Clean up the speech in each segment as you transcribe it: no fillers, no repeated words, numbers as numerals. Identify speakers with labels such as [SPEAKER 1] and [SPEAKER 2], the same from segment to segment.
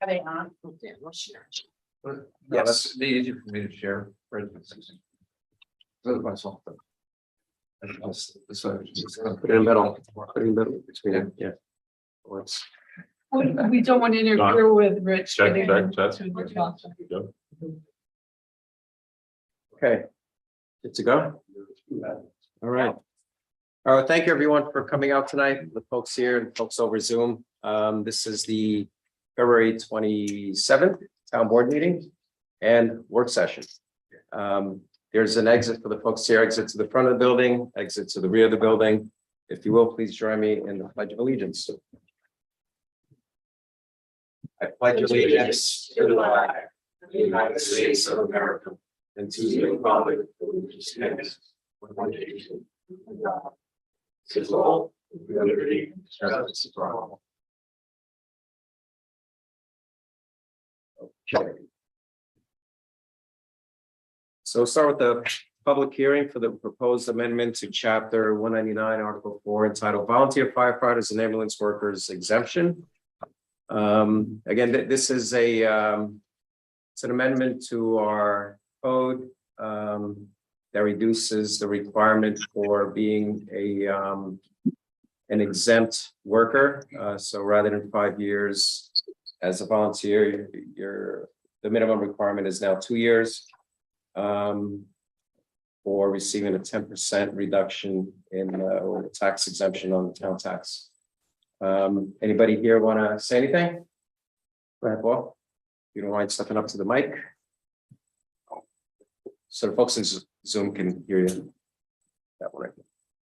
[SPEAKER 1] Are they on?
[SPEAKER 2] Yeah, we'll share.
[SPEAKER 3] No,
[SPEAKER 4] Yes.
[SPEAKER 3] that's be easy for me to share. For instance. Put myself.
[SPEAKER 4] Put it in the middle. Put it in the middle between it. Yeah. Let's.
[SPEAKER 1] We don't want to interfere with Rich.
[SPEAKER 5] Check,
[SPEAKER 1] getting
[SPEAKER 5] check,
[SPEAKER 1] into
[SPEAKER 5] check.
[SPEAKER 1] the job.
[SPEAKER 4] Okay. Good to go. All right. All right. Thank you, everyone, for coming out tonight. The folks here and folks over Zoom. This is the February 27th town board meeting and work session. There's an exit for the folks here, exit to the front of the building, exit to the rear of the building. If you will, please join me in the Pledge of Allegiance. I pledge allegiance to the flag of the United States of America and to the republic for which it stands, one nation, under God, indivisible, with liberty and justice for all. Okay. So start with the public hearing for the proposed amendment to chapter 199, article 4, entitled Volunteer Firefighters and Ambulance Workers Exemption. Again, this is it's an amendment to our code that reduces the requirement for being an exempt worker. So rather than 5 years as a volunteer, the minimum requirement is now 2 years for receiving a 10% reduction in or the tax exemption on the town tax. Anybody here want to say anything? Go ahead, Paul. You don't mind stepping up to the mic? So the folks in Zoom can hear you. That one.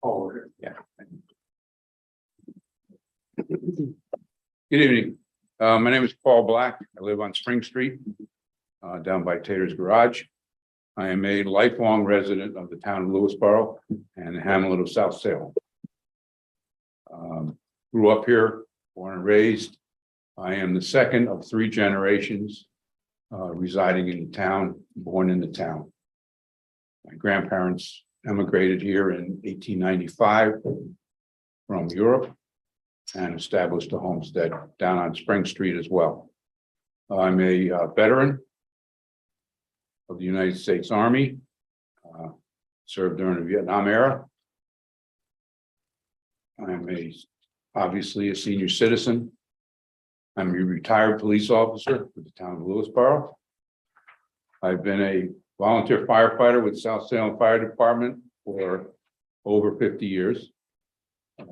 [SPEAKER 4] Oh, yeah.
[SPEAKER 5] Good evening. My name is Paul Black. I live on Spring Street, down by Tater's Garage. I am a lifelong resident of the town of Lewisboro and the hamlet of South Salem. Grew up here, born and raised. I am the second of 3 generations residing in the town, born in the town. My grandparents emigrated here in 1895 from Europe and established a homestead down on Spring Street as well. I'm a veteran of the United States Army, served during the Vietnam era. I'm obviously a senior citizen. I'm a retired police officer with the town of Lewisboro. I've been a volunteer firefighter with South Salem Fire Department for over 50 years.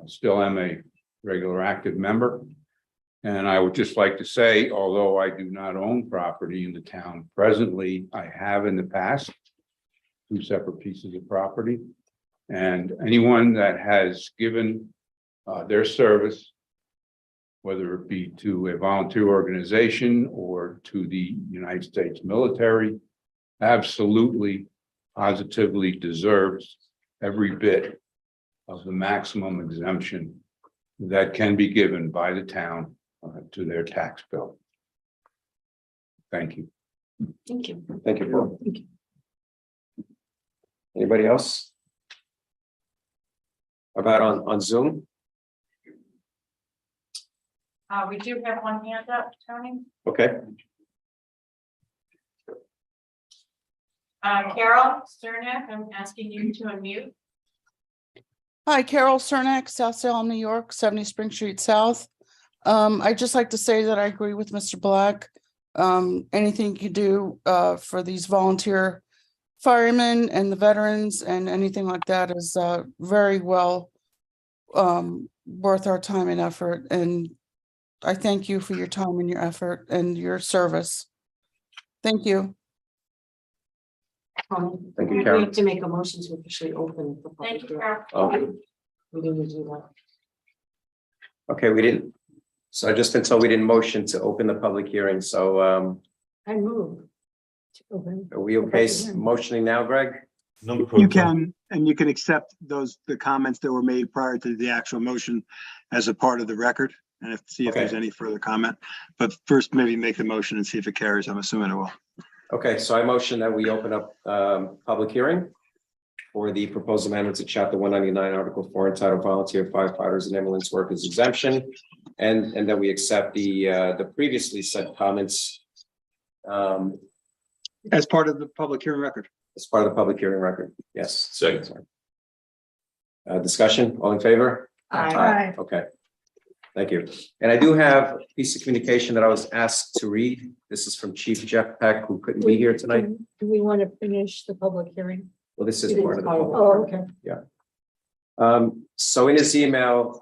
[SPEAKER 5] Still am a regular active member. And I would just like to say, although I do not own property in the town presently, I have in the past 2 separate pieces of property. And anyone that has given their service, whether it be to a volunteer organization or to the United States military, absolutely, positively deserves every bit of the maximum exemption that can be given by the town to their tax bill. Thank you.
[SPEAKER 2] Thank you.
[SPEAKER 4] Thank you, Paul. Anybody else? About on Zoom?
[SPEAKER 1] We do have one hand up, Tony.
[SPEAKER 4] Okay.
[SPEAKER 1] Carol Sternick, I'm asking you to unmute.
[SPEAKER 6] Hi, Carol Cernak, South Salem, New York, 70 Spring Street South. I'd just like to say that I agree with Mr. Black. Anything you do for these volunteer firemen and the veterans and anything like that is very well worth our time and effort. And I thank you for your time and your effort and your service. Thank you.
[SPEAKER 4] Thank you,
[SPEAKER 2] We
[SPEAKER 4] Carol.
[SPEAKER 2] have to make a motion to officially open the public
[SPEAKER 1] Thank you,
[SPEAKER 2] hearing.
[SPEAKER 1] Carol.
[SPEAKER 4] Okay.
[SPEAKER 2] We didn't do that.
[SPEAKER 4] Okay, we didn't. So just until we didn't motion to open the public hearing. So
[SPEAKER 2] I move. to open.
[SPEAKER 4] are we okay motioning now, Greg?
[SPEAKER 7] You can, and you can accept the comments that were made prior to the actual motion as a part of the record and see if there's
[SPEAKER 4] Okay.
[SPEAKER 7] any further comment. But first, maybe make the motion and see if it carries. I'm assuming it will.
[SPEAKER 4] Okay, so I motion that we open up public hearing for the proposed amendment to chapter 199, article 4, entitled Volunteer Firefighters and Ambulance Workers Exemption. And that we accept the previously said comments
[SPEAKER 7] As part of the public hearing record.
[SPEAKER 4] as part of the public hearing record. Yes.
[SPEAKER 3] Second.
[SPEAKER 4] Discussion, all in favor?
[SPEAKER 1] Aye.
[SPEAKER 4] Okay. Thank you. And I do have a piece of communication that I was asked to read. This is from Chief Jeff Peck, who couldn't be here tonight.
[SPEAKER 2] Do we want to finish the public hearing?
[SPEAKER 4] Well, this is
[SPEAKER 2] It is
[SPEAKER 4] part of the
[SPEAKER 2] part of
[SPEAKER 4] public.
[SPEAKER 2] it. Oh, okay.
[SPEAKER 4] So in his email,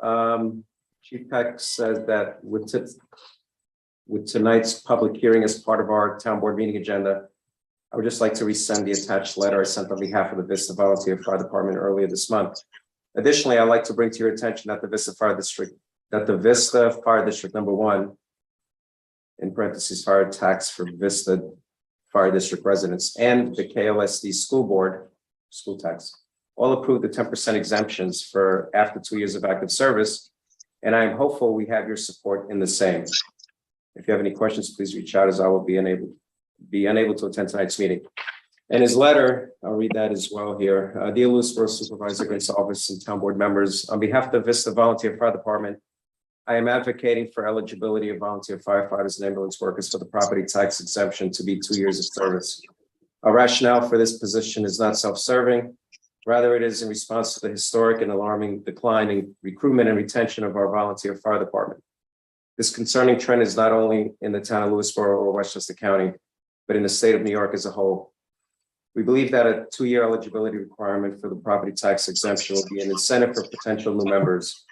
[SPEAKER 4] Chief Peck says that with tonight's public hearing as part of our town board meeting agenda, I would just like to resend the attached letter I sent on behalf of the Vista Volunteer Fire Department earlier this month. Additionally, I'd like to bring to your attention that the Vista Fire District number 1, in parentheses, fire tax for Vista Fire District residents, and the KLSD school board, school tax, all approved the 10% exemptions for after 2 years of active service. And I am hopeful we have your support in the same. If you have any questions, please reach out, as I will be unable to attend tonight's meeting. And his letter, I'll read that as well here. Dear Lewisboro Supervisor, Grace Office, and town board members, on behalf of the Vista Volunteer Fire Department, I am advocating for eligibility of volunteer firefighters and ambulance workers for the property tax exemption to be 2 years of service. Our rationale for this position is not self-serving. Rather, it is in response to the historic and alarming decline in recruitment and retention of our volunteer fire department. This concerning trend is not only in the town of Lewisboro or Westchester County, but in the state of New York as a whole. We believe that a 2-year eligibility requirement for the property tax exemption will be an incentive for potential new members.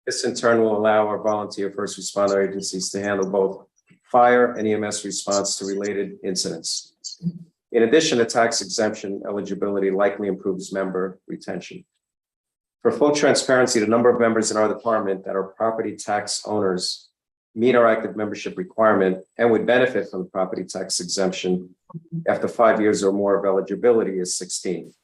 [SPEAKER 4] This in turn will allow our volunteer first responder agencies to handle both fire and EMS response to related incidents. In addition, the tax exemption eligibility likely improves member retention. For full transparency, the number of members in our department that are property tax owners meet our active membership requirement and would benefit from the property tax exemption after 5 years or more of eligibility is 16.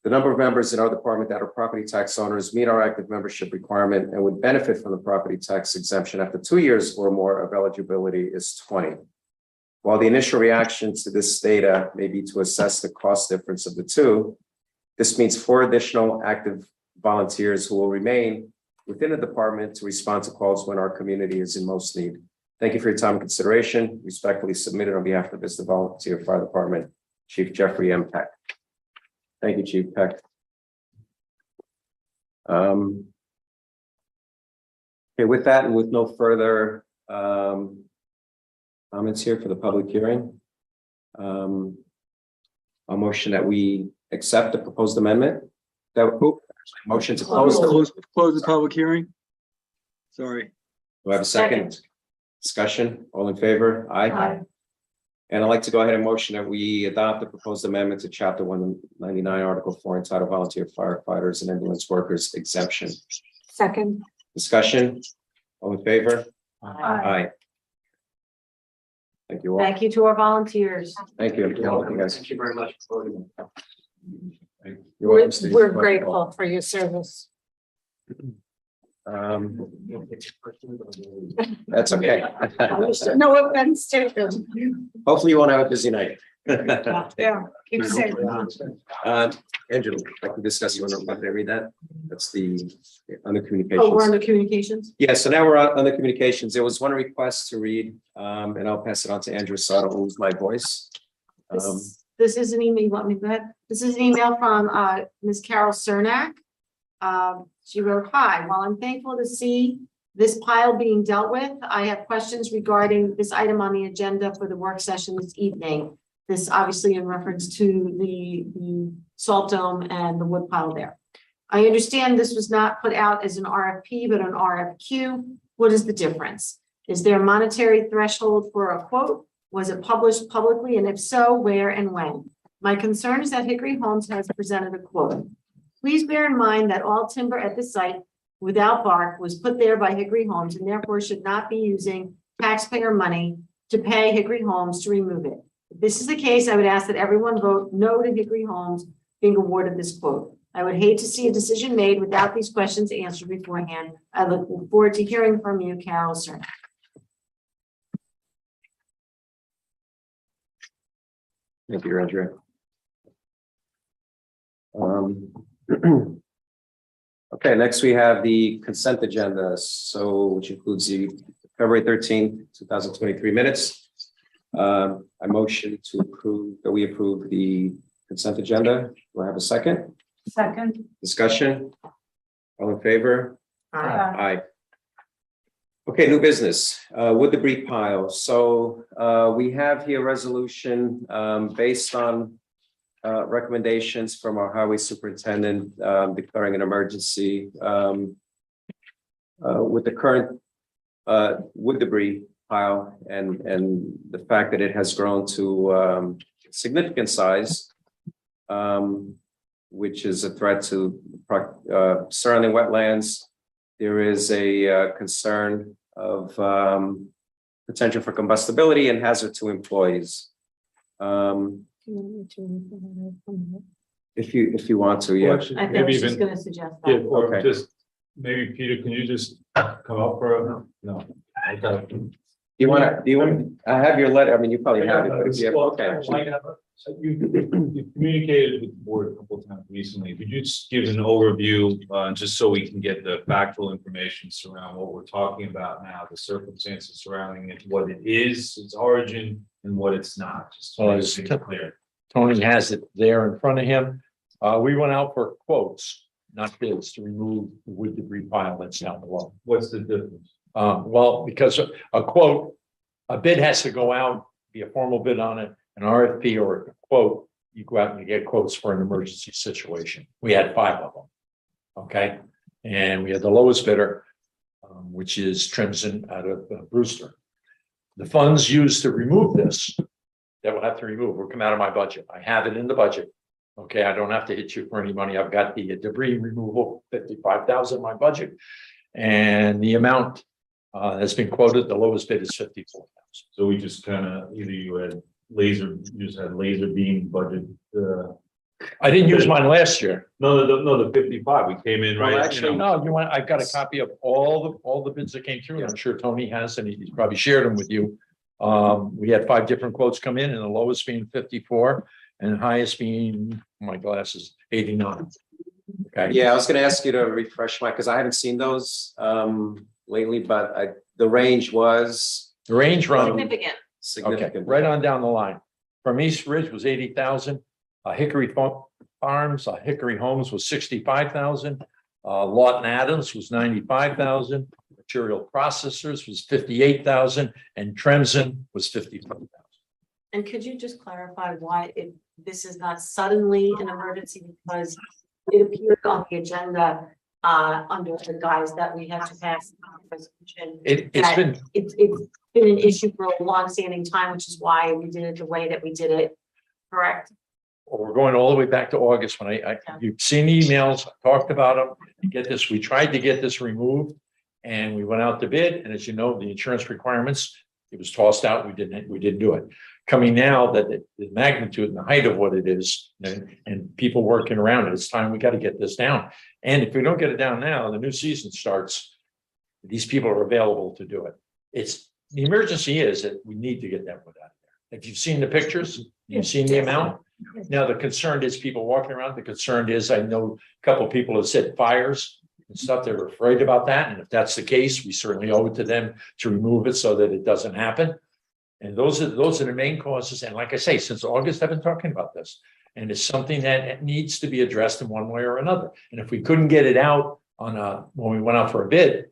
[SPEAKER 4] The number of members in our department that are property tax owners meet our active membership requirement and would benefit from the property tax exemption after 2 years or more of eligibility is 20. While the initial reaction to this data may be to assess the cost difference of the two, this means 4 additional active volunteers who will remain within the department to respond to calls when our community is in most need. Thank you for your time and consideration. Respectfully submitted on behalf of the Volunteer Fire Department, Chief Jeffrey M. Peck. Thank you, Chief Peck. Okay, with that and with no further comments here for the public hearing, a motion that we accept the proposed amendment. Motion to close.
[SPEAKER 7] Close the public hearing. Sorry.
[SPEAKER 4] Do I have a second? Discussion, all in favor? Aye. And I'd like to go ahead and motion that we adopt the proposed amendment to chapter 199, article 4, entitled volunteer firefighters and ambulance workers exemption.
[SPEAKER 2] Second.
[SPEAKER 4] Discussion, all in favor?
[SPEAKER 1] Aye.
[SPEAKER 4] Thank you all.
[SPEAKER 2] Thank you to our volunteers.
[SPEAKER 4] Thank you. Guys.
[SPEAKER 3] Thank you very much.
[SPEAKER 4] You're welcome, Steve.
[SPEAKER 2] We're grateful for your service.
[SPEAKER 4] That's okay.
[SPEAKER 2] No offense taken.
[SPEAKER 4] Hopefully you won't have a busy night.
[SPEAKER 2] Yeah, keep safe.
[SPEAKER 4] Angela, I can discuss, you want to read that? That's the under
[SPEAKER 2] Oh, we're
[SPEAKER 4] communications.
[SPEAKER 2] on the communications?
[SPEAKER 4] Yeah, so now we're on the communications. There was one request to read, and I'll pass it on to Andrew so I don't lose my voice.
[SPEAKER 2] This is an email, you want me to go ahead? This is an email from Ms. Carol Cernak. She wrote, "Hi, while I'm thankful to see this pile being dealt with, I have questions regarding this item on the agenda for the work session this evening. This obviously in reference to the salt dome and the wood pile there. I understand this was not put out as an RFP, but an RFQ. What is the difference? Is there a monetary threshold for a quote? Was it published publicly? And if so, where and when? My concern is that Hickory Homes has presented a quote. Please bear in mind that all timber at the site without bark was put there by Hickory Homes and therefore should not be using taxpayer money to pay Hickory Homes to remove it. If this is the case, I would ask that everyone vote no to Hickory Homes being awarded this quote. I would hate to see a decision made without these questions answered beforehand. I look forward to hearing from you, Carol Cernak."
[SPEAKER 4] Thank you, Andrea. Okay, next we have the consent agenda, so which includes the February 13th, 2023 minutes. I motion to approve, that we approve the consent agenda. Do I have a second?
[SPEAKER 1] Second.
[SPEAKER 4] Discussion? All in favor?
[SPEAKER 2] Uh,
[SPEAKER 4] Aye. Okay, new business, wood debris pile. So we have here a resolution based on recommendations from our highway superintendent declaring an emergency with the current wood debris pile and the fact that it has grown to significant size, which is a threat to surrounding wetlands. There is a concern of potential for combustibility and hazard to employees. If you want to, yeah.
[SPEAKER 2] I think she's gonna suggest
[SPEAKER 8] Yeah,
[SPEAKER 2] that.
[SPEAKER 8] or
[SPEAKER 4] Okay.
[SPEAKER 8] just, maybe Peter, can you just come up for a, no? Okay.
[SPEAKER 4] Do you want, I have your letter, I mean, you probably have it, but if you have,
[SPEAKER 8] Well,
[SPEAKER 4] okay.
[SPEAKER 8] You communicated with the board a couple of times recently. Could you just give an overview, just so we can get the factual information surrounding what we're talking about now, the circumstances surrounding it, what it is, its origin, and what it's not, just to
[SPEAKER 9] Well,
[SPEAKER 8] make
[SPEAKER 9] it's
[SPEAKER 8] it clear.
[SPEAKER 9] Tony has it there in front of him. We went out for quotes, not bids, to remove the wood debris pile that's down below.
[SPEAKER 8] What's the difference?
[SPEAKER 9] Well, because a quote, a bid has to go out, be a formal bid on it, an RFP or a quote, you go out and you get quotes for an emergency situation. We had 5 of them. Okay, and we had the lowest bidder, which is Trimson out of Brewster. The funds used to remove this, that we'll have to remove, will come out of my budget. I have it in the budget. Okay, I don't have to hit you for any money. I've got the debris removal, 55,000 in my budget. And the amount has been quoted, the lowest bid is 54,000.
[SPEAKER 8] So we just kind of, either you just had laser beam budget,
[SPEAKER 9] I didn't use mine last year.
[SPEAKER 8] no, the 55, we came in
[SPEAKER 4] Well,
[SPEAKER 8] right.
[SPEAKER 4] actually,
[SPEAKER 9] No, you want, I've got a copy of all the bids that came through, and I'm sure Tony has, and he's probably shared them with you. We had 5 different quotes come in, and the lowest being 54, and the highest being, my glasses, 89. Okay.
[SPEAKER 4] Yeah, I was gonna ask you to refresh my, because I haven't seen those lately, but the range was
[SPEAKER 9] The range run,
[SPEAKER 2] Significant.
[SPEAKER 9] okay,
[SPEAKER 4] significant.
[SPEAKER 9] right on down the line. From East Ridge was 80,000. Hickory Farms, Hickory Homes was 65,000. Lawton Adams was 95,000. Material Processors was 58,000, and Tremson was 55,000.
[SPEAKER 2] And could you just clarify why this is not suddenly an emergency, because it appeared on the agenda under the guise that we had to pass a resolution.
[SPEAKER 9] It's been,
[SPEAKER 2] It's been an issue for a long-standing time, which is why we did it the way that we did it. Correct?
[SPEAKER 9] we're going all the way back to August when you've seen the emails, I talked about them. To get this, we tried to get this removed and we went out to bid. And as you know, the insurance requirements, it was tossed out. We didn't do it. Coming now that the magnitude and the height of what it is and people working around it, it's time we got to get this down. And if we don't get it down now, the new season starts. These people are available to do it. The emergency is that we need to get that wood out of there. If you've seen the pictures, you've seen the amount. Now, the concern is people walking around. The concern is, I know a couple of people have said fires and stuff. They're afraid about that. And if that's the case, we certainly owe it to them to remove it so that it doesn't happen. And those are the main causes. And like I say, since August, I've been talking about this. And it's something that needs to be addressed in one way or another. And if we couldn't get it out when we went out for a bid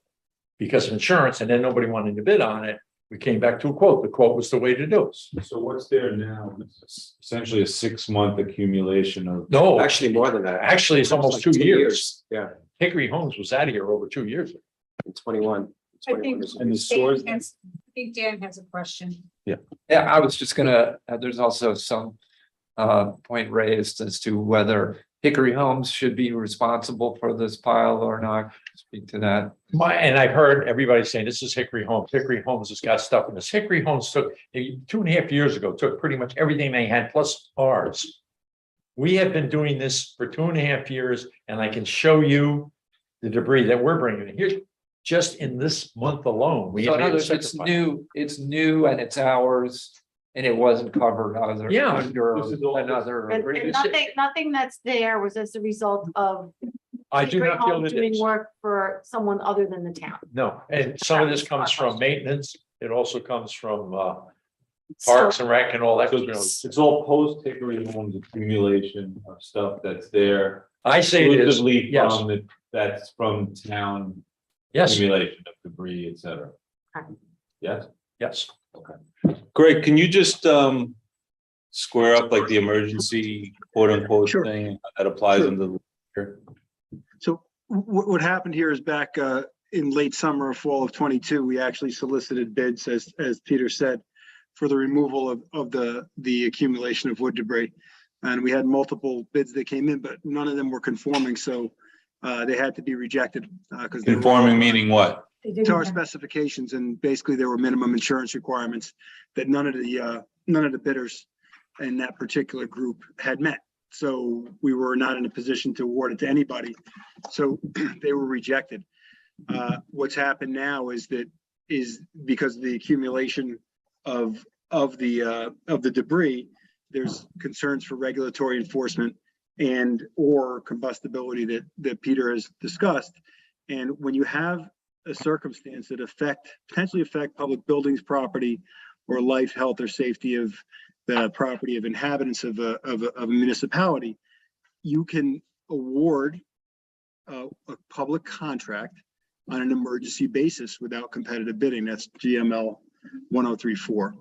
[SPEAKER 9] because of insurance, and then nobody wanted to bid on it, we came back to a quote. The quote was the way to do it.
[SPEAKER 8] So what's there now? It's essentially a 6-month accumulation of.
[SPEAKER 9] No,
[SPEAKER 4] Actually, more than that.
[SPEAKER 9] actually, it's almost
[SPEAKER 4] like
[SPEAKER 9] 2 years.
[SPEAKER 4] Yeah,
[SPEAKER 9] Hickory Homes was out of here over 2 years.
[SPEAKER 4] in 21.
[SPEAKER 1] I think-
[SPEAKER 8] And the stores.
[SPEAKER 1] I think Dan has a question.
[SPEAKER 3] Yeah, I was just gonna, there's also some point raised as to whether Hickory Homes should be responsible for this pile or not. Speak to that.
[SPEAKER 9] And I've heard everybody saying this is Hickory Homes. Hickory Homes has got stuff in this. Hickory Homes took 2.5 years ago, took pretty much everything they had plus ours. We have been doing this for 2.5 years, and I can show you the debris that we're bringing in. Here's just in this month alone.
[SPEAKER 3] So in other words, it's new and it's ours, and it wasn't covered under.
[SPEAKER 9] Yeah.
[SPEAKER 3] Under
[SPEAKER 8] This is all-
[SPEAKER 3] another
[SPEAKER 2] And
[SPEAKER 3] agreement.
[SPEAKER 2] nothing that's there was as a result of
[SPEAKER 9] I do
[SPEAKER 2] Hickory
[SPEAKER 9] not feel
[SPEAKER 2] Homes
[SPEAKER 9] it
[SPEAKER 2] doing
[SPEAKER 9] is.
[SPEAKER 2] work for someone other than the town.
[SPEAKER 9] No, and some of this comes from maintenance. It also comes from
[SPEAKER 2] So-
[SPEAKER 9] Parks and Rec and all that.
[SPEAKER 8] So it's all post Hickory Homes accumulation of stuff that's there.
[SPEAKER 9] I say it is,
[SPEAKER 8] Exclusively
[SPEAKER 9] yes,
[SPEAKER 8] from that's from town
[SPEAKER 9] yes,
[SPEAKER 8] accumulation of debris, et cetera.
[SPEAKER 2] Okay.
[SPEAKER 8] Yes.
[SPEAKER 9] yes.
[SPEAKER 10] Greg, can you just square up like the emergency quote unquote
[SPEAKER 7] Sure.
[SPEAKER 10] thing that applies
[SPEAKER 7] Sure.
[SPEAKER 10] under?
[SPEAKER 7] So what happened here is back in late summer or fall of 22, we actually solicited bids, as Peter said, for the removal of the accumulation of wood debris. And we had multiple bids that came in, but none of them were conforming, so they had to be rejected because
[SPEAKER 10] Conforming meaning what?
[SPEAKER 1] They didn't
[SPEAKER 7] to our
[SPEAKER 1] have-
[SPEAKER 7] specifications, and basically there were minimum insurance requirements that none of the bidders in that particular group had met. So we were not in a position to award it to anybody. So they were rejected. What's happened now is because of the accumulation of the debris, there's concerns for regulatory enforcement and or combustibility that Peter has discussed. And when you have a circumstance that potentially affect public buildings, property, or life, health, or safety of the property of inhabitants of a municipality, you can award a public contract on an emergency basis without competitive bidding. That's GML 1034.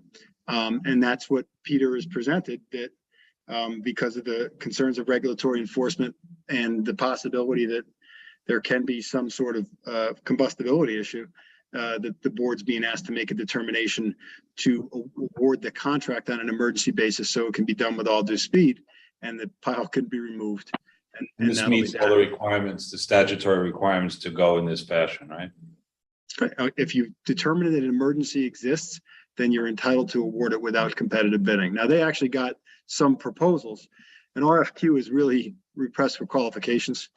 [SPEAKER 7] And that's what Peter has presented, that because of the concerns of regulatory enforcement and the possibility that there can be some sort of combustibility issue, that the board's being asked to make a determination to award the contract on an emergency basis so it can be done with all due speed and the pile can be removed.
[SPEAKER 10] And this
[SPEAKER 7] that'll be
[SPEAKER 10] meets all the requirements, the statutory requirements to go in this fashion, right?
[SPEAKER 7] If you determine that an emergency exists, then you're entitled to award it without competitive bidding. Now, they actually got some proposals. An RFQ is really request for qualifications.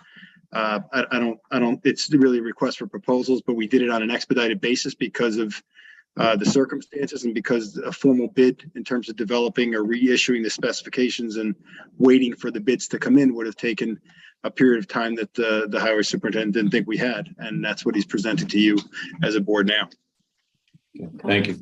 [SPEAKER 7] It's really a request for proposals, but we did it on an expedited basis because of the circumstances and because a formal bid in terms of developing or reissuing the specifications and waiting for the bids to come in would have taken a period of time that the highway superintendent didn't think we had. And that's what he's presenting to you as a board now.
[SPEAKER 10] Thank you.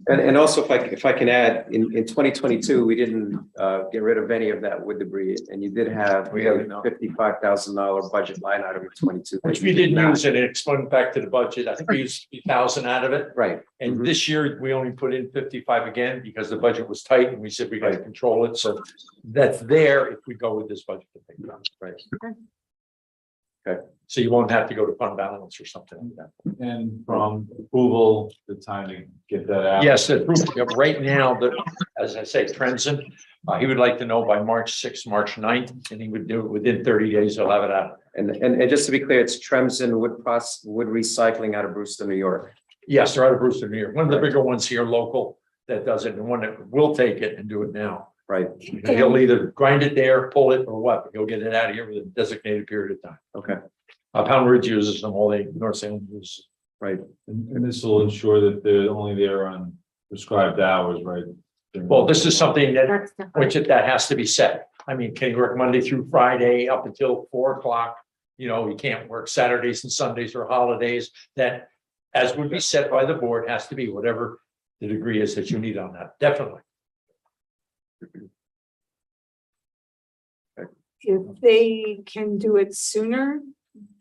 [SPEAKER 4] And also, if I can add, in 2022, we didn't get rid of any of that wood debris, and you did have
[SPEAKER 3] We have
[SPEAKER 4] a $55,000 budget line item in 22.
[SPEAKER 9] Which we didn't use, and it went back to the budget. I think we used 50,000 out of it.
[SPEAKER 4] Right.
[SPEAKER 9] And this year, we only put in 55 again because the budget was tight and we said we got to control it. So that's there if we go with this budget.
[SPEAKER 4] Right.
[SPEAKER 9] So you won't have to go to fund balance or something like that.
[SPEAKER 8] And from approval, the time to get that out.
[SPEAKER 9] Yes, right now, as I say, Trenton, he would like to know by March 6th, March 9th, and he would do it within 30 days. He'll have it out.
[SPEAKER 4] And just to be clear, it's Tremson Wood Recycling out of Brewster, New York.
[SPEAKER 9] Yes, they're out of Brewster, New York. One of the bigger ones here, local, that does it, and one that will take it and do it now.
[SPEAKER 4] Right.
[SPEAKER 9] He'll either grind it there, pull it, or what, but he'll get it out of here with a designated period of time.
[SPEAKER 4] Okay.
[SPEAKER 9] Pound Ridge uses them, all they, North Salem uses.
[SPEAKER 4] Right.
[SPEAKER 8] And this will ensure that they're only there on prescribed hours, right?
[SPEAKER 9] Well, this is something that,
[SPEAKER 2] That's different.
[SPEAKER 9] which that has to be set. I mean, can you work Monday through Friday up until 4 o'clock? You know, you can't work Saturdays and Sundays or holidays. That, as would be set by the board, has to be whatever the degree is that you need on that, definitely.
[SPEAKER 1] If they can do it sooner,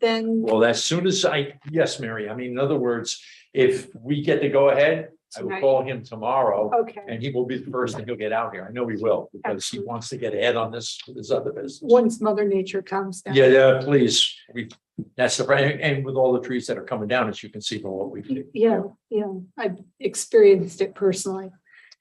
[SPEAKER 1] then
[SPEAKER 9] Well, as soon as yes, Mary, I mean, in other words, if we get to go ahead, I will
[SPEAKER 1] Tonight.
[SPEAKER 9] call him tomorrow.
[SPEAKER 1] okay.
[SPEAKER 9] And he will be the first and he'll get out here. I know he will, because he wants to get ahead on this, this other business.
[SPEAKER 1] Once Mother Nature comes down.
[SPEAKER 9] Yeah, please. That's the, and with all the trees that are coming down, as you can see from what we've.
[SPEAKER 1] Yeah, I've experienced it personally.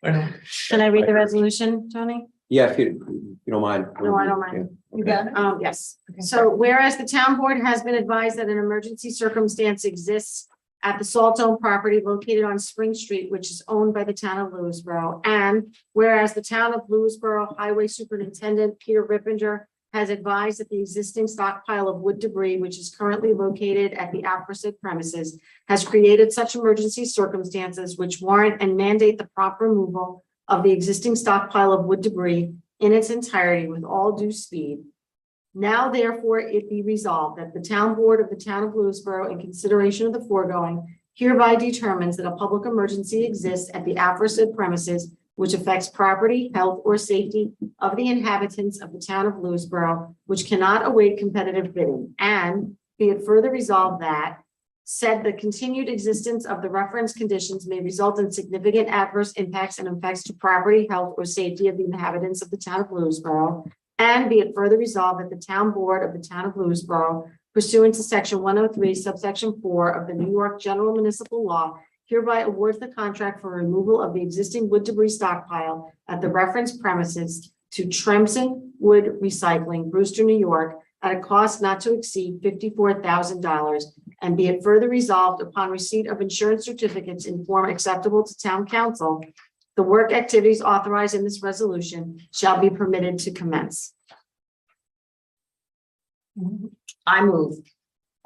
[SPEAKER 9] I know.
[SPEAKER 2] Can I read the resolution, Tony?
[SPEAKER 4] Yeah, if you don't mind.
[SPEAKER 2] No, I don't mind.
[SPEAKER 1] You got it?
[SPEAKER 2] Yes. So whereas the town board has been advised that an emergency circumstance exists at the Salt Dome property located on Spring Street, which is owned by the town of Lewisboro. And whereas the town of Lewisboro Highway Superintendent Peter Rippinger has advised that the existing stockpile of wood debris, which is currently located at the aforesaid premises, has created such emergency circumstances which warrant and mandate the proper removal of the existing stockpile of wood debris in its entirety with all due speed. Now therefore it be resolved that the town board of the town of Lewisboro, in consideration of the foregoing, hereby determines that a public emergency exists at the aforesaid premises which affects property, health, or safety of the inhabitants of the town of Lewisboro, which cannot await competitive bidding, and be it further resolved that said the continued existence of the referenced conditions may result in significant adverse impacts and effects to property, health, or safety of the inhabitants of the town of Lewisboro. And be it further resolved that the town board of the town of Lewisboro, pursuant to section 103, subsection 4 of the New York General Municipal Law, hereby awards the contract for removal of the existing wood debris stockpile at the referenced premises to Tremson Wood Recycling, Brewster, New York, at a cost not to exceed $54,000. And be it further resolved upon receipt of insurance certificates in form acceptable to town council, the work activities authorized in this resolution shall be permitted to commence. I move.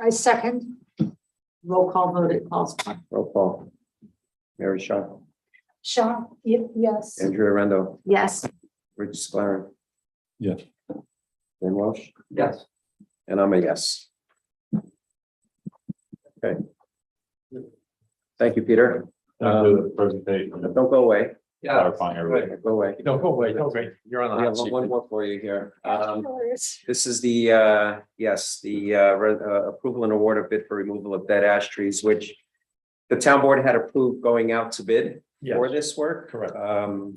[SPEAKER 1] I second.
[SPEAKER 2] Roll call vote, it calls.
[SPEAKER 4] Roll call. Mary Shaw,
[SPEAKER 1] Shaw, yes.
[SPEAKER 4] Andrea Rendo,
[SPEAKER 2] Yes.
[SPEAKER 4] Rich Sklaren.
[SPEAKER 9] Yes.
[SPEAKER 4] Dan Welsh,
[SPEAKER 3] Yes.
[SPEAKER 4] and I'm a yes. Okay. Thank you, Peter.
[SPEAKER 8] Thank you for the presentation.
[SPEAKER 4] Don't go away.
[SPEAKER 3] Yeah.
[SPEAKER 8] Clarifying everything.
[SPEAKER 4] Go away.
[SPEAKER 9] Don't go away, don't go. You're on the
[SPEAKER 4] We
[SPEAKER 9] hot
[SPEAKER 4] have
[SPEAKER 9] seat.
[SPEAKER 4] one more for you here.
[SPEAKER 1] Yours.
[SPEAKER 4] This is the, approval and award of bid for removal of dead ash trees, which the town board had approved going out to bid for
[SPEAKER 9] Yes,
[SPEAKER 4] this work.
[SPEAKER 9] correct.
[SPEAKER 4] A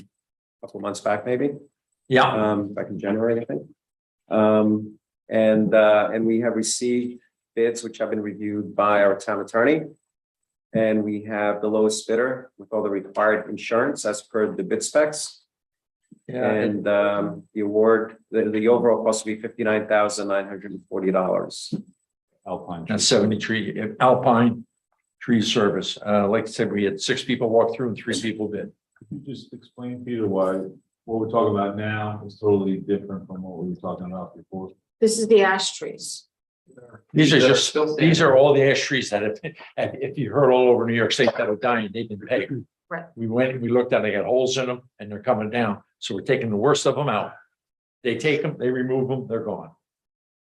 [SPEAKER 4] couple of months back, maybe,
[SPEAKER 9] Yeah,
[SPEAKER 4] back in January, I think. And we have received bids which have been reviewed by our town attorney. And we have the lowest bidder with all the required insurance as per the bid specs.
[SPEAKER 9] yeah,
[SPEAKER 4] And the award, the overall cost will be $59,940.
[SPEAKER 8] Alpine.
[SPEAKER 9] and 70 tree, Alpine Tree Service. Like I said, we had 6 people walk through and 3 people bid.
[SPEAKER 8] Could you just explain, Peter, why what we're talking about now is totally different from what we were talking about before?
[SPEAKER 2] This is the ash trees.
[SPEAKER 9] These are
[SPEAKER 3] They're
[SPEAKER 9] just,
[SPEAKER 3] still
[SPEAKER 9] these
[SPEAKER 3] standing.
[SPEAKER 9] are all the ash trees that if you heard all over New York State that are dying, they've been paid.
[SPEAKER 2] Right.
[SPEAKER 9] We went and we looked at, they got holes in them and they're coming down. So we're taking the worst of them out. They take them, they remove them, they're gone.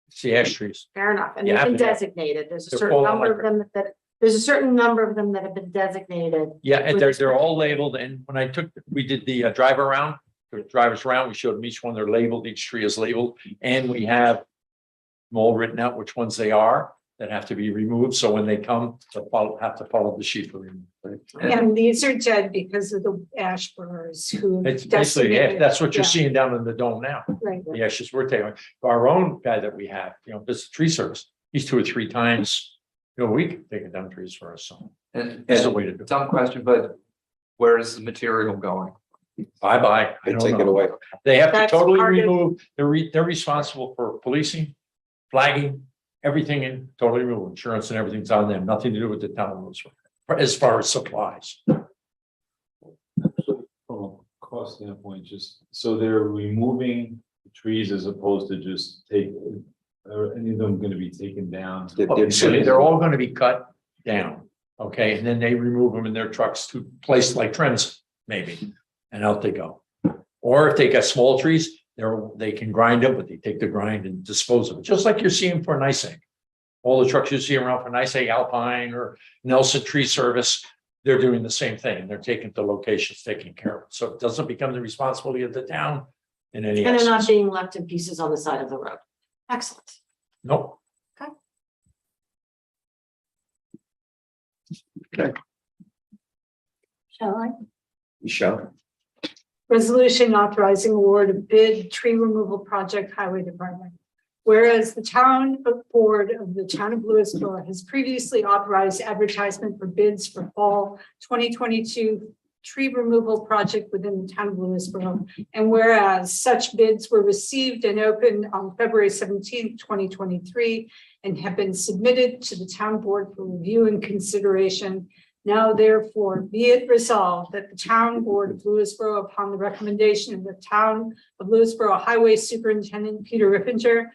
[SPEAKER 9] It's the ash trees.
[SPEAKER 2] Fair enough. And
[SPEAKER 9] You
[SPEAKER 2] they've
[SPEAKER 9] have
[SPEAKER 2] been
[SPEAKER 9] to-
[SPEAKER 2] designated. There's a
[SPEAKER 9] They're
[SPEAKER 2] certain
[SPEAKER 9] falling
[SPEAKER 2] number of
[SPEAKER 9] like-
[SPEAKER 2] them there's a certain number of them that have been designated.
[SPEAKER 9] Yeah, and they're all labeled. And when we did the drive around, the drivers around, we showed them each one, they're labeled, each tree is labeled. And we have them all written out which ones they are that have to be removed. So when they come, they'll have to follow the sheet for removal.
[SPEAKER 1] And these are dead because of the ash burrs who.
[SPEAKER 9] It's basically, yeah,
[SPEAKER 1] decimated-
[SPEAKER 9] that's what you're
[SPEAKER 1] yeah,
[SPEAKER 9] seeing down in the dome now.
[SPEAKER 1] Right.
[SPEAKER 9] The ashes we're taking. Our own guy that we have, this is tree service, he's 2 or 3 times a week taking down trees for us. So
[SPEAKER 3] And
[SPEAKER 9] it's a way to do it.
[SPEAKER 3] dumb question, but where is the material going?
[SPEAKER 9] Bye-bye. I
[SPEAKER 4] They
[SPEAKER 9] don't
[SPEAKER 4] take it
[SPEAKER 9] know.
[SPEAKER 4] away.
[SPEAKER 9] They have to
[SPEAKER 1] That's
[SPEAKER 9] totally
[SPEAKER 1] part of-
[SPEAKER 9] remove, they're responsible for policing, flagging, everything and totally remove insurance and everything's on them, nothing to do with the town of Lewisboro, as far as supplies.
[SPEAKER 8] So from a cost standpoint, just so they're removing the trees as opposed to just are any of them gonna be taken down?
[SPEAKER 9] Obviously, they're all gonna be cut down, okay, and then they remove them in their trucks to places like Trent's, maybe, and out they go. Or if they got small trees, they can grind them, but they take the grind and dispose of it, just like you're seeing for NICEAG. All the trucks you see around for NICEAG, Alpine or Nelson Tree Service, they're doing the same thing. They're taking the locations, taking care of it. So it doesn't become the responsibility of the town in any
[SPEAKER 2] And they're not
[SPEAKER 9] essence.
[SPEAKER 2] being left in pieces on the side of the road. Excellent.
[SPEAKER 9] Nope.
[SPEAKER 1] Shall I?
[SPEAKER 4] Michelle,
[SPEAKER 1] Resolution authorizing award of bid tree removal project highway department. Whereas the town board of the town of Lewisboro has previously authorized advertisement for bids for fall 2022 tree removal project within the town of Lewisboro. And whereas such bids were received and opened on February 17th, 2023, and have been submitted to the town board for review and consideration. Now therefore be it resolved that the town board of Lewisboro, upon the recommendation of the town of Lewisboro Highway Superintendent Peter Rippinger,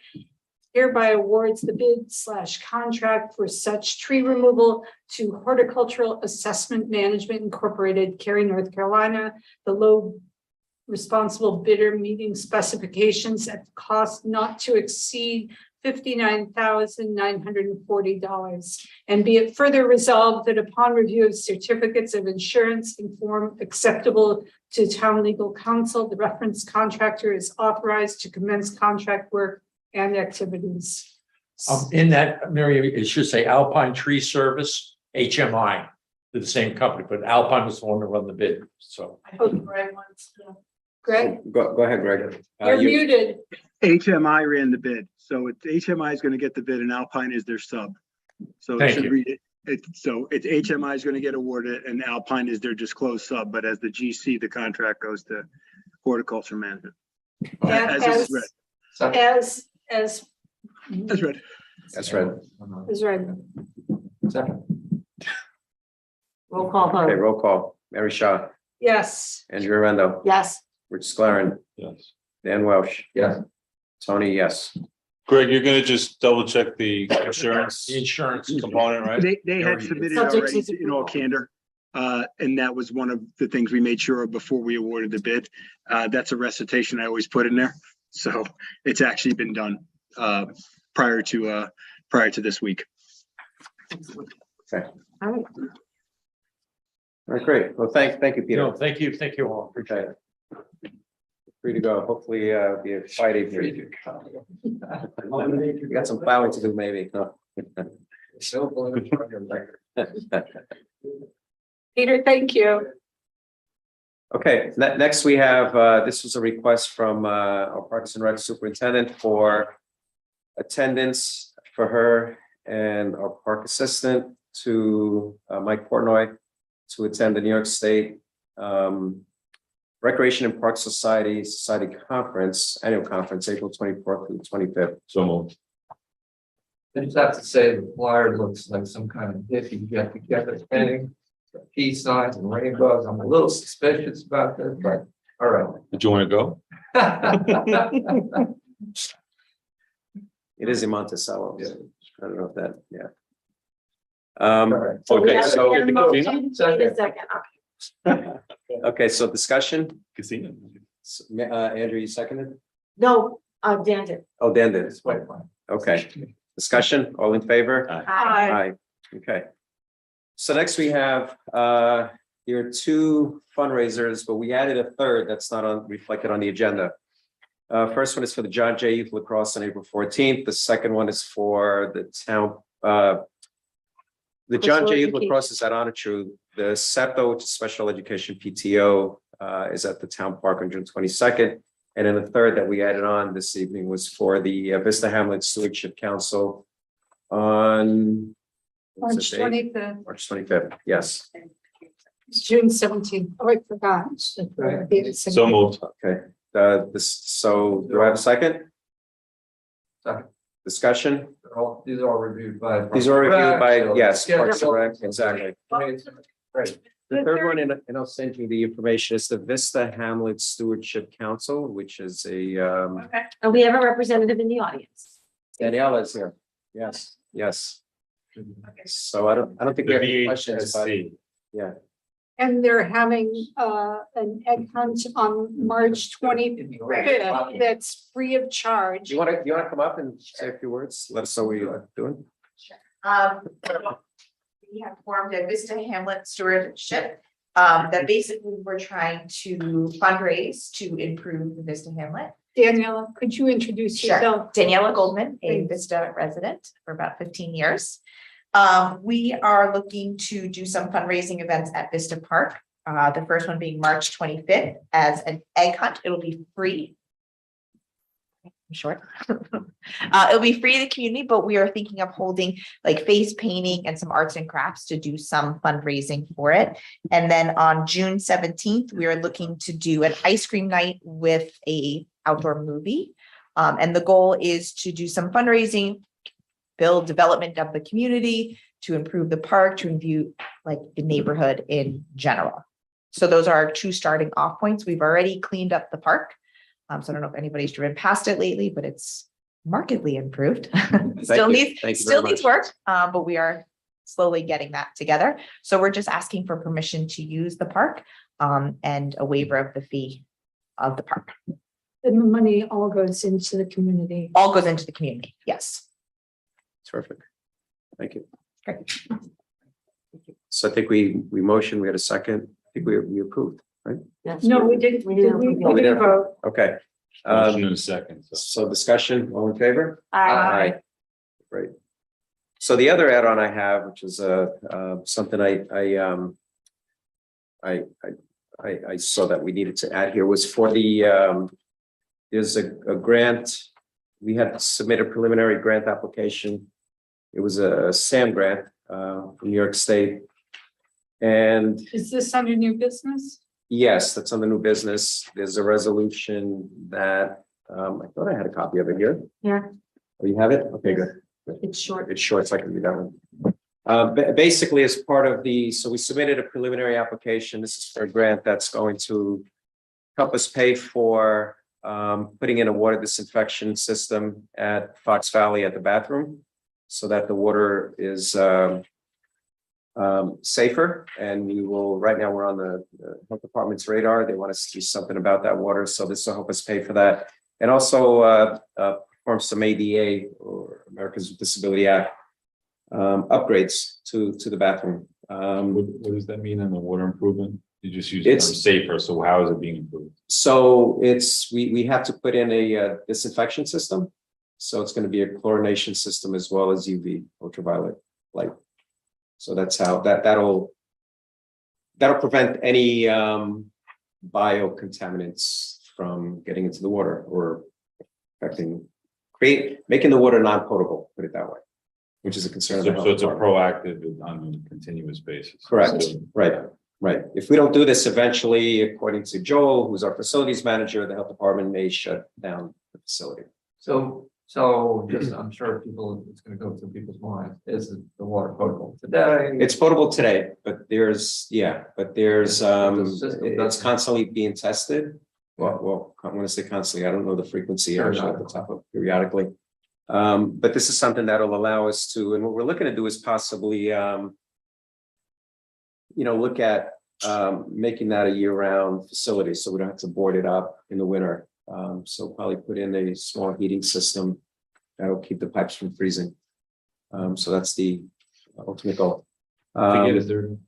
[SPEAKER 1] hereby awards the bid/contract for such tree removal to Horticultural Assessment Management Incorporated, Cary, North Carolina, the low responsible bidder meeting specifications at cost not to exceed $59,940. And be it further resolved that upon review of certificates of insurance in form acceptable to town legal counsel, the reference contractor is authorized to commence contract work and activities.
[SPEAKER 9] In that, Mary, it should say Alpine Tree Service, HMI. They're the same company, but Alpine was the one to run the bid, so.
[SPEAKER 2] I think Greg wants to.
[SPEAKER 1] Greg,
[SPEAKER 4] Go ahead, Greg.
[SPEAKER 1] you're muted.
[SPEAKER 7] HMI ran the bid, so it's HMI is gonna get the bid and Alpine is their sub. So it
[SPEAKER 9] Thank
[SPEAKER 7] should
[SPEAKER 9] you.
[SPEAKER 7] read it, so it's HMI is gonna get awarded and Alpine is their disclosed sub, but as the GC, the contract goes to horticulture management. As is read,
[SPEAKER 1] As
[SPEAKER 7] as read.
[SPEAKER 4] That's right.
[SPEAKER 1] is right.
[SPEAKER 3] Second.
[SPEAKER 2] Roll call
[SPEAKER 4] Okay,
[SPEAKER 2] vote.
[SPEAKER 4] roll call. Mary Shaw,
[SPEAKER 1] Yes.
[SPEAKER 4] Andrew Arendo,
[SPEAKER 2] Yes.
[SPEAKER 4] Rich Sklarin,
[SPEAKER 10] Yes.
[SPEAKER 4] Dan Welsh,
[SPEAKER 3] Yes.
[SPEAKER 4] Tony, yes.
[SPEAKER 10] Greg, you're gonna just double check the insurance
[SPEAKER 9] The insurance.
[SPEAKER 10] component, right?
[SPEAKER 7] They had
[SPEAKER 9] Already did.
[SPEAKER 7] submitted
[SPEAKER 2] Subject
[SPEAKER 7] already
[SPEAKER 2] to
[SPEAKER 7] in all
[SPEAKER 2] approval.
[SPEAKER 7] candor. And that was one of the things we made sure of before we awarded the bid. That's a recitation I always put in there. So it's actually been done prior to this week.
[SPEAKER 2] All right.
[SPEAKER 4] All right, great. Well, thank you, Peter.
[SPEAKER 9] No, thank you all. Appreciate it.
[SPEAKER 4] Free to go. Hopefully, be a quiet evening. We got some plowing to do, maybe. No.
[SPEAKER 1] Peter, thank you.
[SPEAKER 4] Okay, next we have, this was a request from our Parks and Rec Superintendent for attendance for her and our park assistant to Mike Portnoy to attend the New York State Recreation and Park Society Conference, Annual Conference, April 24th through 25th.
[SPEAKER 10] So moved.
[SPEAKER 3] I just have to say the flyer looks like some kind of hippie get together thing. Peace signs and rainbows. I'm a little suspicious about this, but all right.
[SPEAKER 10] Did you want to go?
[SPEAKER 4] It is in Monticello. So I don't know if that, yeah.
[SPEAKER 3] All right.
[SPEAKER 2] So we
[SPEAKER 10] Okay,
[SPEAKER 2] have to
[SPEAKER 10] so
[SPEAKER 2] get a
[SPEAKER 10] the
[SPEAKER 2] motion.
[SPEAKER 10] casino?
[SPEAKER 2] Wait a second.
[SPEAKER 4] Okay, so discussion.
[SPEAKER 10] Casino.
[SPEAKER 4] Andrew, you seconded?
[SPEAKER 2] No, Dan did.
[SPEAKER 4] Oh, Dan did.
[SPEAKER 3] It's quite fine.
[SPEAKER 4] Okay, discussion, all in favor?
[SPEAKER 10] Aye.
[SPEAKER 1] Hi.
[SPEAKER 4] Aye, okay. So next we have, here are two fundraisers, but we added a third that's not reflected on the agenda. First one is for the John Jay Youth Lacrosse on April 14th. The second one is for the town, the John Jay Youth Lacrosse is at Onachoo. The SEPTA, which is Special Education PTO, is at the town park on June 22nd. And then the third that we added on this evening was for the Vista Hamlet Stewardship Council on
[SPEAKER 1] March 25th,
[SPEAKER 4] March 25th, yes.
[SPEAKER 1] June 17th. Oh, I forgot.
[SPEAKER 10] So moved.
[SPEAKER 4] Okay, so do I have a second?
[SPEAKER 3] Second.
[SPEAKER 4] Discussion?
[SPEAKER 3] These are all reviewed by.
[SPEAKER 4] These are reviewed by,
[SPEAKER 3] So,
[SPEAKER 4] yes,
[SPEAKER 3] yeah,
[SPEAKER 4] Parks and Rec, exactly.
[SPEAKER 3] Great.
[SPEAKER 4] The third one, and I'll send you the information, is the Vista Hamlet Stewardship Council, which is a,
[SPEAKER 2] And we have a representative in the audience.
[SPEAKER 4] Danielle is here. Yes, yes. So I don't think we have any questions, but
[SPEAKER 10] VHSC.
[SPEAKER 4] yeah.
[SPEAKER 1] And they're having an egg hunt on March 25th that's free of charge.
[SPEAKER 4] Do you want to come up and say a few words? Let us know what you're doing.
[SPEAKER 11] We have formed a Vista Hamlet Stewardship that basically we're trying to fundraise to improve the Vista Hamlet.
[SPEAKER 1] Daniela, could you introduce yourself?
[SPEAKER 11] Daniela Goldman, a
[SPEAKER 1] Thanks.
[SPEAKER 11] Vista resident for about 15 years. We are looking to do some fundraising events at Vista Park. The first one being March 25th as an egg hunt. It'll be free. I'm short. It'll be free to the community, but we are thinking of holding like face painting and some arts and crafts to do some fundraising for it. And then on June 17th, we are looking to do an ice cream night with a outdoor movie. And the goal is to do some fundraising, build development of the community, to improve the park, to improve like the neighborhood in general. So those are our two starting off points. We've already cleaned up the park. So I don't know if anybody's driven past it lately, but it's markedly improved. Still
[SPEAKER 4] Thank you very
[SPEAKER 11] needs
[SPEAKER 4] much.
[SPEAKER 11] work, but we are slowly getting that together. So we're just asking for permission to use the park and a waiver of the fee of the park.
[SPEAKER 1] And the money all goes into the community.
[SPEAKER 11] All goes into the community. Yes.
[SPEAKER 4] Terrific. Thank you.
[SPEAKER 11] Great.
[SPEAKER 4] So I think we motioned, we had a second. I think we approved, right?
[SPEAKER 1] No, we didn't.
[SPEAKER 2] We didn't.
[SPEAKER 1] We didn't vote.
[SPEAKER 4] Okay.
[SPEAKER 10] Motion in a second, so.
[SPEAKER 4] So discussion, all in favor?
[SPEAKER 11] Aye.
[SPEAKER 4] Great. So the other add-on I have, which is something I saw that we needed to add here, was for the there's a grant. We had submitted a preliminary grant application. It was a SAM grant from New York State. And
[SPEAKER 1] Is this under new business?
[SPEAKER 4] yes, that's on the new business. There's a resolution that I thought I had a copy of it here.
[SPEAKER 2] Yeah.
[SPEAKER 4] Oh, you have it? Okay, good.
[SPEAKER 2] It's short.
[SPEAKER 4] It's short, so I can read that one. Basically, as part of so we submitted a preliminary application. This is for a grant that's going to help us pay for putting in a water disinfection system at Fox Valley at the bathroom, so that the water is safer. And we will, right now, we're on the health department's radar. They want us to do something about that water, so this will help us pay for that. And also perform some ADA, or Americans with Disability Act, upgrades to the bathroom.
[SPEAKER 8] What does that mean on the water improvement? You just use the term
[SPEAKER 4] It's-
[SPEAKER 8] safer, so how is it being improved?
[SPEAKER 4] So we have to put in a disinfection system. So it's going to be a chlorination system as well as UV, ultraviolet light. So that's how that'll prevent any biocontaminants from getting into the water or making the water non-potable, put it that way, which is a concern. of the health
[SPEAKER 8] So it's a
[SPEAKER 4] department.
[SPEAKER 8] proactive on a continuous basis.
[SPEAKER 4] Correct,
[SPEAKER 8] So-
[SPEAKER 4] right. If we don't do this eventually, according to Joel, who's our facilities manager, the health department may shut down the facility.
[SPEAKER 3] So just, I'm sure it's gonna go through people's minds. Is the water potable today?
[SPEAKER 4] It's potable today, but there's
[SPEAKER 3] The system
[SPEAKER 4] it's
[SPEAKER 3] doesn't-
[SPEAKER 4] constantly being tested. Well, I want to say constantly, I don't know the frequency actually at the top of periodically. But this is something that'll allow us to, and what we're looking to do is possibly look at making that a year-round facility, so we don't have to board it up in the winter. So probably put in a small heating system that'll keep the pipes from freezing. So that's the ultimate goal.
[SPEAKER 8] Is there an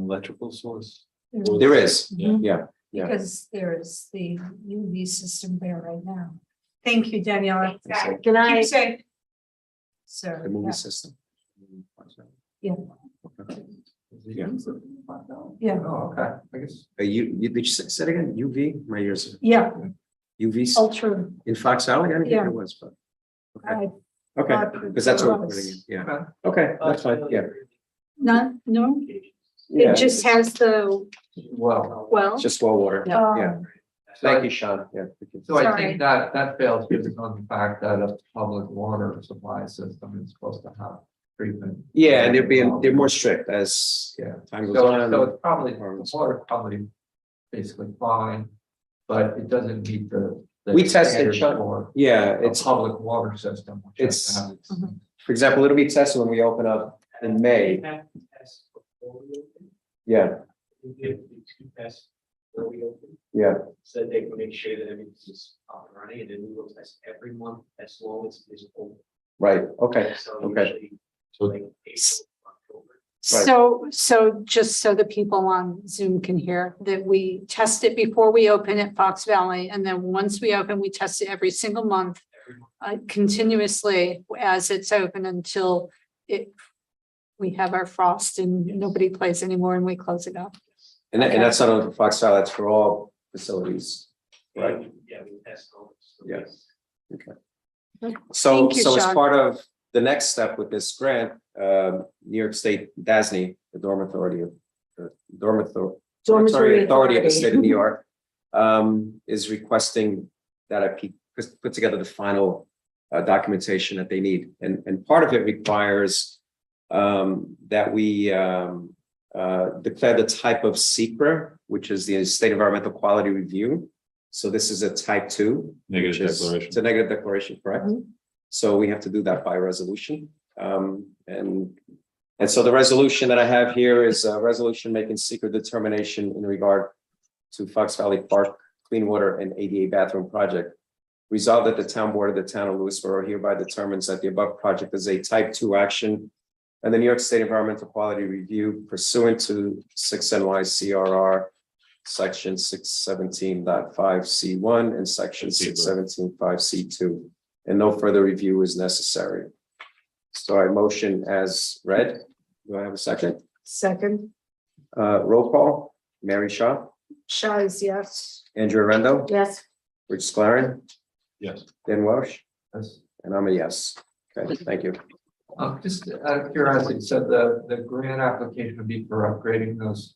[SPEAKER 8] electrical source?
[SPEAKER 4] There is,
[SPEAKER 1] Mhm.
[SPEAKER 4] yeah.
[SPEAKER 1] Because there is the UV system there right now. Thank you, Daniela.
[SPEAKER 2] Can I?
[SPEAKER 1] Keep safe. So,
[SPEAKER 4] The movie
[SPEAKER 1] yeah.
[SPEAKER 4] system.
[SPEAKER 1] Yeah.
[SPEAKER 4] Yeah.
[SPEAKER 1] Yeah.
[SPEAKER 3] Oh, okay, I guess.
[SPEAKER 4] Did you say it again? UV? My ears.
[SPEAKER 1] Yeah,
[SPEAKER 4] UV
[SPEAKER 1] ultra.
[SPEAKER 4] in Fox Valley? I didn't think
[SPEAKER 1] Yeah.
[SPEAKER 4] it was, but. Okay,
[SPEAKER 1] I-
[SPEAKER 4] okay, because that's what we're putting in. Yeah, okay, that's fine. Yeah.
[SPEAKER 1] No.
[SPEAKER 4] Yeah,
[SPEAKER 1] It just has the,
[SPEAKER 3] Well,
[SPEAKER 1] well.
[SPEAKER 4] it's just well water.
[SPEAKER 1] um,
[SPEAKER 4] Yeah. Thank you, Sean. Yeah. thank you.
[SPEAKER 3] so I
[SPEAKER 1] Sorry.
[SPEAKER 3] think that fails because on the fact that a public water supply system is supposed to have treatment.
[SPEAKER 4] Yeah, and they're more strict as
[SPEAKER 3] Yeah.
[SPEAKER 4] time goes
[SPEAKER 3] So
[SPEAKER 4] on.
[SPEAKER 3] it's probably, the water's probably basically fine, but it doesn't meet the.
[SPEAKER 4] We tested,
[SPEAKER 3] standard
[SPEAKER 4] Sean.
[SPEAKER 3] For
[SPEAKER 4] Yeah,
[SPEAKER 3] a
[SPEAKER 4] it's,
[SPEAKER 3] public water system. which has to have its-
[SPEAKER 4] for example, it'll be tested when we open up in May. Yeah, yeah,
[SPEAKER 12] So they can make sure that everything's up and running, and then we will test every month as long as it's open.
[SPEAKER 4] right. Okay,
[SPEAKER 12] So
[SPEAKER 4] okay.
[SPEAKER 12] usually, like April, October.
[SPEAKER 1] So just so the people on Zoom can hear, that we test it before we open at Fox Valley, and then once we open, we test it every single month. Continuously as it's open until we have our frost and nobody plays anymore and we close it up.
[SPEAKER 4] And that's not only for Fox Valley, that's for all facilities, right?
[SPEAKER 12] Yeah, we test all this.
[SPEAKER 4] Yes. So,
[SPEAKER 1] Thank you,
[SPEAKER 4] so as
[SPEAKER 1] Sean.
[SPEAKER 4] part of the next step with this grant, New York State DASNY, the Dormitory Authority of the State of New York, is requesting that I put together the final documentation that they need. And part of it requires that we declare the type of secret, which is the State Environmental Quality Review. So this is a type 2.
[SPEAKER 8] Negative
[SPEAKER 4] which is-
[SPEAKER 8] declaration.
[SPEAKER 4] It's a negative declaration, correct? So we have to do that by resolution. And so the resolution that I have here is a resolution making secret determination in regard to Fox Valley Park clean water and ADA bathroom project. Resolved that the town board of the town of Lewisboro hereby determines that the above project is a type 2 action and the New York State Environmental Quality Review pursuant to 6 NYCRR section 617.5C1 and section 617.5C2, and no further review is necessary. So I motion as read. Do I have a second?
[SPEAKER 1] Second,
[SPEAKER 4] Roll call, Mary Shaw,
[SPEAKER 1] Shaw is yes.
[SPEAKER 4] Andrew Rendo,
[SPEAKER 2] Yes.
[SPEAKER 4] Rich Sklarin,
[SPEAKER 8] Yes.
[SPEAKER 4] Dan Welsh,
[SPEAKER 3] Yes.
[SPEAKER 4] and I'm a yes. Okay, thank you.
[SPEAKER 3] Just out of curiosity, so the grant application would be for upgrading those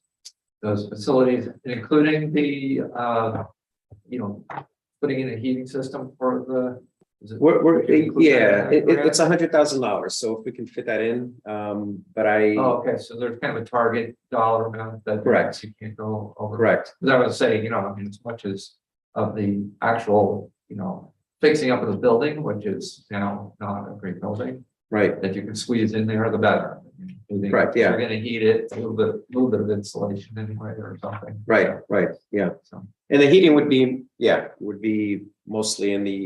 [SPEAKER 3] facilities, including the, putting in a heating system for the. is it-
[SPEAKER 4] We're,
[SPEAKER 3] would you include that in
[SPEAKER 4] yeah,
[SPEAKER 3] that
[SPEAKER 4] it's
[SPEAKER 3] grant?
[SPEAKER 4] $100,000, so if we can fit that in, but I,
[SPEAKER 3] Oh, okay, so there's kind of a target dollar amount that.
[SPEAKER 4] Correct.
[SPEAKER 3] You can't go over.
[SPEAKER 4] correct,
[SPEAKER 3] Because I would say, as much as of the actual, fixing up of the building, which is now not a great building,
[SPEAKER 4] right,
[SPEAKER 3] that you can squeeze in there, the better.
[SPEAKER 4] Correct, yeah.
[SPEAKER 3] You're gonna heat it, a little bit of insulation anyway or something.
[SPEAKER 4] right, yeah.
[SPEAKER 3] So,
[SPEAKER 4] And the heating would be, mostly in the,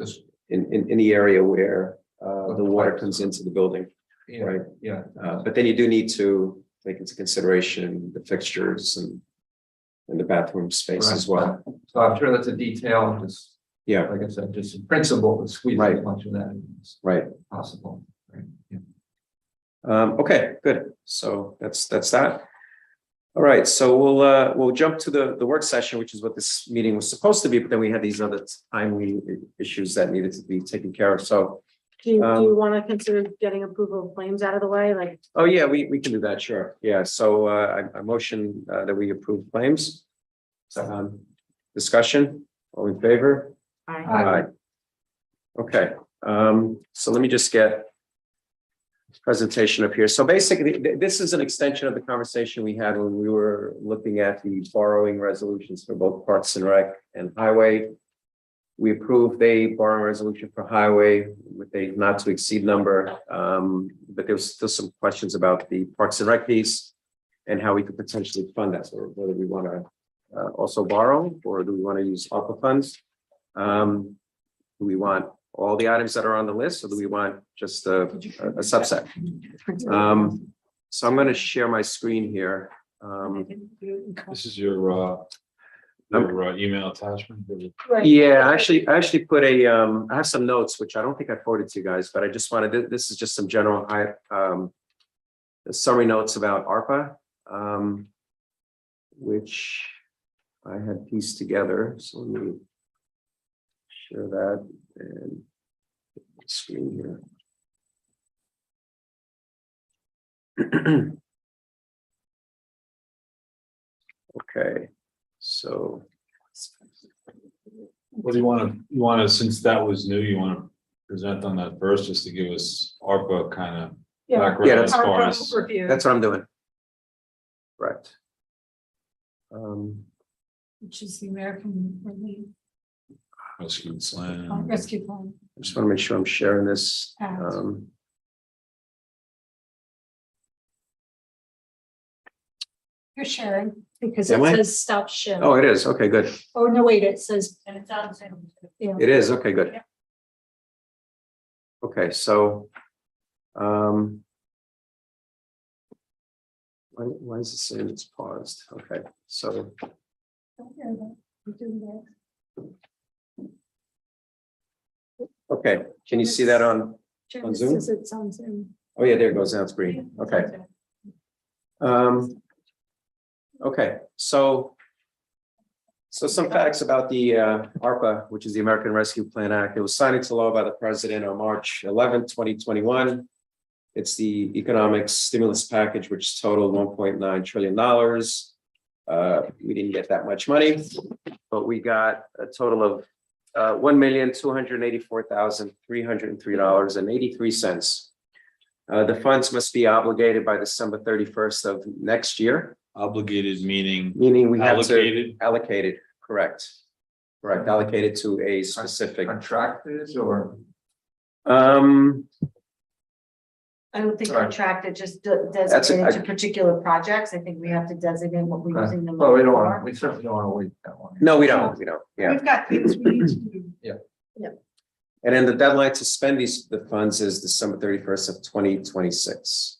[SPEAKER 3] just,
[SPEAKER 4] in the area where, the water comes into the building.
[SPEAKER 3] yeah,
[SPEAKER 4] Right.
[SPEAKER 3] yeah.
[SPEAKER 4] But then you do need to take into consideration the fixtures and the bathroom space as well.
[SPEAKER 3] So I'm sure that's a detail, just,
[SPEAKER 4] Yeah,
[SPEAKER 3] like I said, just in principle, to squeeze
[SPEAKER 4] Right.
[SPEAKER 3] as much of that as
[SPEAKER 4] right.
[SPEAKER 3] possible. Right, yeah.
[SPEAKER 4] Okay, good. So that's that. All right, so we'll jump to the work session, which is what this meeting was supposed to be, but then we had these other timely issues that needed to be taken care of. So,
[SPEAKER 2] Do you want to consider getting approval of claims out of the way? Like,
[SPEAKER 4] oh yeah, we can do that, sure. Yeah, so I motion that we approve claims. Discussion, all in favor? Aye. Okay, so let me just get presentation up here. So basically, this is an extension of the conversation we had when we were looking at the borrowing resolutions for both Parks and Rec and Highway. We approved a borrowing resolution for Highway with a not to exceed number, but there was still some questions about the Parks and Rec piece and how we could potentially fund that, or whether we want to also borrow, or do we want to use ARPA funds? Do we want all the items that are on the list, or do we want just a subset? So I'm going to share my screen here.
[SPEAKER 8] This is your email attachment.
[SPEAKER 4] Yeah, I actually put I have some notes, which I don't think I forwarded to you guys, but I just wanted, this is just some general summary notes about ARPA, which I had pieced together. So let me share that and screen here. Okay, so
[SPEAKER 8] What do you want to, since that was new, you want to present on that first, just to give us ARPA kind of background
[SPEAKER 4] Yeah,
[SPEAKER 8] as far as.
[SPEAKER 1] Review.
[SPEAKER 4] that's what I'm doing. Right.
[SPEAKER 1] Which is the American Relief
[SPEAKER 8] Rescue Plan.
[SPEAKER 1] Rescue Plan.
[SPEAKER 4] I just want to make sure I'm sharing this.
[SPEAKER 1] You're sharing because
[SPEAKER 4] Am
[SPEAKER 1] it
[SPEAKER 4] I?
[SPEAKER 1] says stop sharing.
[SPEAKER 4] Oh, it is. Okay, good.
[SPEAKER 1] Oh, no, wait, it says. And it's on Zoom. Yeah.
[SPEAKER 4] It is. Okay, good.
[SPEAKER 1] Yeah.
[SPEAKER 4] Okay, so why is it saying it's paused? Okay, so okay, can you see that on?
[SPEAKER 1] It
[SPEAKER 4] Zoom?
[SPEAKER 1] says it's on Zoom.
[SPEAKER 4] Oh, yeah, there it goes. Now it's green. Okay. Okay, so some facts about the ARPA, which is the American Rescue Plan Act. It was signed into law by the president on March 11, 2021. It's the economic stimulus package, which totaled $1.9 trillion. We didn't get that much money, but we got a total of $1,284,303.83. The funds must be obligated by December 31st of next year.
[SPEAKER 8] Obligated meaning
[SPEAKER 4] Meaning we have to
[SPEAKER 8] allocated.
[SPEAKER 4] allocate it, correct. Correct, allocated to a specific,
[SPEAKER 3] Contractors or?
[SPEAKER 2] I don't think
[SPEAKER 3] Right.
[SPEAKER 2] contracted just
[SPEAKER 3] That's
[SPEAKER 2] designated
[SPEAKER 3] it.
[SPEAKER 2] to particular projects. I think we have to designate what we're using them
[SPEAKER 3] Well, we don't want,
[SPEAKER 2] for.
[SPEAKER 3] we certainly don't want to wait that long.
[SPEAKER 4] No, we don't, yeah.
[SPEAKER 2] We've got things we need to do.
[SPEAKER 4] And then the deadline to spend the funds is December 31st of 2026.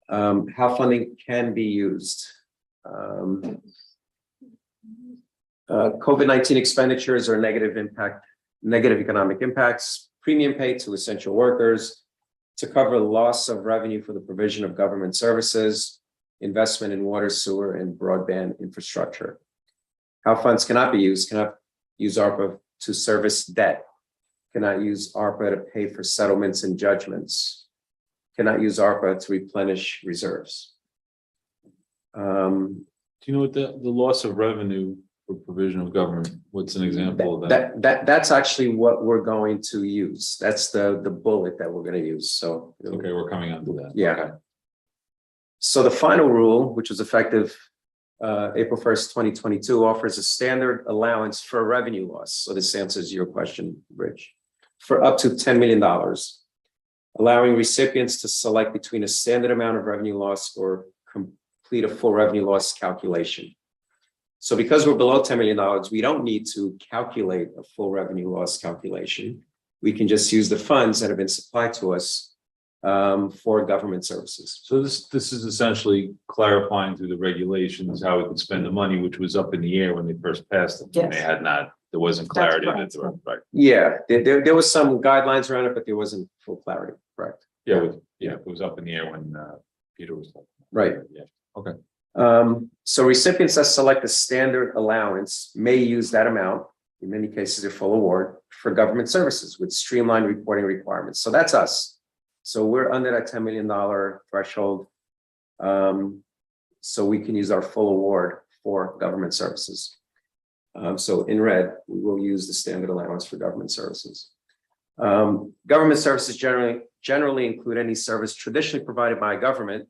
[SPEAKER 4] How funding can be used. COVID-19 expenditures or negative economic impacts, premium pay to essential workers, to cover loss of revenue for the provision of government services, investment in water, sewer, and broadband infrastructure. How funds cannot be used: cannot use ARPA to service debt, cannot use ARPA to pay for settlements and judgments, cannot use ARPA to replenish reserves.
[SPEAKER 10] Do you know what the loss of revenue for provision of government, what's an example of that?
[SPEAKER 4] That's actually what we're going to use. That's the bullet that we're going to use. So
[SPEAKER 10] Okay, we're coming on to that.
[SPEAKER 4] yeah.
[SPEAKER 10] Okay.
[SPEAKER 4] So the final rule, which was effective April 1st, 2022, offers a standard allowance for revenue loss. So this answers your question, Rich, for up to $10 million, allowing recipients to select between a standard amount of revenue loss or complete a full revenue loss calculation. So because we're below $10 million, we don't need to calculate a full revenue loss calculation. We can just use the funds that have been supplied to us for government services.
[SPEAKER 10] So this is essentially clarifying through the regulations how we could spend the money, which was up in the air when they first passed it.
[SPEAKER 2] Yes.
[SPEAKER 10] They had not, there wasn't
[SPEAKER 2] That's
[SPEAKER 10] clarity.
[SPEAKER 2] correct.
[SPEAKER 10] Right.
[SPEAKER 4] Yeah, there was some guidelines around it, but there wasn't full clarity, correct?
[SPEAKER 10] Yeah, it was up in the air when Peter was talking.
[SPEAKER 4] Right.
[SPEAKER 10] Yeah, okay.
[SPEAKER 4] So recipients that select a standard allowance may use that amount, in many cases a full award, for government services with streamlined reporting requirements. So that's us. So we're under that $10 million threshold. So we can use our full award for government services. So in red, we will use the standard allowance for government services. Government services generally include any service traditionally provided by a government.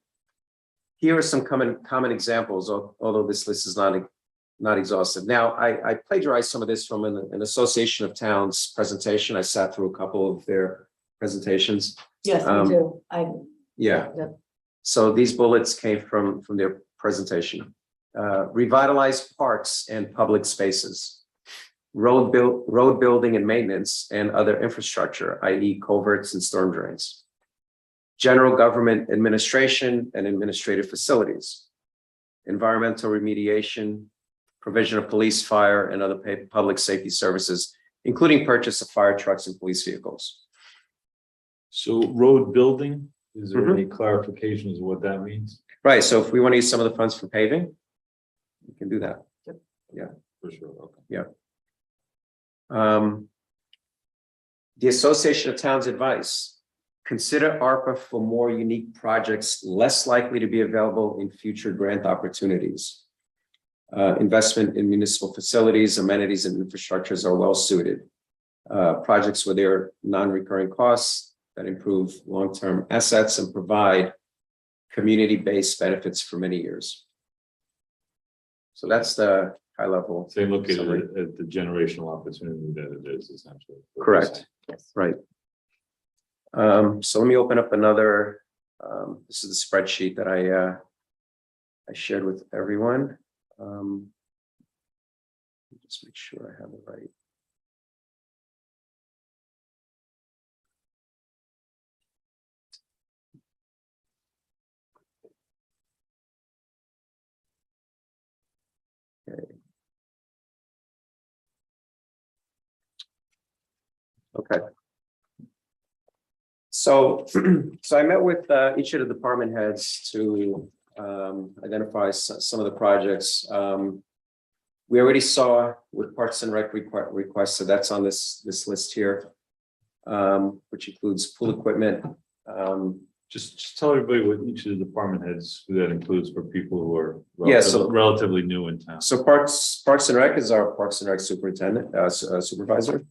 [SPEAKER 4] Here are some common examples, although this list is not exhaustive. Now, I plagiarized some of this from an Association of Towns presentation. I sat through a couple of their presentations.
[SPEAKER 2] Yes, we do.
[SPEAKER 4] Yeah.
[SPEAKER 2] Yep.
[SPEAKER 4] So these bullets came from their presentation. Revitalize parks and public spaces, road building and maintenance and other infrastructure, i.e. culverts and storm drains. General government administration and administrative facilities, environmental remediation, provision of police, fire, and other public safety services, including purchase of fire trucks and police vehicles.
[SPEAKER 10] So road building, is there any clarification as to what that means?
[SPEAKER 4] Right, so if we want to use some of the funds for paving, we can do that. Yeah.
[SPEAKER 10] For sure, okay.
[SPEAKER 4] Yeah. The Association of Towns advice. Consider ARPA for more unique projects less likely to be available in future grant opportunities. Investment in municipal facilities, amenities, and infrastructures are well suited. Projects where there are non-recurring costs that improve long-term assets and provide community-based benefits for many years. So that's the high level.
[SPEAKER 10] So they look at
[SPEAKER 4] summary.
[SPEAKER 10] it at the generational opportunity that it is essentially.
[SPEAKER 4] Correct. Right. So let me open up another, this is the spreadsheet that I shared with everyone. Just make sure I have it right. Okay. So I met with each of the department heads to identify some of the projects. We already saw with Parks and Rec requests, so that's on this list here, which includes pool equipment.
[SPEAKER 10] Just tell everybody what each of the department heads, who that includes for people who are
[SPEAKER 4] Yeah, so-
[SPEAKER 10] relatively new in town.
[SPEAKER 4] So Parks and Rec is our Parks and Rec superintendent, supervisor,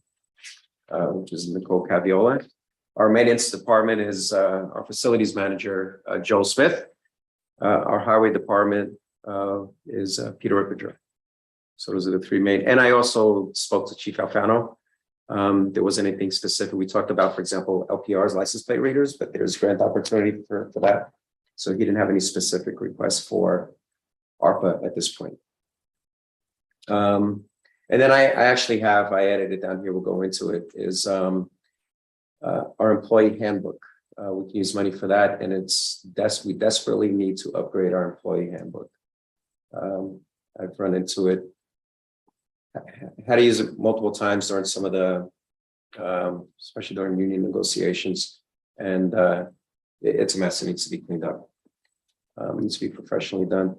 [SPEAKER 4] which is Nicole Caviola. Our maintenance department is our facilities manager, Joel Smith. Our highway department is Peter Rippinger. So those are the three main. And I also spoke to Chief Alfano There wasn't anything specific. We talked about, for example, LPRs, license plate readers, but there's grant opportunity for that. So he didn't have any specific requests for ARPA at this point. And then I actually have, I added it down here, we'll go into it, is our employee handbook. We can use money for that, and we desperately need to upgrade our employee handbook. I've run into it. I had to use it multiple times during some of the, especially during union negotiations, and it's a mess. It needs to be cleaned up. It needs to be professionally done.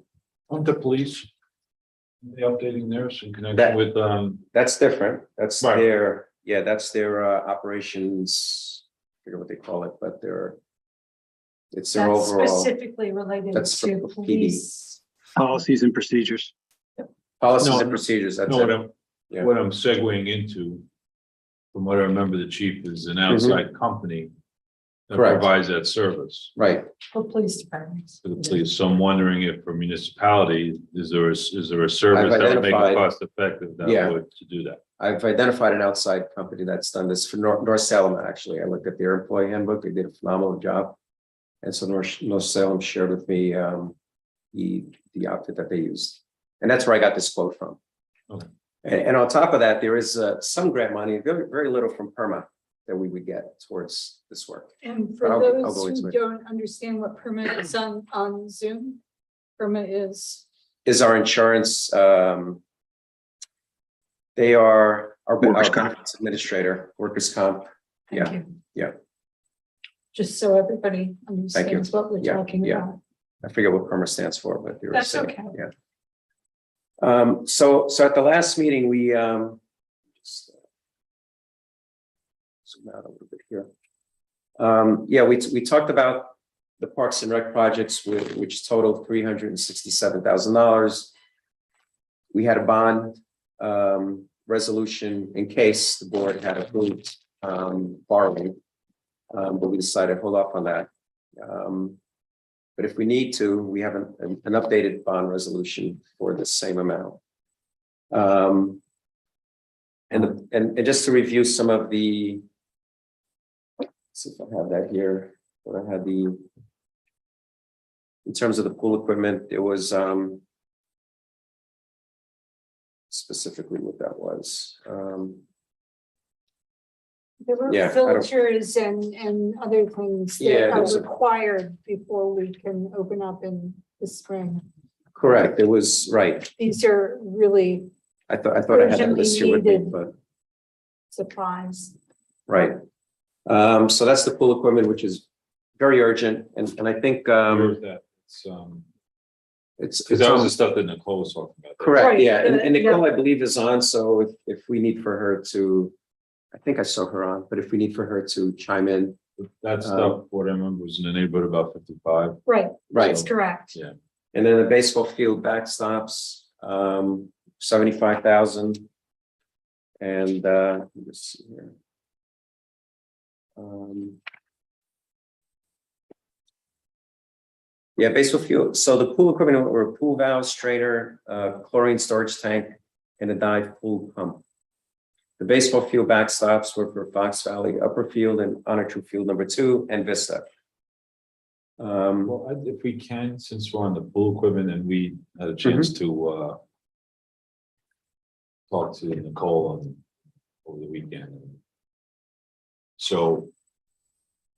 [SPEAKER 8] On the police, they updating theirs in connection with,
[SPEAKER 4] That's different. That's
[SPEAKER 8] Right.
[SPEAKER 4] that's their operations. I forget what they call it, but it's their
[SPEAKER 1] That's
[SPEAKER 4] overall
[SPEAKER 1] specifically related
[SPEAKER 4] that's
[SPEAKER 1] to
[SPEAKER 4] for PD.
[SPEAKER 1] police.
[SPEAKER 7] Policies and procedures.
[SPEAKER 4] policies
[SPEAKER 8] No,
[SPEAKER 4] and procedures. That's
[SPEAKER 8] no,
[SPEAKER 4] it. Yeah.
[SPEAKER 8] what I'm segueing into, from what I remember, the chief is an outside company that
[SPEAKER 4] Correct.
[SPEAKER 8] provides that service
[SPEAKER 4] Right.
[SPEAKER 1] For police departments.
[SPEAKER 8] for the police. So I'm wondering if for municipality, is there a service that would make
[SPEAKER 4] identified-
[SPEAKER 8] it cost effective
[SPEAKER 4] Yeah.
[SPEAKER 8] to do that?
[SPEAKER 4] I've identified an outside company that's done this for North Salem, actually. I looked at their employee handbook. They did a phenomenal job. And so North Salem shared with me the outfit that they used. And that's where I got this quote from.
[SPEAKER 8] Okay.
[SPEAKER 4] And on top of that, there is some grant money, very little from PERMA that we would get towards this work.
[SPEAKER 1] And for
[SPEAKER 4] I'll go
[SPEAKER 1] those
[SPEAKER 4] into
[SPEAKER 1] who
[SPEAKER 4] it.
[SPEAKER 1] don't understand what permit is on Zoom, permit is,
[SPEAKER 4] Is our insurance, they are our
[SPEAKER 7] Workers' comp.
[SPEAKER 4] benefits administrator, workers' comp.
[SPEAKER 1] thank
[SPEAKER 4] Yeah,
[SPEAKER 1] you.
[SPEAKER 4] yeah.
[SPEAKER 1] Just so everybody understands what we're
[SPEAKER 4] Yeah,
[SPEAKER 1] talking
[SPEAKER 4] yeah.
[SPEAKER 1] about.
[SPEAKER 4] I forget what PERMA stands for, but you're
[SPEAKER 1] That's
[SPEAKER 4] saying,
[SPEAKER 1] okay.
[SPEAKER 4] yeah. So at the last meeting, we just zoom out a little bit here. We talked about the Parks and Rec projects, which totaled $367,000. We had a bond resolution in case the board had approved borrowing, but we decided to hold off on that. But if we need to, we have an updated bond resolution for the same amount. And just to review some of the, let's see if I have that here, but I had in terms of the pool equipment, there was specifically what that was.
[SPEAKER 1] There were
[SPEAKER 4] Yeah, I don't-
[SPEAKER 1] filters and other things
[SPEAKER 4] Yeah,
[SPEAKER 1] that are
[SPEAKER 4] there's a-
[SPEAKER 1] required before we can open up in the spring.
[SPEAKER 4] Correct, it was, right.
[SPEAKER 1] These are really
[SPEAKER 4] I thought I had that list here with me,
[SPEAKER 1] Urgently
[SPEAKER 4] but,
[SPEAKER 1] supplies.
[SPEAKER 4] right. So that's the pool equipment, which is very urgent, and I think
[SPEAKER 8] Where's that?
[SPEAKER 4] it's.
[SPEAKER 8] Because that was
[SPEAKER 4] on-
[SPEAKER 8] the stuff that Nicole was talking about.
[SPEAKER 4] Correct,
[SPEAKER 1] Right,
[SPEAKER 4] yeah, and Nicole,
[SPEAKER 1] yeah.
[SPEAKER 4] I believe, is on, so if we need for her to, I think I saw her on, but if we need for her to chime in,
[SPEAKER 8] That stuff, what I remember was in the neighborhood about 55.
[SPEAKER 1] Right,
[SPEAKER 4] right,
[SPEAKER 1] that's correct.
[SPEAKER 8] Yeah.
[SPEAKER 4] and then the baseball field backstops, 75,000. And let me just see here. Yeah, baseball field, so the pool equipment were pool valve, strainer, chlorine storage tank, and a dive pool pump. The baseball field backstops were for Fox Valley Upper Field and Honor True Field number 2 and Vista.
[SPEAKER 8] Well, if we can, since we're on the pool equipment and we had a chance to talk to Nicole over the weekend. So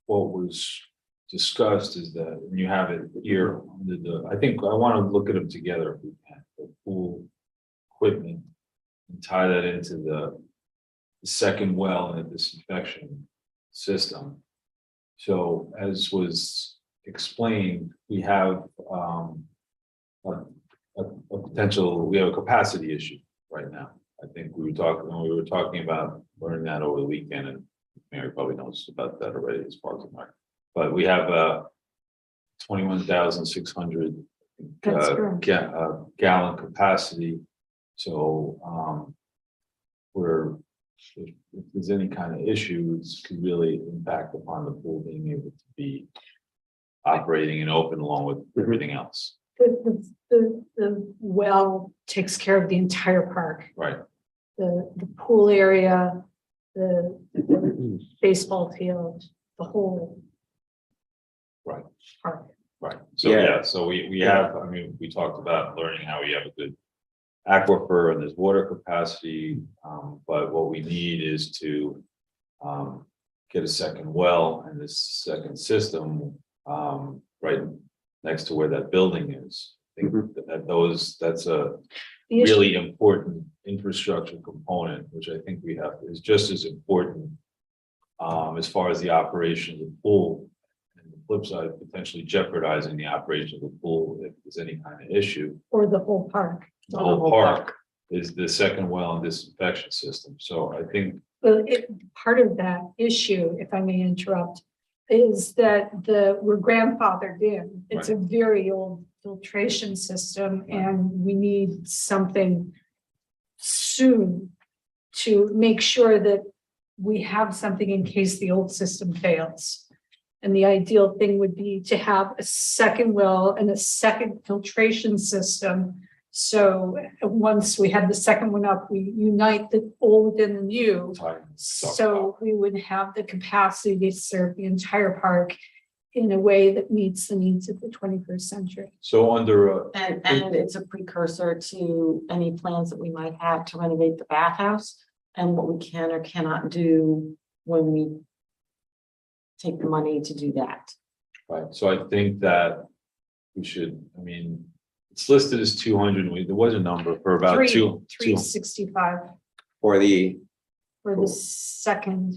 [SPEAKER 8] what was discussed is that, and you have it here, I think I want to look at them together if we can, the pool equipment and tie that into the second well in a disinfection system. So as was explained, we have a potential, we have a capacity issue right now. I think we were talking about learning that over the weekend, and Mary probably knows about that already as part of the market. But we have 21,600
[SPEAKER 1] That's correct.
[SPEAKER 8] gallon capacity. So if there's any kind of issues, could really impact upon the pool being able to be operating and open along with everything else.
[SPEAKER 1] The well takes care of the entire park.
[SPEAKER 8] Right.
[SPEAKER 1] The pool area the baseball field, the whole
[SPEAKER 8] Right.
[SPEAKER 1] park.
[SPEAKER 8] Right, so
[SPEAKER 4] Yeah.
[SPEAKER 8] yeah, so we have, I mean, we talked about learning how we have a good aquifer and there's water capacity, but what we need is to get a second well and this second system right next to where that building is. I think that's a
[SPEAKER 1] The issue-
[SPEAKER 8] really important infrastructure component, which I think we have, is just as important as far as the operation of the pool. And the flip side, potentially jeopardizing the operation of the pool if there's any kind of issue.
[SPEAKER 1] Or the whole park.
[SPEAKER 8] The whole park is the second well and disinfection system. So I think,
[SPEAKER 1] Well, part of that issue, if I may interrupt, is that we're grandfathered in. It's a very old filtration system and we need something soon to make sure that we have something in case the old system fails. And the ideal thing would be to have a second well and a second filtration system. So once we have the second one up, we unite the old and the new. So we would have the capacity to serve the entire park in a way that meets the needs of the 21st century.
[SPEAKER 8] so under
[SPEAKER 2] And it's a precursor to any plans that we might have to renovate the bathhouse and what we can or cannot do when we take the money to do that.
[SPEAKER 8] right, so I think that we should, I mean, it's listed as 200, there was a number for about two.
[SPEAKER 1] 365
[SPEAKER 4] For the,
[SPEAKER 1] for the second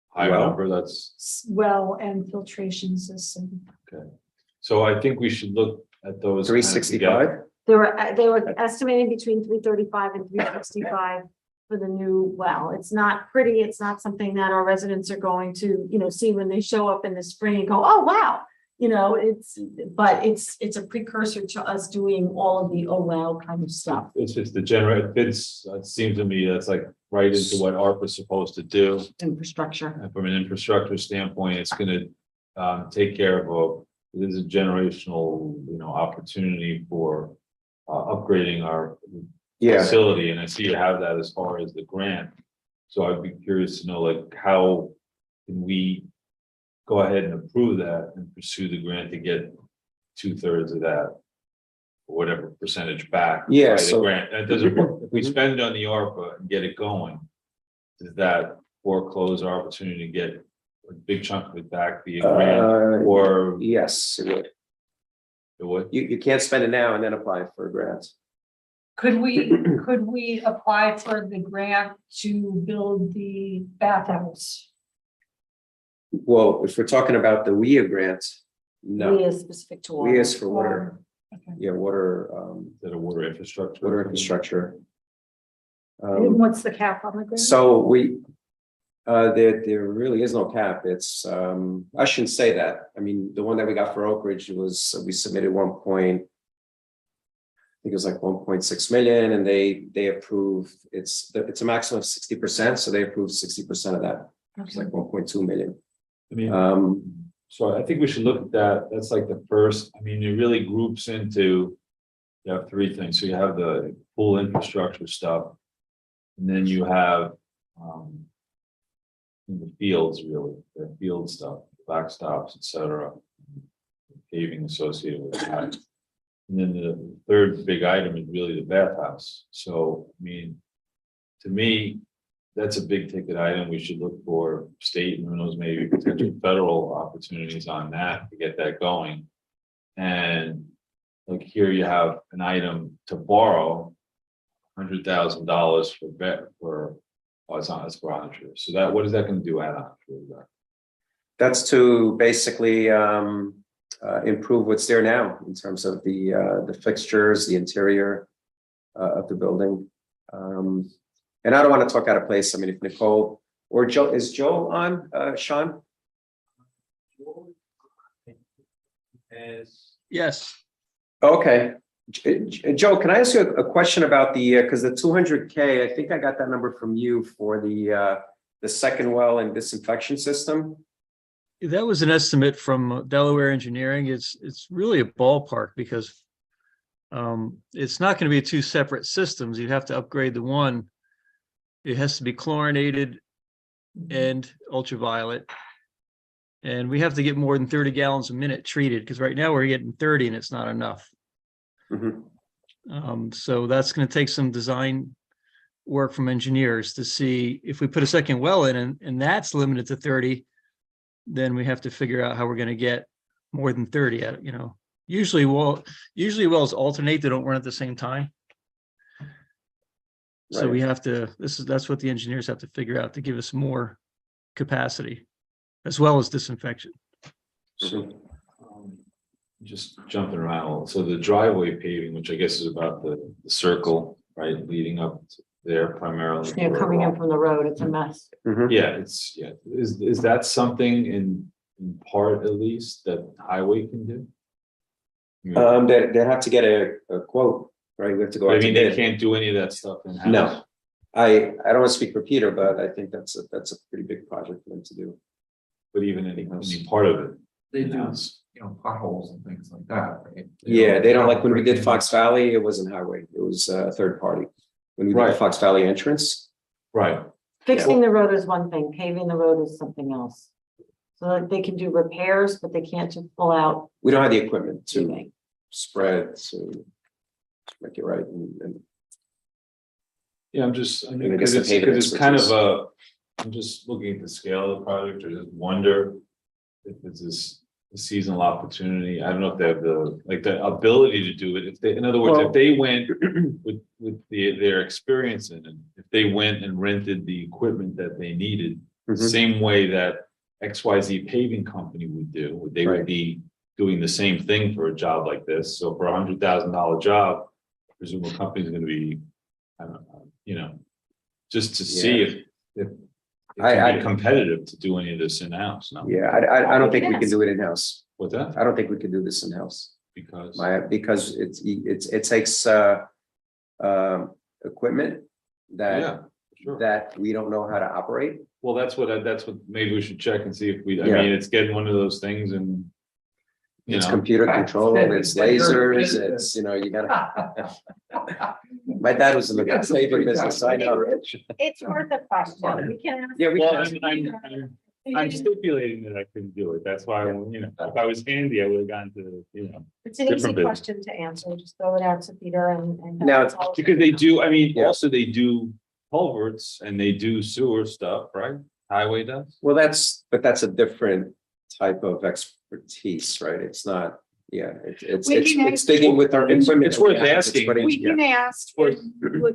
[SPEAKER 8] Higher
[SPEAKER 4] Well-
[SPEAKER 8] number, that's,
[SPEAKER 1] well and filtration system.
[SPEAKER 8] so I think we should look at those. kind of together.
[SPEAKER 4] 365?
[SPEAKER 2] They were estimating between 335 and 365 for the new well. It's not pretty. It's not something that our residents are going to, see when they show up in the spring and go, oh, wow. But it's a precursor to us doing all of the oh wow kind of stuff.
[SPEAKER 8] It's just the general, it seems to me that's like right into what ARPA's supposed to do.
[SPEAKER 2] Infrastructure.
[SPEAKER 8] And from an infrastructure standpoint, it's gonna take care of it is a generational, opportunity for upgrading our
[SPEAKER 4] Yeah,
[SPEAKER 8] facility, and I see you have that as far as the grant. So I'd be curious to know, like, how can we go ahead and approve that and pursue the grant to get 2/3 of that, or whatever percentage back?
[SPEAKER 4] Yeah,
[SPEAKER 8] by the
[SPEAKER 4] so-
[SPEAKER 8] grant, that doesn't, if we spend on the ARPA and get it going, does that foreclose our opportunity to get a big chunk of it back via grant, or
[SPEAKER 4] yes, it would.
[SPEAKER 8] it would?
[SPEAKER 4] You can't spend it now and then apply for a grant.
[SPEAKER 1] Could we apply for the grant to build the bathhouse?
[SPEAKER 4] Well, if we're talking about the WIA grant, no,
[SPEAKER 2] We is specific to water.
[SPEAKER 4] WIA is for water,
[SPEAKER 1] Okay.
[SPEAKER 4] yeah, water,
[SPEAKER 8] Is that a water infrastructure?
[SPEAKER 4] water infrastructure.
[SPEAKER 1] And what's the cap on the grant?
[SPEAKER 4] So there really is no cap. It's, I shouldn't say that. I mean, the one that we got for Oak Ridge was, we submitted I think it was like 1.6 million and they approved, it's a maximum of 60%. So they approved 60% of that. It's like 1.2 million.
[SPEAKER 8] I mean, so I think we should look at that. That's like the first, I mean, it really groups into, you have three things. So you have the pool infrastructure stuff. And then you have in the fields, really, the field stuff, backstops, et cetera. Paving associated with that. And then the third big item is really the bathhouse. So, I mean, to me, that's a big ticket item. We should look for state and who knows, maybe potential federal opportunities on that to get that going. And like here you have an item to borrow $100,000 it's for Ontario. So that, what is that going to do add on for that?
[SPEAKER 4] That's to basically improve what's there now in terms of the fixtures, the interior of the building. And I don't want to talk out of place. I mean, if Nicole or Joe, is Joe on, Sean?
[SPEAKER 12] Yes.
[SPEAKER 4] Okay. Joe, can I ask you a question about because the 200K, I think I got that number from you for the second well and disinfection system.
[SPEAKER 12] That was an estimate from Delaware Engineering. It's really a ballpark because it's not going to be two separate systems. You have to upgrade the one. It has to be chlorinated and ultraviolet. And we have to get more than 30 gallons a minute treated, because right now we're getting 30 and it's not enough.
[SPEAKER 4] Mhm.
[SPEAKER 12] So that's gonna take some design work from engineers to see if we put a second well in and that's limited to 30, then we have to figure out how we're gonna get more than 30 at, usually wells alternate, they don't run at the same time. So we have to, that's what the engineers have to figure out to give us more capacity as well as disinfection.
[SPEAKER 10] So, just jumping around, so the driveway paving, which I guess is about the circle, right, leading up to there primarily.
[SPEAKER 2] Coming in from the road, it's a mess.
[SPEAKER 4] Mhm.
[SPEAKER 10] Yeah, is that something in part at least that highway can do?
[SPEAKER 4] They have to get a quote, right? We have to go
[SPEAKER 10] I
[SPEAKER 4] out to
[SPEAKER 10] mean, they
[SPEAKER 4] bid.
[SPEAKER 10] can't do any of that stuff in-house.
[SPEAKER 4] No. I don't want to speak for Peter, but I think that's a pretty big project for them to do.
[SPEAKER 10] But even any part of it.
[SPEAKER 3] They do,
[SPEAKER 10] in-house.
[SPEAKER 3] potholes and things like that, right?
[SPEAKER 4] Yeah, they don't like when we did Fox Valley, it wasn't highway, it was third party. When we did the
[SPEAKER 10] Right.
[SPEAKER 4] Fox Valley entrance,
[SPEAKER 10] Right,
[SPEAKER 2] Fixing the road is one thing, paving the road is something else. So that they can do repairs, but they can't just pull out
[SPEAKER 4] we don't have the equipment to
[SPEAKER 2] paving.
[SPEAKER 4] spread, to make it right. And
[SPEAKER 10] yeah, I mean,
[SPEAKER 4] I guess
[SPEAKER 10] because
[SPEAKER 4] the paving
[SPEAKER 10] it's kind of
[SPEAKER 4] expertise.
[SPEAKER 10] I'm just looking at the scale of the project, or just wonder if it's this a seasonal opportunity. I don't know if they have the ability to do it. If they, in other words,
[SPEAKER 4] Well-
[SPEAKER 10] if they went with their experience in it, if they went and rented the equipment that they needed,
[SPEAKER 4] Mhm.
[SPEAKER 10] same way that XYZ paving company would do, they would
[SPEAKER 4] Right.
[SPEAKER 10] be doing the same thing for a job like this. So for $100,000 job, I presume the company's gonna be, I don't know, just to see if it can be competitive to do any of this in-house, no?
[SPEAKER 4] Yeah, I don't think we can do it in-house.
[SPEAKER 10] What's that?
[SPEAKER 4] I don't think we can do this in-house.
[SPEAKER 10] Because,
[SPEAKER 4] Because it takes equipment
[SPEAKER 10] yeah, sure.
[SPEAKER 4] that we don't know how to operate.
[SPEAKER 10] Well, that's what maybe we should check and see if I
[SPEAKER 4] Yeah.
[SPEAKER 10] mean, it's getting one of those things and.
[SPEAKER 4] It's computer control, it's lasers, it's, you gotta. My dad was in the paving business, I know.
[SPEAKER 11] It's worth a question. We can ask.
[SPEAKER 4] Yeah, we
[SPEAKER 10] Well,
[SPEAKER 4] can.
[SPEAKER 10] I'm stipulating that I couldn't do it. That's why, if I was handy, I would have gone to,
[SPEAKER 2] It's an easy
[SPEAKER 10] different business.
[SPEAKER 2] question to answer, just throw it out to Peter and.
[SPEAKER 4] Now,
[SPEAKER 10] Because they do, I mean,
[SPEAKER 4] Yeah.
[SPEAKER 10] also they do culverts and they do sewer stuff, right? Highway does.
[SPEAKER 4] Well, but that's a different type of expertise, right? It's not, it's
[SPEAKER 2] We can
[SPEAKER 4] it's digging with our equipment.
[SPEAKER 10] It's worth
[SPEAKER 4] Yeah,
[SPEAKER 10] asking.
[SPEAKER 4] putting-
[SPEAKER 2] We can ask.
[SPEAKER 10] Worth-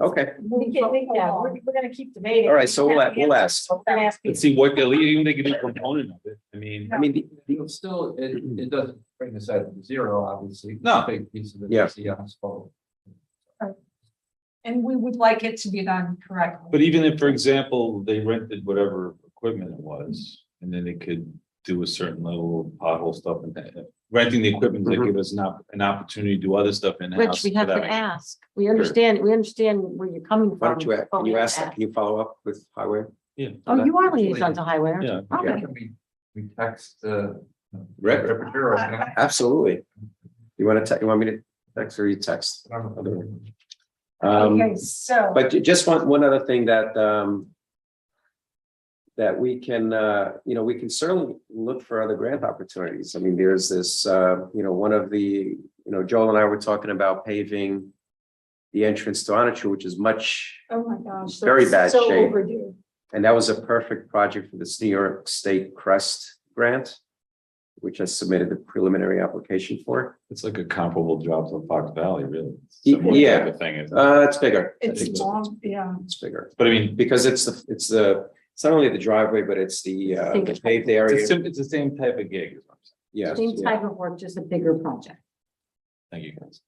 [SPEAKER 4] Okay,
[SPEAKER 2] We're gonna keep debating.
[SPEAKER 4] all right, so we'll ask.
[SPEAKER 2] We're gonna ask
[SPEAKER 10] Let's
[SPEAKER 2] Peter.
[SPEAKER 10] see what, even they could do a component of it. I mean,
[SPEAKER 4] I mean,
[SPEAKER 3] Still, it doesn't bring us out to zero, obviously. It's
[SPEAKER 10] No.
[SPEAKER 3] a big piece of it.
[SPEAKER 4] Yeah.
[SPEAKER 3] is the asphalt.
[SPEAKER 1] And we would like it to be done correctly.
[SPEAKER 10] but even if, for example, they rented whatever equipment it was, and then they could do a certain level of pothole stuff and renting the equipment, they give us an opportunity to do other stuff in-house.
[SPEAKER 2] Rich, we have to ask. We understand where you're coming from.
[SPEAKER 4] why don't you,
[SPEAKER 2] but
[SPEAKER 4] can
[SPEAKER 2] we
[SPEAKER 4] you
[SPEAKER 2] have
[SPEAKER 4] ask,
[SPEAKER 2] to
[SPEAKER 4] can you follow up with highway?
[SPEAKER 10] Yeah.
[SPEAKER 2] Oh, you are liaison to highway, aren't
[SPEAKER 10] Yeah.
[SPEAKER 2] you? Okay.
[SPEAKER 3] We text,
[SPEAKER 4] Rick?
[SPEAKER 3] Rapporteur.
[SPEAKER 4] Absolutely. You want me to text or you text?
[SPEAKER 1] Okay, so.
[SPEAKER 4] But just one other thing that we can, we can certainly look for other grant opportunities. I mean, there's this, one of the, Joel and I were talking about paving the entrance to Onachua, which is much,
[SPEAKER 1] Oh, my gosh.
[SPEAKER 4] Very
[SPEAKER 1] that's
[SPEAKER 4] bad
[SPEAKER 1] so
[SPEAKER 4] shape.
[SPEAKER 1] overdue.
[SPEAKER 4] and that was a perfect project for this New York State Crest grant, which I submitted the preliminary application for.
[SPEAKER 10] It's like a comparable job to Fox Valley, really.
[SPEAKER 4] Yeah.
[SPEAKER 10] Similar type of thing, isn't it?
[SPEAKER 4] It's bigger. I think
[SPEAKER 1] It's
[SPEAKER 4] so.
[SPEAKER 1] long, yeah.
[SPEAKER 4] It's bigger
[SPEAKER 10] But I mean,
[SPEAKER 4] because it's not only the driveway, but it's the paved area.
[SPEAKER 10] it's the same type of gig. Is what I'm saying.
[SPEAKER 4] Yeah.
[SPEAKER 2] Same
[SPEAKER 4] yeah.
[SPEAKER 2] type of work, just a bigger project.
[SPEAKER 10] Thank you, guys.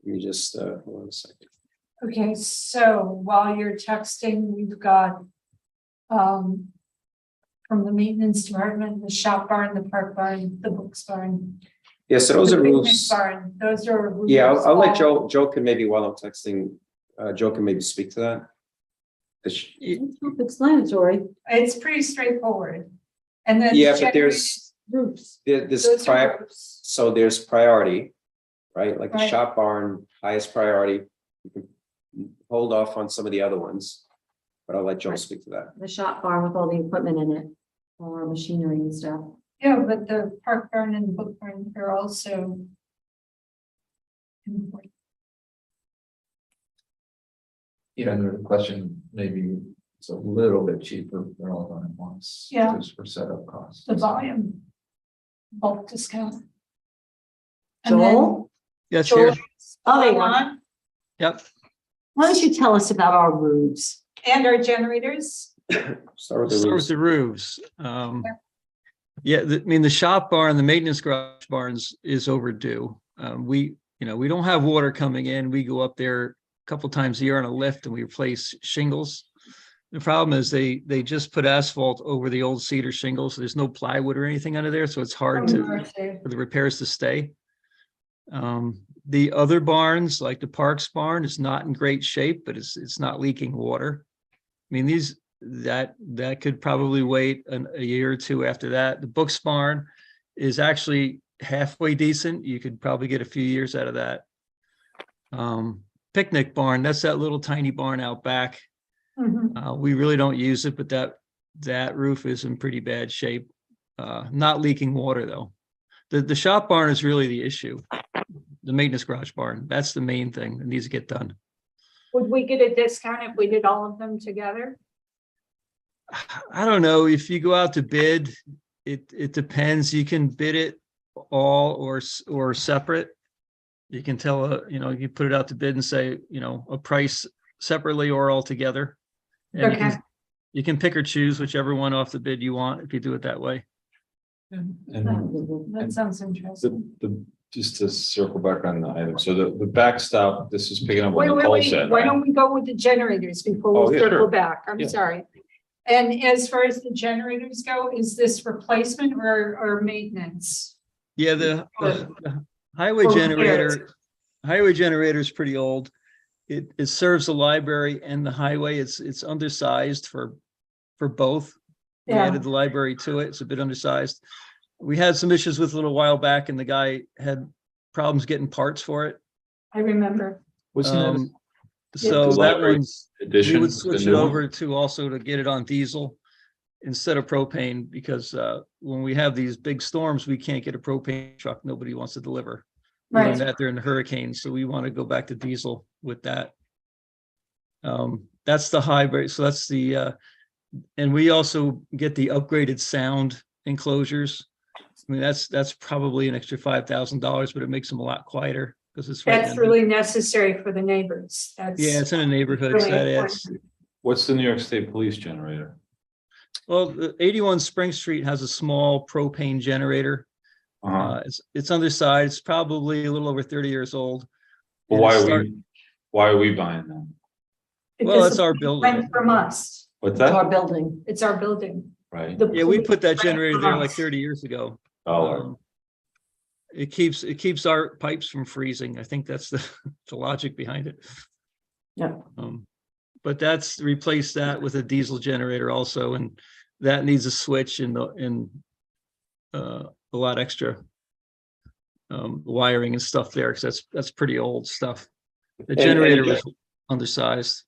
[SPEAKER 4] Let me just, hold on a second.
[SPEAKER 1] Okay, so while you're texting, we've got from the maintenance department, the shop barn, the park barn, the books barn.
[SPEAKER 4] Yeah, so those
[SPEAKER 1] the
[SPEAKER 4] are
[SPEAKER 1] picnic
[SPEAKER 4] roofs.
[SPEAKER 1] Barn, those are.
[SPEAKER 4] Yeah,
[SPEAKER 1] roofs
[SPEAKER 4] I'll let
[SPEAKER 1] all-
[SPEAKER 4] Joe can maybe, while I'm texting, Joe can maybe speak to that.
[SPEAKER 2] It's self-explanatory.
[SPEAKER 1] It's pretty straightforward. And then.
[SPEAKER 4] Yeah, but there's,
[SPEAKER 1] Roofs.
[SPEAKER 4] this
[SPEAKER 1] Those are
[SPEAKER 4] prior,
[SPEAKER 1] roofs.
[SPEAKER 4] so there's priority, right? Like the
[SPEAKER 1] Right.
[SPEAKER 4] shop barn, highest priority. You can hold off on some of the other ones. but I'll let Joe speak to that.
[SPEAKER 2] The shop barn with all the equipment in it, all our machinery and stuff.
[SPEAKER 1] Yeah, but the park barn and the book barn are also. important.
[SPEAKER 3] Yeah, the question, maybe it's a little bit cheaper, they're all done at once.
[SPEAKER 1] Yeah.
[SPEAKER 3] Just for setup costs.
[SPEAKER 1] The volume. Bulk discount. And then
[SPEAKER 2] Joel?
[SPEAKER 12] Yes,
[SPEAKER 1] Joel,
[SPEAKER 12] here.
[SPEAKER 2] Oh, there you
[SPEAKER 1] on,
[SPEAKER 2] are.
[SPEAKER 12] Yep.
[SPEAKER 2] Why don't you tell us about our roofs?
[SPEAKER 1] and our generators.
[SPEAKER 4] Start with the
[SPEAKER 12] Start with
[SPEAKER 4] roofs.
[SPEAKER 12] the roofs. Yeah, I mean, the shop barn, the maintenance garage barns is overdue. We don't have water coming in. We go up there a couple times a year on a lift and we replace shingles. The problem is they just put asphalt over the old cedar shingles. So there's no plywood or anything under there, so it's hard for the repairs to stay. The other barns, like the Parks barn, is not in great shape, but it's not leaking water. I mean, that could probably wait a year or two after that. The Books barn is actually halfway decent. You could probably get a few years out of that. Picnic barn, that's that little tiny barn out back.
[SPEAKER 1] Mhm.
[SPEAKER 12] We really don't use it, but that roof is in pretty bad shape. Not leaking water though. The shop barn is really the issue. The maintenance garage barn, that's the main thing that needs to get done.
[SPEAKER 1] Would we get a discount if we did all of them together?
[SPEAKER 12] I don't know, if you go out to bid, it depends. You can bid it all or separate. You can tell, you put it out to bid and say, a price separately or all together. And
[SPEAKER 1] Okay.
[SPEAKER 12] you can pick or choose whichever one off the bid you want if you do it that way.
[SPEAKER 10] And
[SPEAKER 1] That sounds interesting.
[SPEAKER 10] just to circle back on the item, so the backstop, this is picking up on
[SPEAKER 1] Wait,
[SPEAKER 10] the
[SPEAKER 1] wait,
[SPEAKER 10] pole
[SPEAKER 1] wait,
[SPEAKER 10] set,
[SPEAKER 1] why
[SPEAKER 10] right?
[SPEAKER 1] don't we go with the generators before
[SPEAKER 10] Oh,
[SPEAKER 1] we
[SPEAKER 10] yeah,
[SPEAKER 1] circle
[SPEAKER 10] sure.
[SPEAKER 1] back? I'm
[SPEAKER 10] Yeah.
[SPEAKER 1] sorry. And as far as the generators go, is this replacement or maintenance?
[SPEAKER 12] Yeah, the highway
[SPEAKER 1] Or
[SPEAKER 12] generator is pretty old. It serves the library and the highway. It's undersized for both. We
[SPEAKER 1] Yeah.
[SPEAKER 12] added the library to it. It's a bit undersized. We had some issues with it a little while back and the guy had problems getting parts for it.
[SPEAKER 1] I remember.
[SPEAKER 12] So
[SPEAKER 10] The
[SPEAKER 12] that
[SPEAKER 10] library
[SPEAKER 12] one's, we
[SPEAKER 10] Edition,
[SPEAKER 12] would
[SPEAKER 10] the
[SPEAKER 12] switch it
[SPEAKER 10] new one?
[SPEAKER 12] over to also to get it on diesel instead of propane, because when we have these big storms, we can't get a propane truck. Nobody wants to deliver. We learned
[SPEAKER 1] Right.
[SPEAKER 12] that during the hurricanes, so we want to go back to diesel with that. That's the hybrid, so that's the and we also get the upgraded sound enclosures. I mean, that's probably an extra $5,000, but it makes them a lot quieter because it's right
[SPEAKER 1] That's
[SPEAKER 12] in-
[SPEAKER 1] really necessary for the neighbors. That's.
[SPEAKER 12] yeah, it's in a neighborhood, so
[SPEAKER 1] really
[SPEAKER 12] that adds.
[SPEAKER 1] important.
[SPEAKER 10] What's the New York State Police generator?
[SPEAKER 12] Well, the 81 Spring Street has a small propane generator.
[SPEAKER 10] Uh-huh.
[SPEAKER 12] It's undersized, it's probably a little over 30 years old.
[SPEAKER 10] But
[SPEAKER 12] And
[SPEAKER 10] why are we buying them?
[SPEAKER 12] Well,
[SPEAKER 1] Because
[SPEAKER 12] it's our
[SPEAKER 1] it's
[SPEAKER 12] building.
[SPEAKER 1] rent from us.
[SPEAKER 10] What's
[SPEAKER 2] It's our
[SPEAKER 10] that?
[SPEAKER 2] building.
[SPEAKER 1] It's our building.
[SPEAKER 10] Right?
[SPEAKER 12] Yeah, we
[SPEAKER 1] police
[SPEAKER 12] put that
[SPEAKER 1] rent
[SPEAKER 12] generator
[SPEAKER 1] from
[SPEAKER 12] there like
[SPEAKER 1] us.
[SPEAKER 12] 30 years ago.
[SPEAKER 10] Oh,
[SPEAKER 12] It keeps our pipes from freezing. I think that's the logic behind it.
[SPEAKER 2] Yeah.
[SPEAKER 12] But that's replace that with a diesel generator also, and that needs a switch and a lot extra wiring and stuff there, because that's pretty old stuff. The generator was undersized.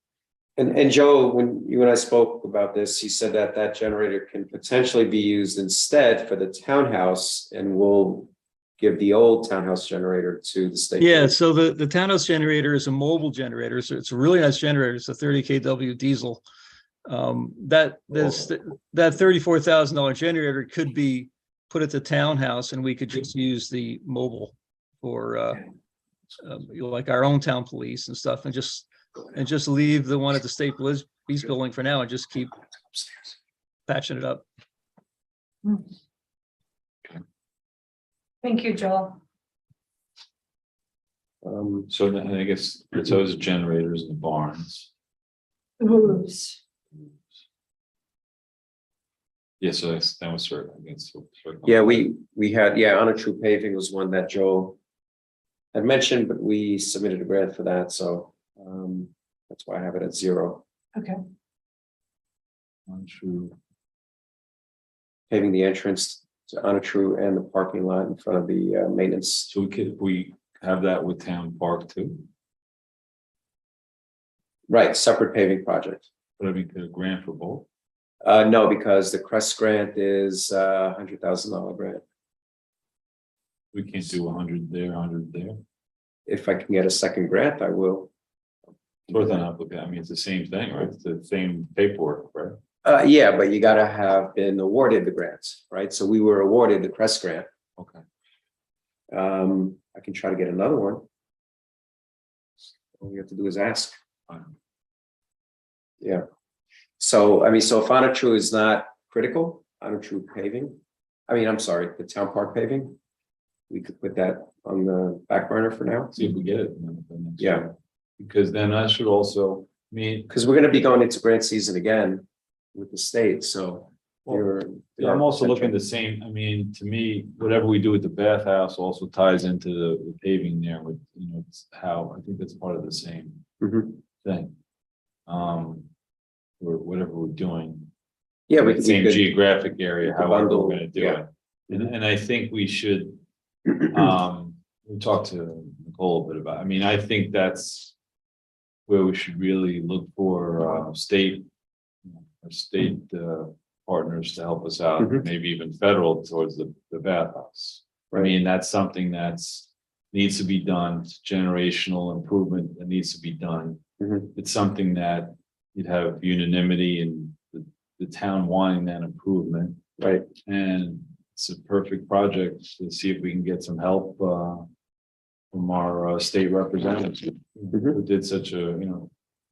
[SPEAKER 4] And Joe, when you and I spoke about this, you said that that generator can potentially be used instead for the townhouse, and we'll give the old townhouse generator to the state.
[SPEAKER 12] Yeah, so the townhouse generator is a mobile generator, so it's a really nice generator. It's a 30 kW diesel. That $34,000 generator could be put at the townhouse, and we could just use the mobile for like our own town police and stuff, and just leave the one at the state police building for now and just keep patching it up.
[SPEAKER 1] Thank you, Joel.
[SPEAKER 10] so then I guess it's those generators in the barns.
[SPEAKER 1] The roofs.
[SPEAKER 10] Yeah, so that was sort of, I guess.
[SPEAKER 4] Yeah, we had, On a True Paving was one that Joe had mentioned, but we submitted a grant for that, so that's why I have it at 0.
[SPEAKER 1] Okay.
[SPEAKER 10] Untrue.
[SPEAKER 4] Paving the entrance to On a True and the parking lot in front of the maintenance.
[SPEAKER 10] So we have that with town park too?
[SPEAKER 4] Right, separate paving project.
[SPEAKER 10] But I mean, could a grant for both?
[SPEAKER 4] No, because the Crest grant is $100,000 grant.
[SPEAKER 10] We can't do 100 there, 100 there.
[SPEAKER 4] If I can get a second grant, I will.
[SPEAKER 10] Worth an application. I mean, it's the same thing, right? It's the same paperwork, right?
[SPEAKER 4] Yeah, but you gotta have been awarded the grants, right? So we were awarded the Crest grant.
[SPEAKER 10] Okay.
[SPEAKER 4] I can try to get another one. All you have to do is ask. Yeah. So, I mean, so if Onatru is not critical, Onatru paving, I'm sorry, the town park paving, we could put that on the back burner for now.
[SPEAKER 10] See if we get it.
[SPEAKER 4] Yeah.
[SPEAKER 10] Because then I should also, I mean,
[SPEAKER 4] Because we're gonna be going into grant season again with the state, so.
[SPEAKER 10] yeah, I'm also looking at the same, I mean, to me, whatever we do with the bathhouse also ties into the paving there with, it's how, I think that's part of the same
[SPEAKER 4] Mhm.
[SPEAKER 10] thing. Or whatever we're doing.
[SPEAKER 4] Yeah,
[SPEAKER 10] in
[SPEAKER 4] we
[SPEAKER 10] the
[SPEAKER 4] could.
[SPEAKER 10] same geographic area, however
[SPEAKER 4] bundle,
[SPEAKER 10] we're gonna do
[SPEAKER 4] yeah.
[SPEAKER 10] it. And I think we should, we talked to Nicole a bit about, I mean, I think that's where we should really look for state partners to help us out,
[SPEAKER 4] Mhm.
[SPEAKER 10] maybe even federal towards the bathhouse. I
[SPEAKER 4] Right.
[SPEAKER 10] mean, that's something needs to be done, it's generational improvement that needs to be done.
[SPEAKER 4] Mhm.
[SPEAKER 10] It's something that you'd have unanimity in the town wanting that improvement.
[SPEAKER 4] Right.
[SPEAKER 10] And it's a perfect project to see if we can get some help from our state representatives who did such a,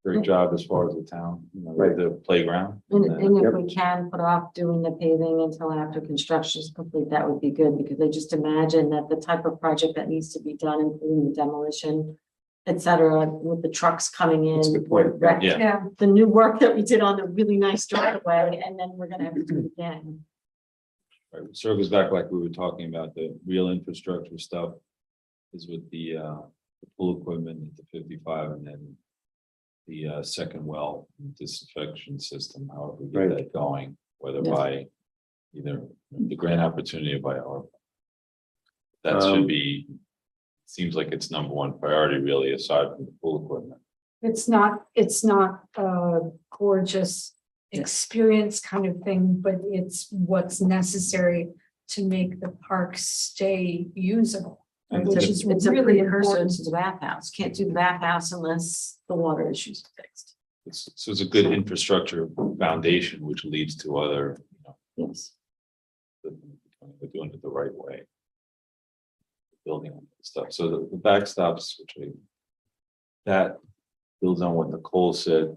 [SPEAKER 10] great job as far as the town,
[SPEAKER 4] Right.
[SPEAKER 10] the playground.
[SPEAKER 2] And if
[SPEAKER 4] Yep.
[SPEAKER 2] we can put off doing the paving until after construction is complete, that would be good, because I just imagine that the type of project that needs to be done, including the demolition, et cetera, with the trucks coming in.
[SPEAKER 4] That's a good point.
[SPEAKER 2] would wreck
[SPEAKER 10] Yeah.
[SPEAKER 2] The new work that we did on the really nice driveway, and then we're gonna have to do it again.
[SPEAKER 10] Right, it circles back like we were talking about, the real infrastructure stuff is with the pool equipment at the 55, and then the second well disinfection system, however we get
[SPEAKER 4] Right.
[SPEAKER 10] that going, whether
[SPEAKER 2] Yeah.
[SPEAKER 10] by either the grant opportunity or by our. That should be, seems like it's number one priority really, aside from the pool equipment.
[SPEAKER 1] It's not a gorgeous experience kind of thing, but it's what's necessary to make the park stay usable.
[SPEAKER 10] And
[SPEAKER 1] Which
[SPEAKER 10] the-
[SPEAKER 1] is
[SPEAKER 2] It's a
[SPEAKER 1] really
[SPEAKER 2] precursor
[SPEAKER 1] important.
[SPEAKER 2] to the bathhouse. Can't do the bathhouse unless the water issues are fixed.
[SPEAKER 10] So it's a good infrastructure foundation, which leads to other,
[SPEAKER 2] Yes.
[SPEAKER 10] we're doing it the right way. Building stuff, so the backstops, that builds on what Nicole said.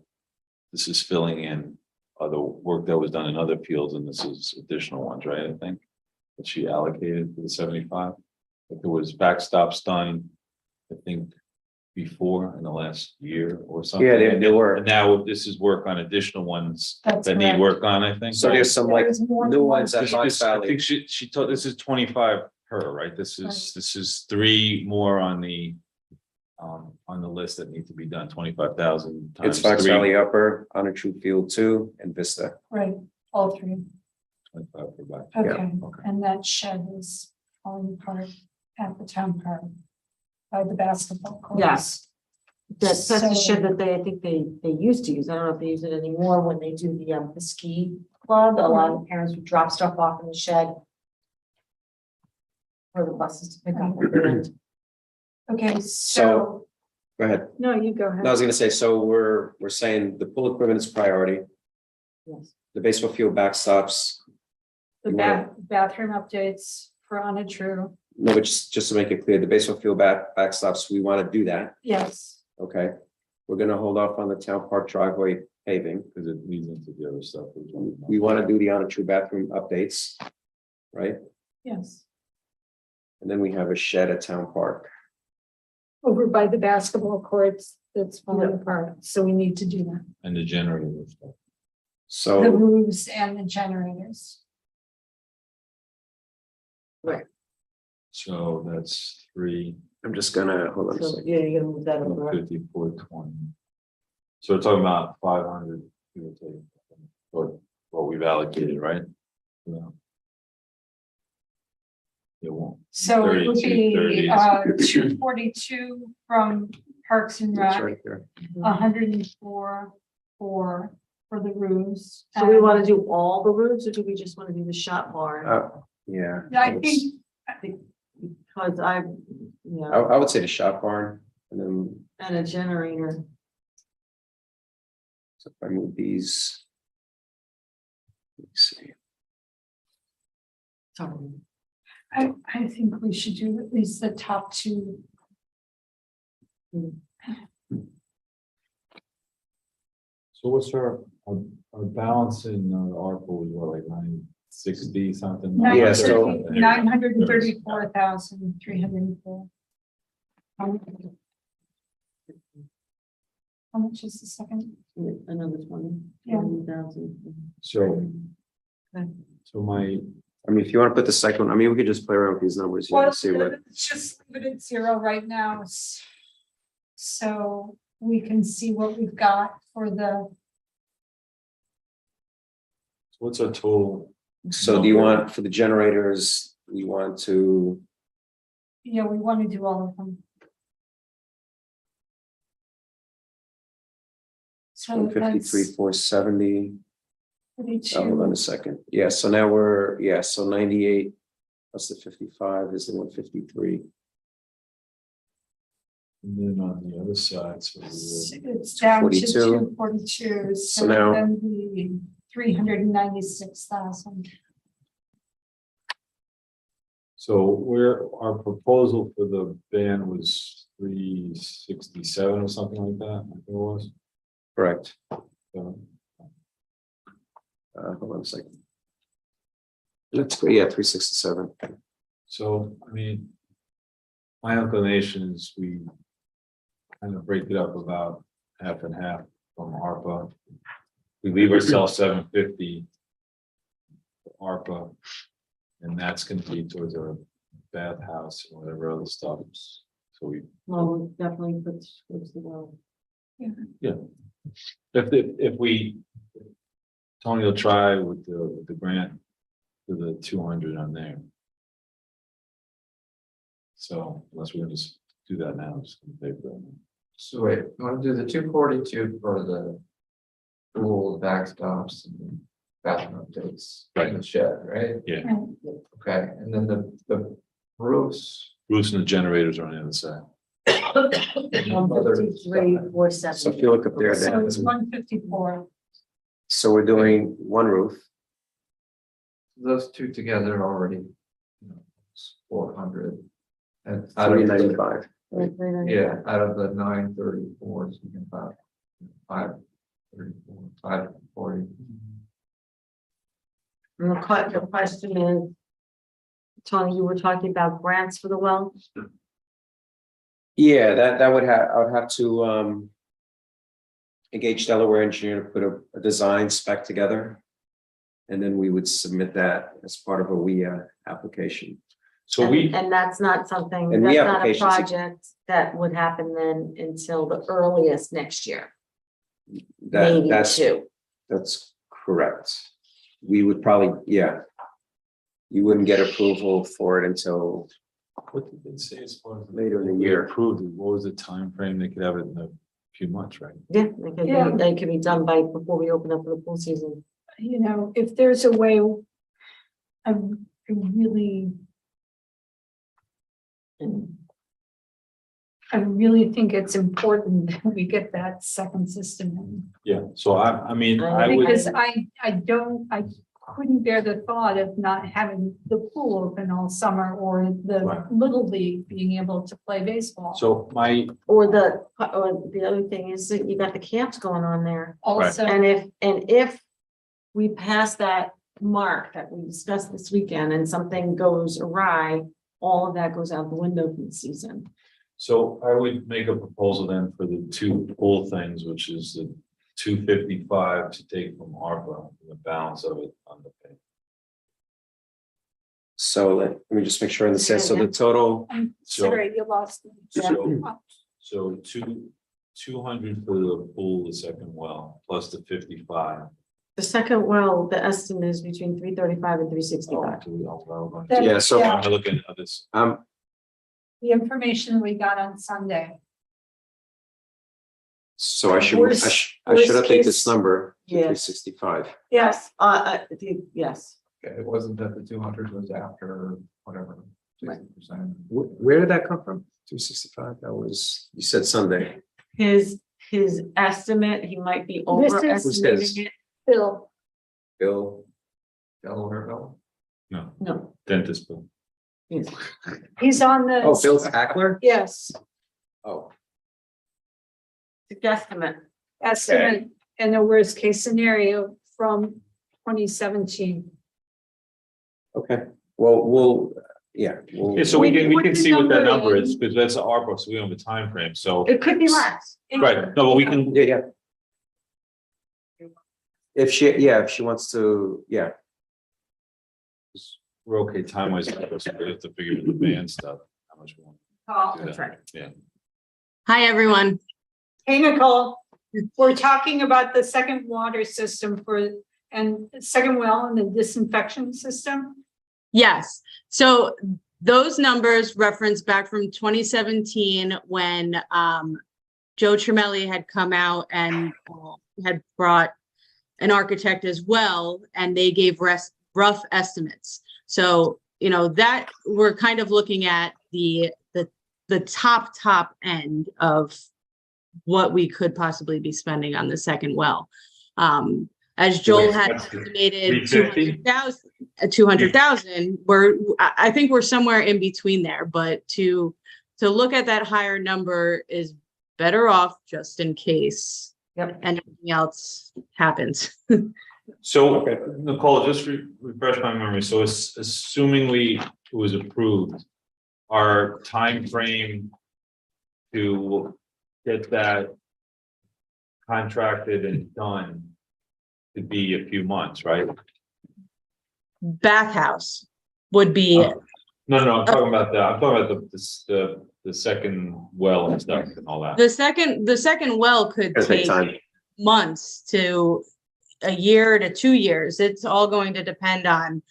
[SPEAKER 10] This is filling in other work that was done in other fields, and this is additional ones, right? I think that she allocated for the 75. If there was backstops done, I think before in the last year or something.
[SPEAKER 4] Yeah, there were.
[SPEAKER 10] And now this is work on additional ones
[SPEAKER 1] That's
[SPEAKER 10] that need
[SPEAKER 1] correct.
[SPEAKER 10] work on, I think.
[SPEAKER 4] So there's some like
[SPEAKER 1] There's more
[SPEAKER 4] new
[SPEAKER 1] than
[SPEAKER 4] ones at Fox
[SPEAKER 10] I
[SPEAKER 4] Valley.
[SPEAKER 10] think she told, this is 25 her, right? This is 3 more on the list that need to be done, 25,000 times
[SPEAKER 4] It's Fox
[SPEAKER 10] 3,
[SPEAKER 4] Valley Upper, Onatru Field 2, and Vista.
[SPEAKER 1] Right, all three.
[SPEAKER 10] 25 for back.
[SPEAKER 1] Okay,
[SPEAKER 10] Okay.
[SPEAKER 1] and that shed is falling apart at the town park by the basketball court.
[SPEAKER 2] Yes. That's a
[SPEAKER 1] So-
[SPEAKER 2] shed that I think they used to use. I don't know if they use it anymore when they do the ski club. A lot of parents would drop stuff off in the shed for the buses to pick up.
[SPEAKER 1] Okay,
[SPEAKER 4] So-
[SPEAKER 1] so,
[SPEAKER 4] Go ahead.
[SPEAKER 1] no, you go
[SPEAKER 4] No, I
[SPEAKER 1] ahead.
[SPEAKER 4] was gonna say, so we're saying the pool equipment is priority,
[SPEAKER 2] Yes.
[SPEAKER 4] the baseball field backstops.
[SPEAKER 1] The bathroom updates for Onatru,
[SPEAKER 4] No, but just to make it clear, the baseball field backstops, we want to do that,
[SPEAKER 1] yes,
[SPEAKER 4] okay? We're gonna hold off on the town park driveway paving.
[SPEAKER 10] Because it leads into the other stuff.
[SPEAKER 4] We want to do the Onatru bathroom updates, right?
[SPEAKER 1] yes.
[SPEAKER 4] And then we have a shed at town park.
[SPEAKER 1] Over by the basketball courts that's falling apart, so we need to do that.
[SPEAKER 10] And the generator stuff.
[SPEAKER 1] The
[SPEAKER 4] So,
[SPEAKER 1] roofs and the generators.
[SPEAKER 10] So that's 3,
[SPEAKER 4] I'm just gonna, hold on a
[SPEAKER 2] So,
[SPEAKER 4] second.
[SPEAKER 2] yeah, you're gonna move that over.
[SPEAKER 10] 50, 420. So we're talking about 500, give or take, what we've allocated, right? Yeah. It won't.
[SPEAKER 1] So it would
[SPEAKER 10] 32,
[SPEAKER 1] be
[SPEAKER 10] 30.
[SPEAKER 1] 242 from Parks and
[SPEAKER 4] It's
[SPEAKER 1] Rec,
[SPEAKER 4] right there.
[SPEAKER 1] 104 for for the roofs.
[SPEAKER 2] So we want to do all the roofs or do we just want to do the shop barn?
[SPEAKER 4] Yeah.
[SPEAKER 1] I think,
[SPEAKER 2] Because I,
[SPEAKER 4] I,
[SPEAKER 2] yeah,
[SPEAKER 4] I would say the shop barn, and then,
[SPEAKER 2] and a generator.
[SPEAKER 4] so if I move these. Let's see.
[SPEAKER 2] Sorry.
[SPEAKER 1] I think we should do at least the top two.
[SPEAKER 10] So what's our balance in ARPA was what, like 960 something?
[SPEAKER 4] Yeah, so-
[SPEAKER 1] 934,304. How much is the second?
[SPEAKER 2] Another 20.
[SPEAKER 1] Yeah.
[SPEAKER 2] 20,000.
[SPEAKER 10] So.
[SPEAKER 2] Okay.
[SPEAKER 10] So my,
[SPEAKER 4] I mean, if you want to put the second, I mean, we could just play around with these numbers here
[SPEAKER 1] Well,
[SPEAKER 4] and see what,
[SPEAKER 1] it's just leave it at 0 right now. So we can see what we've got for the,
[SPEAKER 10] what's our total?
[SPEAKER 4] so do you want, for the generators, we want to,
[SPEAKER 1] we want to do all of them. So
[SPEAKER 4] 153, 470. Oh, hold on a
[SPEAKER 1] 42.
[SPEAKER 4] second. Yeah, so now we're, yeah, so 98 plus the 55 is the 153.
[SPEAKER 10] And then on the other side, so we were-
[SPEAKER 1] It's down to
[SPEAKER 4] 42.
[SPEAKER 1] 242,
[SPEAKER 4] So
[SPEAKER 1] so
[SPEAKER 4] now-
[SPEAKER 1] then the 396,000.
[SPEAKER 10] so where our proposal for the ban was 367 or something like that, I think it was.
[SPEAKER 4] Correct.
[SPEAKER 10] So,
[SPEAKER 4] Hold on a second. Let's go, yeah, 367.
[SPEAKER 10] So, I mean, my inclination is we kind of break it up about half and half from ARPA. We leave ourselves 750 for ARPA, and that's gonna be towards our bathhouse and whatever other stuff. So we,
[SPEAKER 2] Well, we'll definitely put towards the well.
[SPEAKER 10] if we, Tony will try with the grant for the 200 on there. So unless we're gonna just do that now, I'm just gonna pay for that.
[SPEAKER 3] So wait, you want to do the 242 for the pool backstops and bathroom updates in the shed, right?
[SPEAKER 10] Yeah.
[SPEAKER 3] Okay, and then the roofs.
[SPEAKER 10] Roofs and the generators are on the other side.
[SPEAKER 2] 153, 470.
[SPEAKER 4] So if you look up there,
[SPEAKER 1] So
[SPEAKER 4] Dan,
[SPEAKER 1] it's 154.
[SPEAKER 4] so we're doing one roof.
[SPEAKER 3] Those two together already, you know, it's 400. And out of the,
[SPEAKER 4] 395.
[SPEAKER 3] yeah, out of the 934, so we can about 534, 540.
[SPEAKER 2] And the question is, Tony, you were talking about grants for the well?
[SPEAKER 4] Yeah, that would have, I would have to engage Delaware engineer to put a design spec together. And then we would submit that as part of a WIA application.
[SPEAKER 10] So
[SPEAKER 2] And that's not something,
[SPEAKER 4] And
[SPEAKER 2] that's
[SPEAKER 4] we
[SPEAKER 2] not a
[SPEAKER 4] applications-
[SPEAKER 2] project that would happen then until the earliest next year,
[SPEAKER 4] That,
[SPEAKER 2] maybe
[SPEAKER 4] that's,
[SPEAKER 2] 2.
[SPEAKER 4] that's correct. We would probably, yeah. You wouldn't get approval for it until
[SPEAKER 10] what did they say as far as?
[SPEAKER 4] later in the
[SPEAKER 10] We
[SPEAKER 4] year.
[SPEAKER 10] approved it, what was the time frame? They could have it in a few months, right?
[SPEAKER 2] Yeah,
[SPEAKER 1] Yeah.
[SPEAKER 2] they could be done by, before we open up for the pool season.
[SPEAKER 1] If there's a way, I really think it's important that we get that second system in.
[SPEAKER 10] Yeah, so I mean, I would,
[SPEAKER 1] Because I couldn't bear the thought of not having the pool open all summer or the
[SPEAKER 10] Right.
[SPEAKER 1] Little League being able to play baseball.
[SPEAKER 10] so my,
[SPEAKER 2] Or the other thing is that you got the camps going on there.
[SPEAKER 1] Also,
[SPEAKER 2] And if we pass that mark that we discussed this weekend and something goes awry, all of that goes out the window for the season.
[SPEAKER 10] so I would make a proposal then for the two pool things, which is the 255 to take from ARPA, and the balance of it on the pay.
[SPEAKER 4] So let me just make sure in the sense, so the total,
[SPEAKER 1] I'm
[SPEAKER 10] So-
[SPEAKER 1] sorry, you lost me.
[SPEAKER 10] So 200 for the pool, the second well, plus the 55.
[SPEAKER 2] The second well, the estimate is between 335 and
[SPEAKER 10] Oh,
[SPEAKER 2] 365.
[SPEAKER 1] That-
[SPEAKER 4] yeah, so,
[SPEAKER 10] I'm looking at this,
[SPEAKER 1] The information we got on Sunday.
[SPEAKER 4] So I should
[SPEAKER 1] Worst-
[SPEAKER 4] update
[SPEAKER 1] worst
[SPEAKER 4] this
[SPEAKER 1] case-
[SPEAKER 4] number to
[SPEAKER 2] Yes.
[SPEAKER 4] 365.
[SPEAKER 2] Yes, yes.
[SPEAKER 3] It wasn't that the 200 was after whatever. 60%.
[SPEAKER 4] Where did that come from? 265, that was, you said Sunday.
[SPEAKER 2] His estimate, he might be
[SPEAKER 1] This is-
[SPEAKER 2] overestimating it.
[SPEAKER 1] Bill,
[SPEAKER 4] Bill,
[SPEAKER 3] Delaware bill.
[SPEAKER 10] No,
[SPEAKER 2] No,
[SPEAKER 10] dentist bill.
[SPEAKER 2] yes.
[SPEAKER 1] he's on the.
[SPEAKER 4] oh, Bill Ackler?
[SPEAKER 1] Yes,
[SPEAKER 4] Oh,
[SPEAKER 2] It's a guesstimate.
[SPEAKER 1] estimate and the worst case scenario from 2017.
[SPEAKER 4] okay. Well, yeah.
[SPEAKER 10] Yeah, so we
[SPEAKER 1] We
[SPEAKER 10] can
[SPEAKER 1] put the
[SPEAKER 10] see what that
[SPEAKER 1] number
[SPEAKER 10] number
[SPEAKER 1] in.
[SPEAKER 10] is, because that's ARPA, so we don't have a time frame. So.
[SPEAKER 1] It could be less.
[SPEAKER 10] Right, no, but we can,
[SPEAKER 4] Yeah. If she wants to, yeah.
[SPEAKER 10] we're okay time wise, we have to figure out the band stuff, how much we want.
[SPEAKER 2] Oh,
[SPEAKER 10] to do that. Yeah.
[SPEAKER 13] Hi, everyone.
[SPEAKER 1] Hey, Nicole, we're talking about the second water system and second well and the disinfection system.
[SPEAKER 13] Yes, so those numbers reference back from 2017 when Joe Tremelli had come out and had brought an architect as well, and they gave rough estimates. So, you know, that we're kind of looking at the top end of what we could possibly be spending on the second well. As Joel had estimated 200,000, I think we're somewhere in between there, but to look at that higher number is better off just in case anything else happens.
[SPEAKER 10] So Nicole, just refresh my memory. So assuming it was approved, our time frame to get that contracted and done could be a few months, right?
[SPEAKER 13] Bathhouse would be,
[SPEAKER 10] No, I'm talking about the second well and stuff and all that.
[SPEAKER 13] the second well could
[SPEAKER 4] It'll take
[SPEAKER 13] take
[SPEAKER 4] time.
[SPEAKER 13] months to a year to 2 years. It's all going to depend on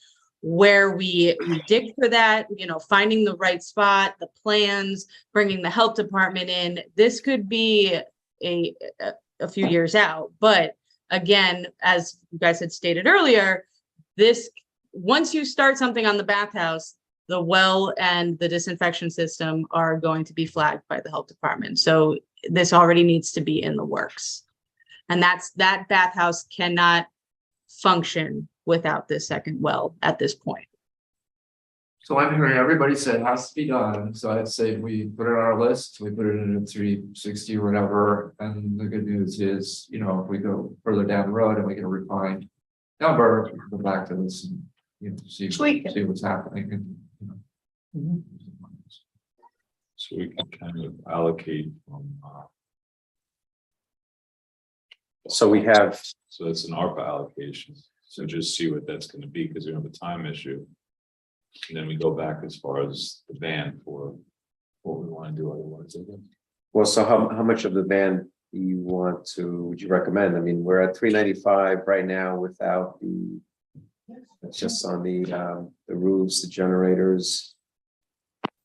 [SPEAKER 13] where we dig for that, you know, finding the right spot, the plans, bringing the health department in. This could be a few years out, but again, as you guys had stated earlier, once you start something on the bathhouse, the well and the disinfection system are going to be flagged by the health department. So this already needs to be in the works. And that bathhouse cannot function without this second well at this point.
[SPEAKER 3] So I'm hearing everybody said it has to be done, so I'd say we put it on our list, we put it in a 360 or whatever, and the good news is, you know, if we go further down the road and we get a refined number, we'll go back to this and, you know, see what's happening and, you know.
[SPEAKER 10] So we can kind of allocate from,
[SPEAKER 4] So we have,
[SPEAKER 10] so it's an ARPA allocation. So just see what that's gonna be, because we have a time issue. And then we go back as far as the band for what we want to do otherwise.
[SPEAKER 4] well, so how much of the band do you would you recommend? I mean, we're at 395 right now without it's just on the roofs, the generators.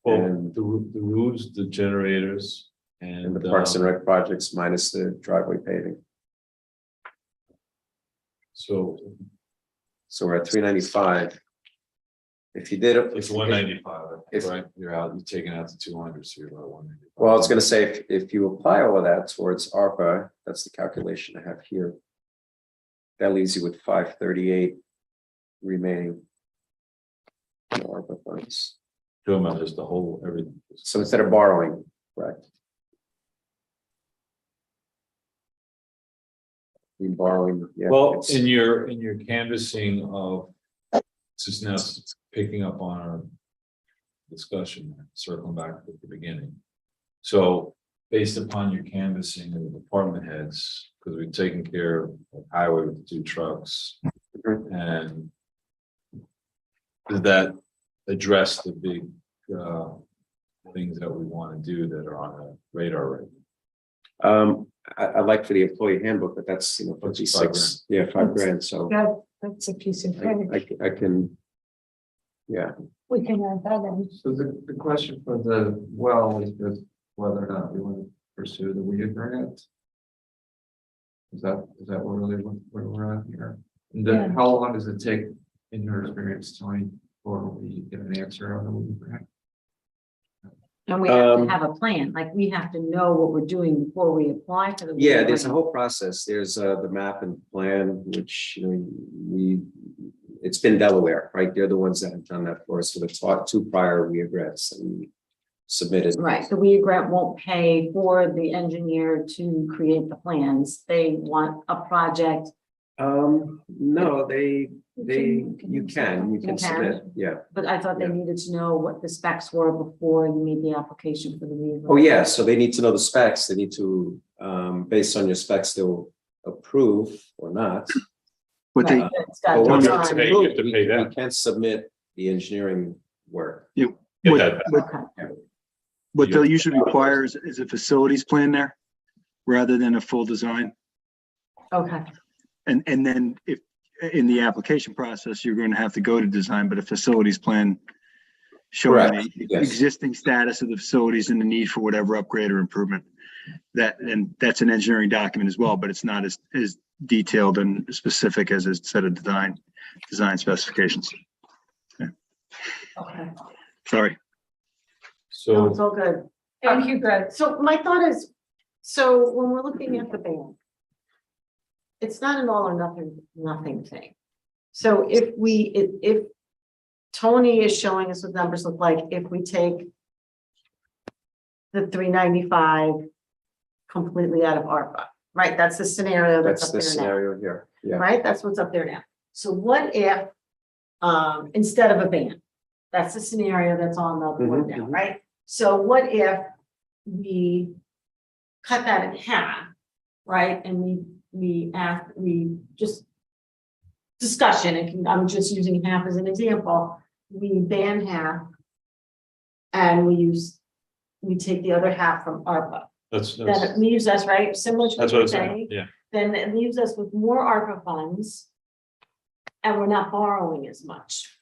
[SPEAKER 10] Well,
[SPEAKER 4] And-
[SPEAKER 10] the roofs, the generators,
[SPEAKER 4] And the Parks and Rec projects minus the driveway paving.
[SPEAKER 10] So
[SPEAKER 4] So we're at 395. If you did it.
[SPEAKER 10] it's 195,
[SPEAKER 4] If-
[SPEAKER 10] right? You're taking out the 200, so you're about 195.
[SPEAKER 4] Well, I was gonna say, if you apply all of that towards ARPA, that's the calculation I have here. That leaves you with 538 remaining. in ARPA funds.
[SPEAKER 10] Talking about just the whole, everything.
[SPEAKER 4] So instead of borrowing, right? You borrowing, yeah.
[SPEAKER 10] Well,
[SPEAKER 4] it's-
[SPEAKER 10] in your canvassing of, this is now picking up on our discussion, circling back to the beginning. So based upon your canvassing of the department heads, because we've taken care of highway with the 2 trucks. And does that address the big things that we want to do that are on the radar right now?
[SPEAKER 4] I'd like for the employee handbook, but that's, you know,
[SPEAKER 10] That's
[SPEAKER 4] $56, yeah, $5,000, so
[SPEAKER 1] That's a piece of cake.
[SPEAKER 4] I can. Yeah,
[SPEAKER 1] We can add that in.
[SPEAKER 3] So the question for the well is just whether or not we want to pursue the WIA grant. Is that really where we're at here? And then
[SPEAKER 1] Yeah.
[SPEAKER 3] how long does it take, in your experience, Tony, before we get an answer on the Weaver grant?
[SPEAKER 2] And we have to have a plan, like we have to know what we're doing before we apply for the.
[SPEAKER 4] Yeah, there's a
[SPEAKER 2] grant.
[SPEAKER 4] whole process. There's the map and plan, which, you know, it's been Delaware, right? They're the ones that have done that for us for the two prior WIA grants that we submitted.
[SPEAKER 2] Right, the WIA grant won't pay for the engineer to create the plans. They want a project.
[SPEAKER 4] No, you can submit, yeah.
[SPEAKER 2] But I thought they
[SPEAKER 4] Yeah.
[SPEAKER 2] needed to know what the specs were before you made the application for the WIA.
[SPEAKER 4] Oh, yeah, so they need to know the specs. They need to, based on your specs, they'll approve or not.
[SPEAKER 7] But they,
[SPEAKER 2] Right, it's got
[SPEAKER 4] But once
[SPEAKER 2] design.
[SPEAKER 4] it's
[SPEAKER 10] You have
[SPEAKER 4] approved,
[SPEAKER 10] to
[SPEAKER 4] we
[SPEAKER 10] pay them.
[SPEAKER 4] can submit the engineering work.
[SPEAKER 10] Get
[SPEAKER 7] what,
[SPEAKER 10] that back.
[SPEAKER 2] Okay.
[SPEAKER 7] what they'll usually require is a facilities plan there rather than a full design.
[SPEAKER 2] Okay,
[SPEAKER 7] And then if, in the application process, you're going to have to go to design, but a facilities plan showing
[SPEAKER 4] Correct,
[SPEAKER 7] the
[SPEAKER 4] yes.
[SPEAKER 7] existing status of the facilities and the need for whatever upgrade or improvement. And that's an engineering document as well, but it's not as detailed and specific as a set of design specifications.
[SPEAKER 2] okay.
[SPEAKER 7] Sorry.
[SPEAKER 2] No,
[SPEAKER 10] So
[SPEAKER 2] it's all good.
[SPEAKER 1] Thank you, Greg.
[SPEAKER 2] So my thought is, so when we're looking at the band, it's not an all or nothing thing. So if Tony is showing us what numbers look like, if we take the 395 completely out of ARPA, right? That's the scenario that's
[SPEAKER 4] That's
[SPEAKER 2] up
[SPEAKER 4] the
[SPEAKER 2] there now,
[SPEAKER 4] scenario here, yeah.
[SPEAKER 2] right? That's what's up there now. So what if, instead of a ban, that's the scenario that's on the board now,
[SPEAKER 4] Mhm.
[SPEAKER 2] right? So what if we cut that in half, right? And we just discussion, and I'm just using half as an example, we ban half and we take the other half from ARPA. Then it leaves us, right, similar to what
[SPEAKER 10] that's what
[SPEAKER 2] you're
[SPEAKER 10] I'm saying,
[SPEAKER 2] saying,
[SPEAKER 10] yeah.
[SPEAKER 2] then it leaves us with more ARPA funds and we're not borrowing as much.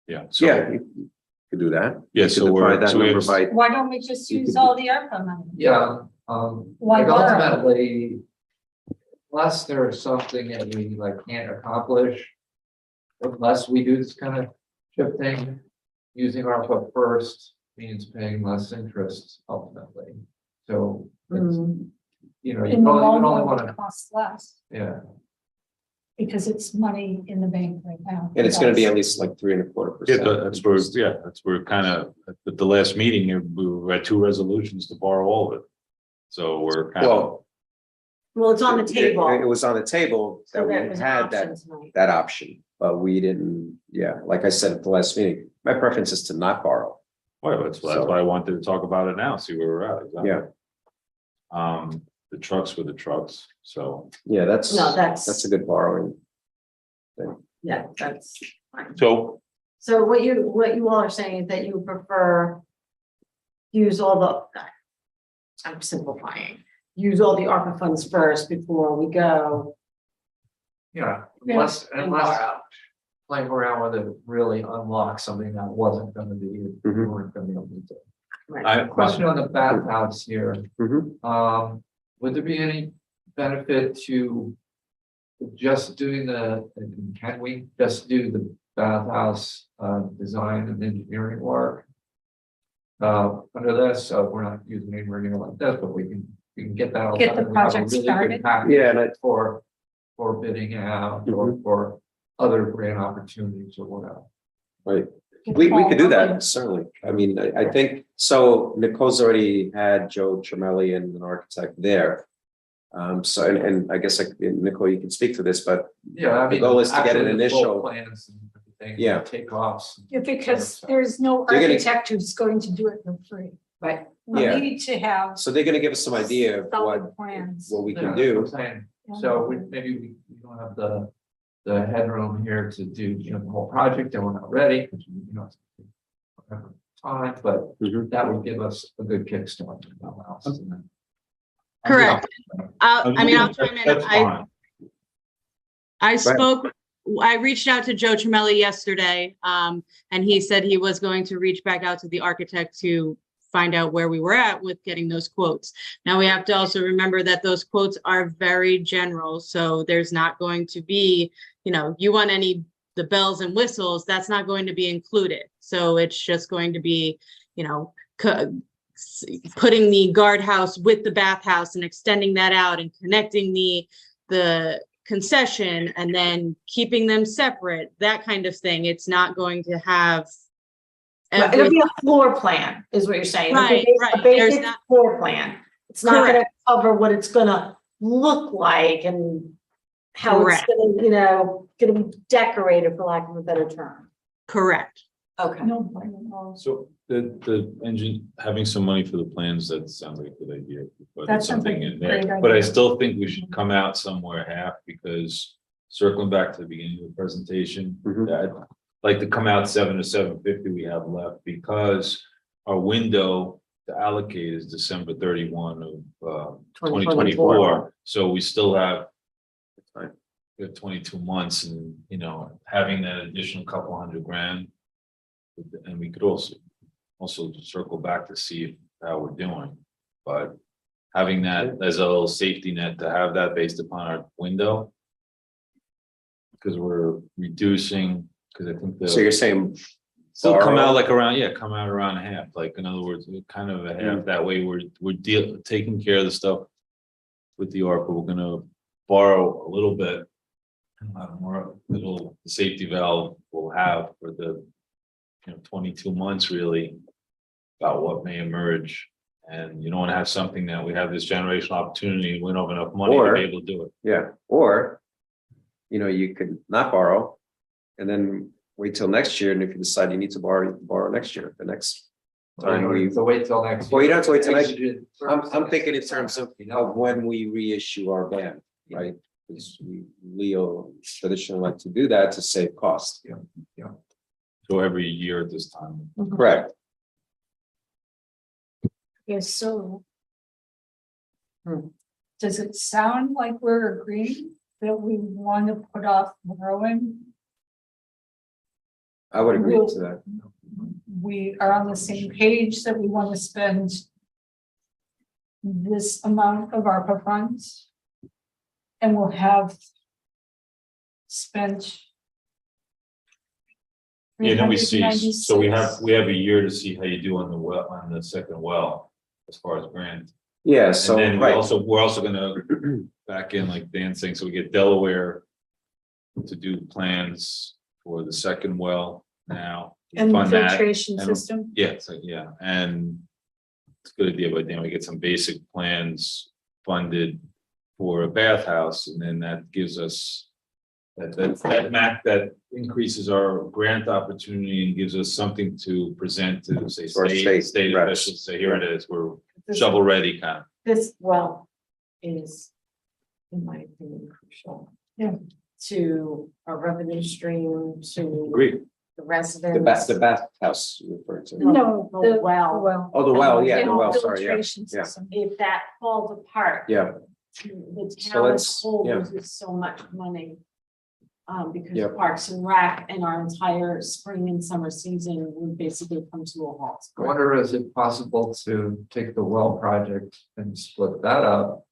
[SPEAKER 10] Yeah. So,
[SPEAKER 4] Yeah, you could do that.
[SPEAKER 10] Yeah,
[SPEAKER 4] You
[SPEAKER 10] so
[SPEAKER 4] could
[SPEAKER 10] we're-
[SPEAKER 4] divide that
[SPEAKER 10] so we
[SPEAKER 4] number
[SPEAKER 10] have-
[SPEAKER 4] by,
[SPEAKER 1] Why don't we just
[SPEAKER 4] You
[SPEAKER 1] use
[SPEAKER 4] could-
[SPEAKER 1] all the ARPA money?
[SPEAKER 3] Yeah,
[SPEAKER 1] Why
[SPEAKER 3] like
[SPEAKER 1] borrow?
[SPEAKER 3] ultimately, unless there's something that we like can't accomplish, unless we do this kind of chip thing, using ARPA first means paying less interest ultimately. So, it's, you know, you
[SPEAKER 1] In the
[SPEAKER 3] only
[SPEAKER 1] long run,
[SPEAKER 3] want
[SPEAKER 1] it
[SPEAKER 3] to,
[SPEAKER 1] costs less
[SPEAKER 3] yeah.
[SPEAKER 1] because it's money in the bank right now.
[SPEAKER 4] and it's gonna be at least like 3.25%.
[SPEAKER 10] that's where kind of, at the last meeting, we had 2 resolutions to borrow all of it. So we're kind of,
[SPEAKER 2] Well, it's on the table.
[SPEAKER 4] It was on the table
[SPEAKER 2] So
[SPEAKER 4] that we
[SPEAKER 2] that was an
[SPEAKER 4] had
[SPEAKER 2] option tonight.
[SPEAKER 4] that option, but we didn't, yeah, like I said at the last meeting, my preference is to not borrow.
[SPEAKER 10] well, that's why I wanted to talk about it now, see where we're at. Exactly.
[SPEAKER 4] Yeah.
[SPEAKER 10] The trucks were the trucks, so.
[SPEAKER 4] Yeah, that's
[SPEAKER 2] that's
[SPEAKER 4] a good borrowing.
[SPEAKER 2] Yeah, that's fine.
[SPEAKER 10] So,
[SPEAKER 2] So what you all are saying is that you prefer use all the, I'm simplifying, use all the ARPA funds first before we go
[SPEAKER 3] Yeah,
[SPEAKER 2] and
[SPEAKER 3] unless
[SPEAKER 2] borrow.
[SPEAKER 3] playing around with it really unlocks something that wasn't gonna be, we
[SPEAKER 4] Mhm.
[SPEAKER 3] weren't gonna be able to do.
[SPEAKER 2] Right.
[SPEAKER 3] Question on the bathhouse here,
[SPEAKER 4] Mhm.
[SPEAKER 3] would there be any benefit to just doing can we just do the bathhouse, design and engineering work? Under this, so we're not using any regular like this, but we can get that. all
[SPEAKER 1] Get the
[SPEAKER 3] done. We have a
[SPEAKER 1] project
[SPEAKER 3] really good
[SPEAKER 1] started.
[SPEAKER 3] package
[SPEAKER 4] Yeah, and
[SPEAKER 3] For bidding out or for other grant opportunities or whatever.
[SPEAKER 4] Right. We could do that, certainly. I mean, I think, so Nicole's already had Joe Tremelli and an architect there. So, and I guess, like, Nicole, you can speak to this, but
[SPEAKER 3] Yeah, I
[SPEAKER 4] The
[SPEAKER 3] mean.
[SPEAKER 4] goal is to get an
[SPEAKER 3] actually the full
[SPEAKER 4] initial-
[SPEAKER 3] Plans and everything.
[SPEAKER 4] Yeah.
[SPEAKER 3] Takeoffs.
[SPEAKER 1] Yeah, because there's no
[SPEAKER 4] They're gonna-
[SPEAKER 1] architect who's going to do it for free.
[SPEAKER 2] Right.
[SPEAKER 1] We
[SPEAKER 4] Yeah.
[SPEAKER 1] need to have
[SPEAKER 4] so they're gonna give us some idea of
[SPEAKER 1] solid plans.
[SPEAKER 4] what we
[SPEAKER 3] Yeah,
[SPEAKER 4] can
[SPEAKER 3] that's what
[SPEAKER 4] do.
[SPEAKER 3] I'm saying. So maybe we don't have the headroom here to do, the whole project and we're not ready, because it's whatever time, but
[SPEAKER 4] Mhm.
[SPEAKER 3] that would give us a good kickstart. in the house, and then-
[SPEAKER 13] Correct. I'll chime in.
[SPEAKER 10] That's fine.
[SPEAKER 13] I spoke, I reached out to Joe Tremelli yesterday, and he said he was going to reach back out to the architect to find out where we were at with getting those quotes. Now we have to also remember that those quotes are very general. So there's not going to be, you want the bells and whistles, that's not going to be included. So it's just going to be, putting the guardhouse with the bathhouse and extending that out and connecting the concession and then keeping them separate, that kind of thing. It's not going to have.
[SPEAKER 2] It'll be a floor plan, is what you're saying. It'll be
[SPEAKER 13] Right.
[SPEAKER 2] A
[SPEAKER 13] There's
[SPEAKER 2] basic
[SPEAKER 13] not-
[SPEAKER 2] floor plan. It's not gonna
[SPEAKER 13] Correct.
[SPEAKER 2] cover what it's gonna look like and how it's
[SPEAKER 13] Correct.
[SPEAKER 2] gonna be decorated, for lack of a better term.
[SPEAKER 13] Correct.
[SPEAKER 2] Okay.
[SPEAKER 10] So the engine, having some money for the plans, that sounds like a good idea. But
[SPEAKER 1] That sounds
[SPEAKER 10] something
[SPEAKER 1] like a
[SPEAKER 10] in there,
[SPEAKER 1] great
[SPEAKER 10] but I
[SPEAKER 1] idea.
[SPEAKER 10] still think we should come out somewhere half, because circling back to the beginning of the presentation, I'd like to come out 7 to 750 we have left, because our window to allocate is December 31 of 2024. So we still have 22 months, and having that additional couple $100,000. And we could also circle back to see how we're doing, but having that as a little safety net to have that based upon our window. Because we're reducing, because I think
[SPEAKER 4] So you're saying
[SPEAKER 10] still come out
[SPEAKER 4] borrow?
[SPEAKER 10] like around, come out around half, like in other words, kind of a half, that way we're taking care of the stuff with the ARPA. We're gonna borrow a little bit. And have more little safety valve we'll have for the 22 months really about what may emerge. And you don't want to have something that we have this generational opportunity, we don't have enough money to
[SPEAKER 4] Or-
[SPEAKER 10] be able to do it.
[SPEAKER 4] Yeah, or, you could not borrow and then wait till next year. And if you decide you need to borrow, you can borrow next year, the next time we.
[SPEAKER 3] So wait till next.
[SPEAKER 4] Well, you don't have to wait till next.
[SPEAKER 3] year.
[SPEAKER 4] I'm thinking in terms of when we reissue our ban, right? Because Leo traditionally like to do that to save cost.
[SPEAKER 10] So every year at this time.
[SPEAKER 4] Correct.
[SPEAKER 1] Yes, so. Does it sound like we're agreeing that we want to put off borrowing?
[SPEAKER 4] I would agree to that.
[SPEAKER 1] We are on the same page that we want to spend this amount of ARPA funds. And we'll have spent.
[SPEAKER 10] Yeah, then we see, so we have
[SPEAKER 1] 396.
[SPEAKER 10] a year to see how you do on the well, on the second well, as far as grant.
[SPEAKER 4] Yeah,
[SPEAKER 10] And
[SPEAKER 4] so,
[SPEAKER 10] then
[SPEAKER 4] right,
[SPEAKER 10] we're also gonna back in like Dan saying, so we get Delaware to do plans for the second well now.
[SPEAKER 1] And the
[SPEAKER 10] fund that,
[SPEAKER 1] filtration
[SPEAKER 10] and-
[SPEAKER 1] system.
[SPEAKER 10] Yeah, so yeah, and it's a good idea, but then we get some basic plans funded for a bathhouse, and then that gives us that increases our grant opportunity and gives us something to present to say
[SPEAKER 4] Or state
[SPEAKER 10] state
[SPEAKER 4] reps.
[SPEAKER 10] officials, say, here it is, we're
[SPEAKER 2] This-
[SPEAKER 10] shovel ready kind of.
[SPEAKER 2] This well is, in my opinion, crucial.
[SPEAKER 1] Yeah.
[SPEAKER 2] To our revenue stream, to
[SPEAKER 10] Agreed.
[SPEAKER 2] the residents.
[SPEAKER 4] the bathhouse you referred to.
[SPEAKER 1] No,
[SPEAKER 2] The well.
[SPEAKER 4] Oh, the well, yeah, the
[SPEAKER 2] And
[SPEAKER 4] well, sorry, yeah,
[SPEAKER 1] filtration
[SPEAKER 4] yeah.
[SPEAKER 1] system.
[SPEAKER 2] If that falls apart.
[SPEAKER 4] Yeah.
[SPEAKER 2] The
[SPEAKER 4] So
[SPEAKER 2] town as a
[SPEAKER 4] let's-
[SPEAKER 2] whole
[SPEAKER 4] yeah.
[SPEAKER 2] loses so much money. Because
[SPEAKER 4] Yep.
[SPEAKER 2] Parks and Rec and our entire spring and summer season would basically come to a halt.
[SPEAKER 3] I wonder, is it possible to take the well project and split that up?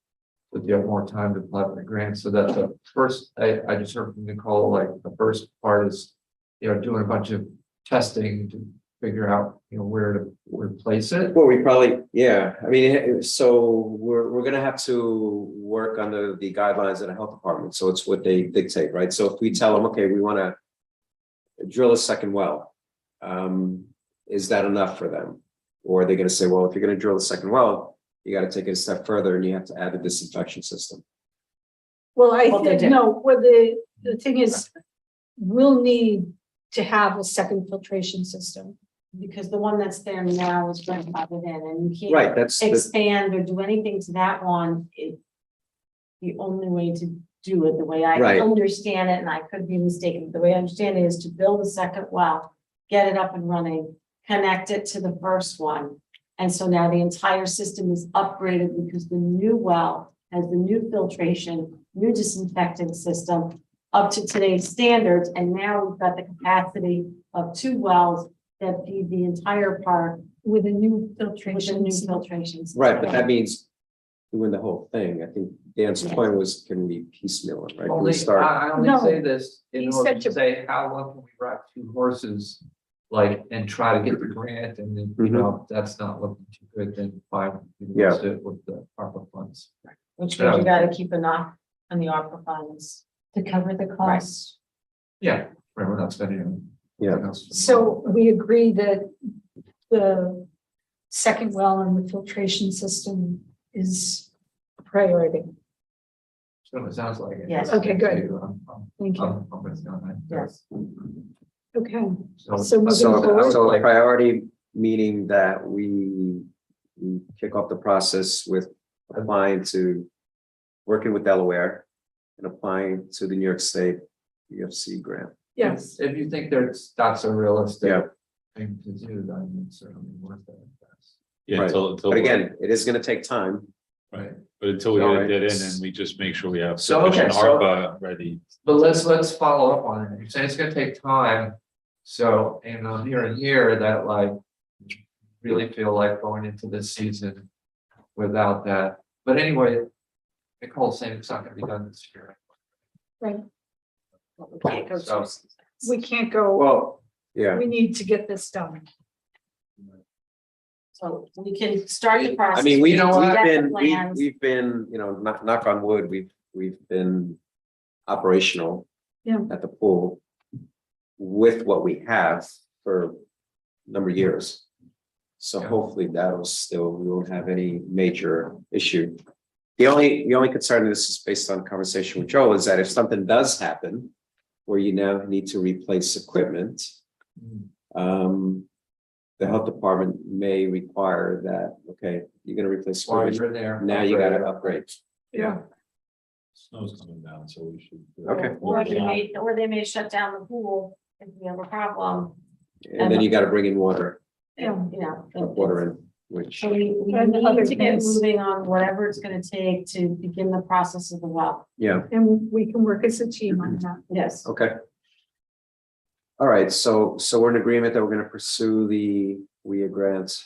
[SPEAKER 3] So you have more time to apply for the grant, so that the first, I just heard from Nicole, like the first part is, doing a bunch of testing to figure out, where to replace it.
[SPEAKER 4] Well, we probably, yeah, I mean, so we're gonna have to work under the guidelines of the health department, so it's what they dictate, right? So if we tell them, okay, we wanna drill a second well, is that enough for them? Or are they gonna say, well, if you're gonna drill a second well, you gotta take it a step further and you have to add a disinfection system.
[SPEAKER 1] Well, I
[SPEAKER 2] Well, they
[SPEAKER 1] think,
[SPEAKER 2] did.
[SPEAKER 1] no, well, the thing is, we'll need to have a second filtration system.
[SPEAKER 2] Because the one that's there now is grandfathered in and you
[SPEAKER 4] Right,
[SPEAKER 2] can't
[SPEAKER 4] that's, the-
[SPEAKER 2] expand or do anything to that one. The only way to do it, the way I
[SPEAKER 4] Right.
[SPEAKER 2] understand it, and I could be mistaken, but the way I understand it is to build a second well, get it up and running, connect it to the first one. And so now the entire system is upgraded because the new well has the new filtration, new disinfectant system up to today's standards. And now we've got the capacity of 2 wells that feed the entire park
[SPEAKER 1] with a new
[SPEAKER 2] with the
[SPEAKER 1] filtration.
[SPEAKER 2] new filtrations.
[SPEAKER 4] Right, but that means doing the whole thing. I think Dan's point was, can we piecemeal it, right? Can we
[SPEAKER 3] Only,
[SPEAKER 4] start?
[SPEAKER 3] I only
[SPEAKER 1] No.
[SPEAKER 3] say this in
[SPEAKER 1] He
[SPEAKER 3] order
[SPEAKER 1] said
[SPEAKER 3] to
[SPEAKER 1] to-
[SPEAKER 3] say, how long can we ride 2 horses? Like, and try to get the grant, and then, you
[SPEAKER 4] Mhm.
[SPEAKER 3] know, if that's not looking too good, then fine, we
[SPEAKER 4] Yeah.
[SPEAKER 3] list it with the ARPA funds.
[SPEAKER 2] Which means you gotta keep enough on the ARPA funds.
[SPEAKER 1] To cover the costs.
[SPEAKER 3] Yeah, right, we're not spending on.
[SPEAKER 4] Yeah.
[SPEAKER 3] anything else.
[SPEAKER 1] So we agree that the second well and the filtration system is a priority.
[SPEAKER 3] So it sounds like it.
[SPEAKER 2] Yes.
[SPEAKER 1] Okay, good. Thank you.
[SPEAKER 3] I'm with you on that.
[SPEAKER 2] Yes.
[SPEAKER 1] Okay,
[SPEAKER 3] So,
[SPEAKER 1] so moving
[SPEAKER 4] So,
[SPEAKER 1] forward,
[SPEAKER 4] so a priority meaning that we kick off the process with applying to, working with Delaware and applying to the New York State EFC grant.
[SPEAKER 1] yes,
[SPEAKER 3] if you think that's a realistic
[SPEAKER 4] Yeah.
[SPEAKER 3] thing to do, then it's certainly worth it.
[SPEAKER 10] Yeah,
[SPEAKER 4] Right.
[SPEAKER 10] until.
[SPEAKER 4] But again, it is gonna take time.
[SPEAKER 10] Right, but until we
[SPEAKER 3] Alright.
[SPEAKER 10] get that in, and we just make sure we have
[SPEAKER 3] So, okay,
[SPEAKER 10] sufficient
[SPEAKER 3] so-
[SPEAKER 10] ARPA ready.
[SPEAKER 3] But let's follow up on it. You're saying it's gonna take time. So, and I'm hearing here that like, really feel like going into this season without that. But anyway, Nicole's saying it's not gonna be done this year.
[SPEAKER 1] right.
[SPEAKER 3] So,
[SPEAKER 1] We can't go,
[SPEAKER 4] Well, yeah,
[SPEAKER 1] we need to get this done.
[SPEAKER 2] So we can start the process.
[SPEAKER 4] I mean, we've
[SPEAKER 2] get the
[SPEAKER 4] been,
[SPEAKER 2] plans.
[SPEAKER 4] we've been, you know, knock on wood, we've been operational.
[SPEAKER 1] Yeah.
[SPEAKER 4] At the pool with what we have for a number of years. So
[SPEAKER 3] Yeah.
[SPEAKER 4] hopefully that'll still, we won't have any major issue. The only concern, and this is based on conversation with Joel, is that if something does happen where you now need to replace equipment, the health department may require that, okay, you're gonna replace
[SPEAKER 3] while
[SPEAKER 4] equipment,
[SPEAKER 3] you're there.
[SPEAKER 4] now you gotta upgrade.
[SPEAKER 3] Yeah.
[SPEAKER 10] Snow's coming down, so we should.
[SPEAKER 4] Okay.
[SPEAKER 2] Or they may shut down the pool if we have a problem,
[SPEAKER 4] And then you gotta bring in water,
[SPEAKER 1] Yeah.
[SPEAKER 2] you know.
[SPEAKER 4] water in, which,
[SPEAKER 2] So we
[SPEAKER 1] And other
[SPEAKER 2] need to get
[SPEAKER 1] things.
[SPEAKER 2] moving on whatever it's gonna take to begin the process of the well.
[SPEAKER 4] yeah,
[SPEAKER 1] And we can work as a team on that.
[SPEAKER 2] Yes.
[SPEAKER 4] okay. All right, so we're in agreement that we're gonna pursue the WIA grant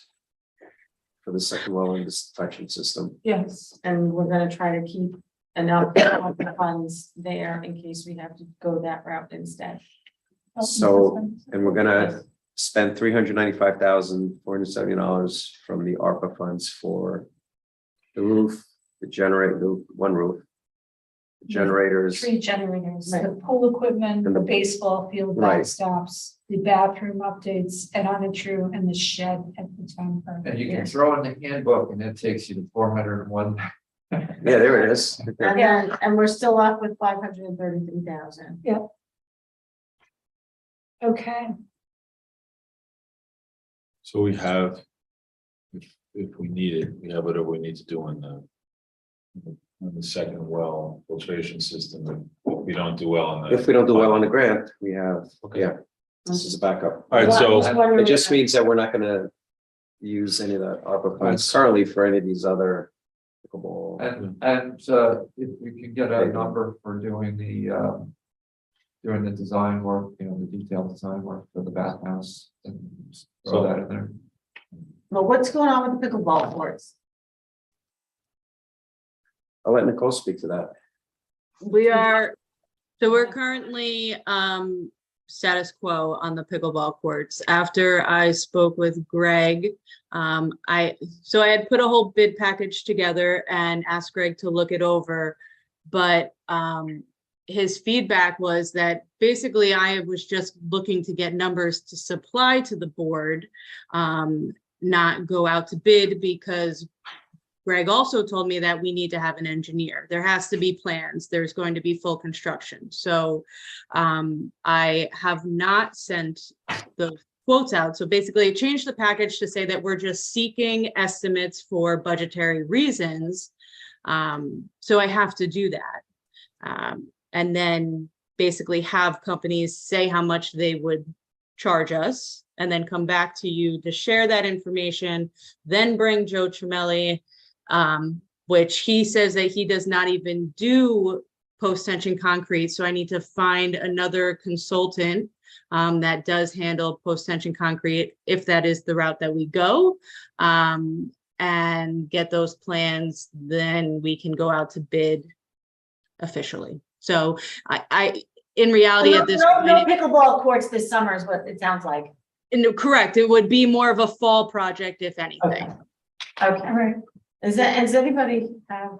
[SPEAKER 4] for the second well in this disinfection system.
[SPEAKER 1] Yes.
[SPEAKER 2] And we're gonna try to keep enough of the funds there in case we have to go that route instead.
[SPEAKER 4] So, and we're gonna spend $395,470 from the ARPA funds for the roof, the generator, the one roof, the generators,
[SPEAKER 1] 3 generators, the
[SPEAKER 2] Right.
[SPEAKER 1] pool equipment,
[SPEAKER 4] And
[SPEAKER 1] the
[SPEAKER 4] the-
[SPEAKER 1] baseball field
[SPEAKER 4] Right.
[SPEAKER 1] backstops, the bathroom updates, and on a true, and the shed at the town park.
[SPEAKER 3] And you can
[SPEAKER 2] Yes.
[SPEAKER 3] throw in the handbook and it takes you to 401.
[SPEAKER 4] yeah, there it is.
[SPEAKER 2] And we're still left with 533,000.
[SPEAKER 1] Okay,
[SPEAKER 10] So we have, if we need it, we have whatever we need to do on the second well filtration system. If we don't do well on the.
[SPEAKER 4] If we don't do well on the grant, we have,
[SPEAKER 10] Okay.
[SPEAKER 4] yeah, this is a backup.
[SPEAKER 10] All right, so,
[SPEAKER 4] It just means that we're not gonna use any of the ARPA funds currently for any of these other. pickleball.
[SPEAKER 3] And if we can get a number for doing the design work, you know, the detailed design work for the bathhouse. And just throw that in there.
[SPEAKER 2] Well, what's going on with the pickleball courts?
[SPEAKER 4] I'll let Nicole speak to that.
[SPEAKER 13] We are, so we're currently status quo on the pickleball courts. After I spoke with Greg, I had put a whole bid package together and asked Greg to look it over. But his feedback was that basically I was just looking to get numbers to supply to the board, not go out to bid, because Greg also told me that we need to have an engineer. There has to be plans. There's going to be full construction. So I have not sent the quotes out. So basically I changed the package to say that we're just seeking estimates for budgetary reasons. So I have to do that. And then basically have companies say how much they would charge us, and then come back to you to share that information, then bring Joe Tremelli, which he says that he does not even do post-tension concrete. So I need to find another consultant that does handle post-tension concrete, if that is the route that we go. And get those plans, then we can go out to bid officially. So in reality, at this
[SPEAKER 2] No
[SPEAKER 13] point,
[SPEAKER 2] pickleball courts this summer is what it sounds like.
[SPEAKER 13] no, correct, it would be more of a fall project, if anything.
[SPEAKER 2] Okay. All right. Does anybody have,